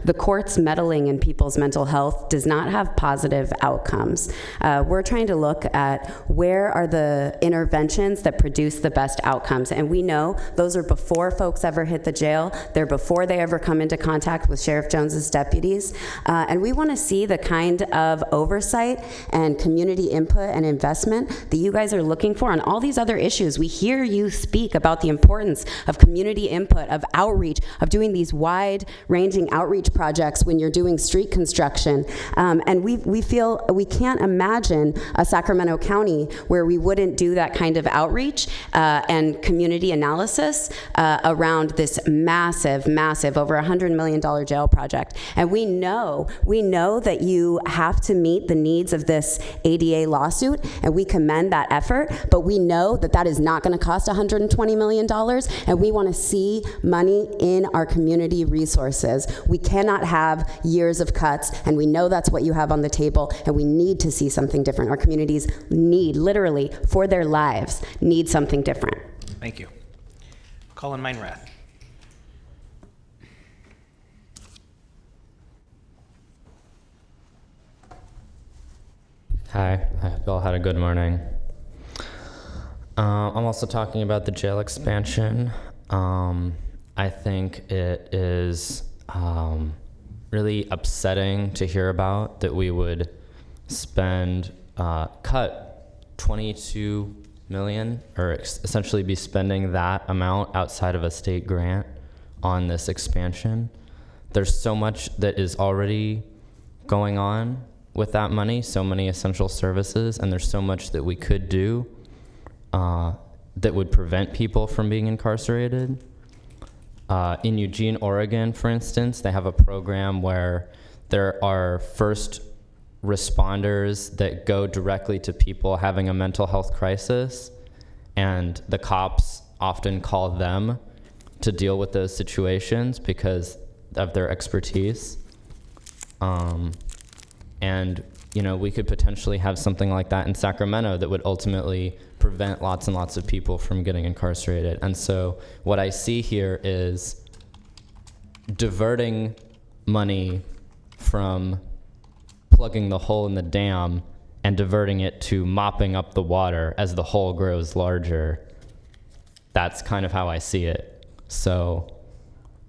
the courts meddling in people's mental health does not have positive outcomes. We're trying to look at where are the interventions that produce the best outcomes. And we know those are before folks ever hit the jail. They're before they ever come into contact with Sheriff Jones's deputies. And we want to see the kind of oversight and community input and investment that you guys are looking for on all these other issues. We hear you speak about the importance of community input, of outreach, of doing these wide-ranging outreach projects when you're doing street construction. And we feel we can't imagine a Sacramento County where we wouldn't do that kind of outreach and community analysis around this massive, over $100 million jail project. And we know that you have to meet the needs of this ADA lawsuit, and we commend that effort, but we know that is not going to cost $120 million, and we want to see money in our community resources. We cannot have years of cuts, and we know that's what you have on the table, and we need to see something different. Our communities need, literally, for their lives, need something different. Thank you. Colin Meinrath. Hi, I hope you all had a good morning. I'm also talking about the jail expansion. I think it is really upsetting to hear about that we would cut $22 million, or essentially be spending that amount outside of a state grant on this expansion. There's so much that is already going on with that money, so many essential services, and there's so much that we could do that would prevent people from being incarcerated. In Eugene, Oregon, for instance, they have a program where there are first responders that go directly to people having a mental health crisis, and the cops often call them to deal with those situations because of their expertise. And we could potentially have something like that in Sacramento that would ultimately prevent lots and lots of people from getting incarcerated. And so what I see here is diverting money from plugging the hole in the dam and diverting it to mopping up the water as the hole grows larger. That's kind of how I see it. So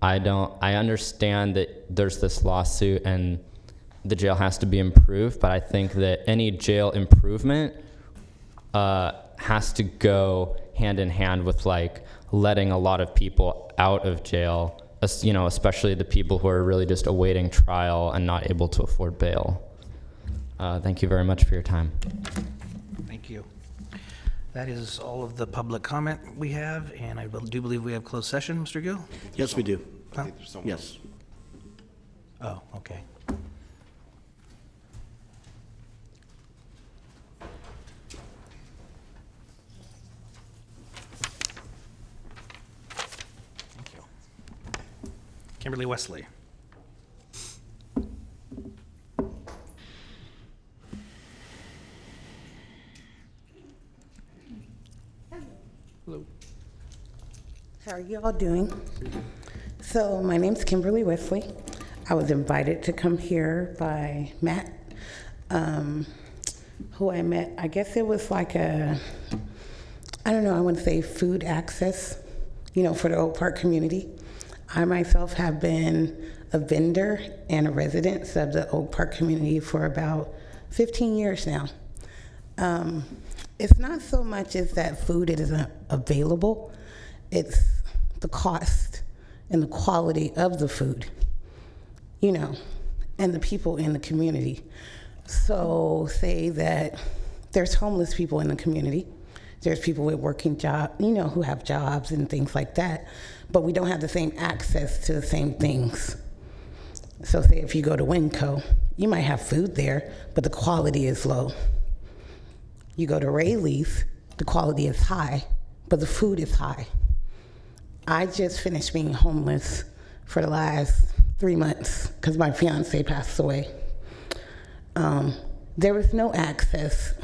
I understand that there's this lawsuit and the jail has to be improved, but I think that any jail improvement has to go hand in hand with like letting a lot of people out of jail, especially the people who are really just awaiting trial and not able to afford bail. Thank you very much for your time. Thank you. That is all of the public comment we have, and I do believe we have closed session, Mr. Gill? Yes, we do. Huh? Yes. Oh, okay. Thank you. Kimberly Wesley. Hello. How are you all doing? So my name's Kimberly Wesley. I was invited to come here by Matt, who I met. I guess it was like I want to say food access, for the Oak Park community. I myself have been a vendor and a resident of the Oak Park community for about 15 years now. It's not so much as that food isn't available, it's the cost and the quality of the food, and the people in the community. So say that there's homeless people in the community, there's people with working jobs, who have jobs and things like that, but we don't have the same access to the same things. So say if you go to Winco, you might have food there, but the quality is low. You go to Lease, the quality is high, but the food is high. I just finished being homeless for the last 3 months because my fiance passed away. There was no access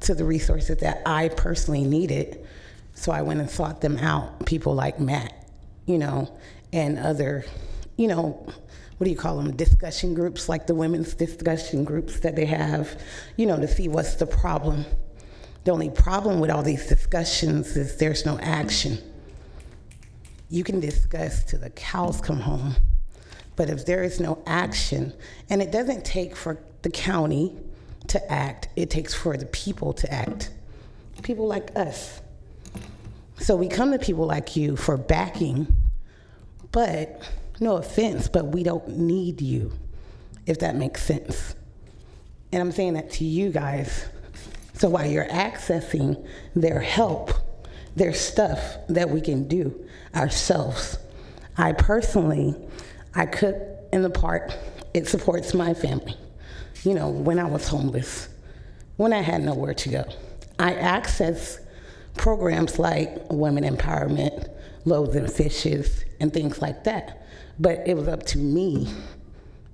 to the resources that I personally needed, so I went and sought them out, people like Matt, and other, what do you call them, discussion groups, like the women's discussion groups that they have, to see what's the problem. The only problem with all these discussions is there's no action. You can discuss till the cows come home, but if there is no action, and it doesn't take for the county to act, it takes for the people to act. People like us. So we come to people like you for backing, but no offense, but we don't need you, if that makes sense. And I'm saying that to you guys. So while you're accessing their help, their stuff that we can do ourselves. I personally, I cook in the park. It supports my family. When I was homeless, when I had nowhere to go. I access programs like Women Empowerment, Loaves and Fishes, and things like that. But it was up to me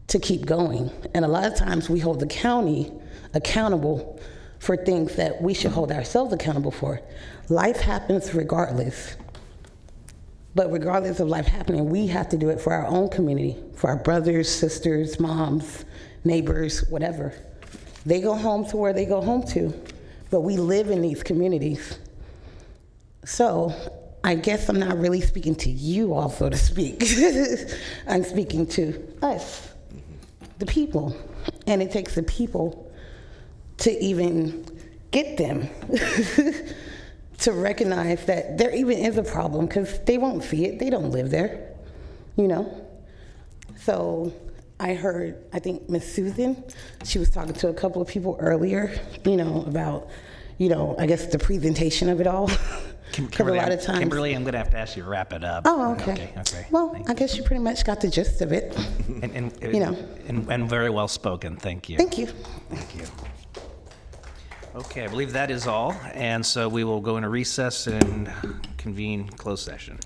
to keep going. And a lot of times we hold the county accountable for things that we should hold ourselves accountable for. Life happens regardless. But regardless of life happening, we have to do it for our own community, for our brothers, sisters, moms, neighbors, whatever. They go home to where they go home to, but we live in these communities. So I guess I'm not really speaking to you all, so to speak. I'm speaking to us, the people. And it takes the people to even get them to recognize that there even is a problem, because they won't see it. They don't live there, So I heard, I think Miss Susan, she was talking to a couple of people earlier, about, I guess the presentation of it all. Kimberly, a lot of times, Kimberly, I'm going to have to ask you to wrap it up. Oh, okay. Well, I guess you pretty much got the gist of it. And very well spoken. Thank you. Thank you. Thank you. Okay, I believe that is all. And so we will go into recess and convene closed session.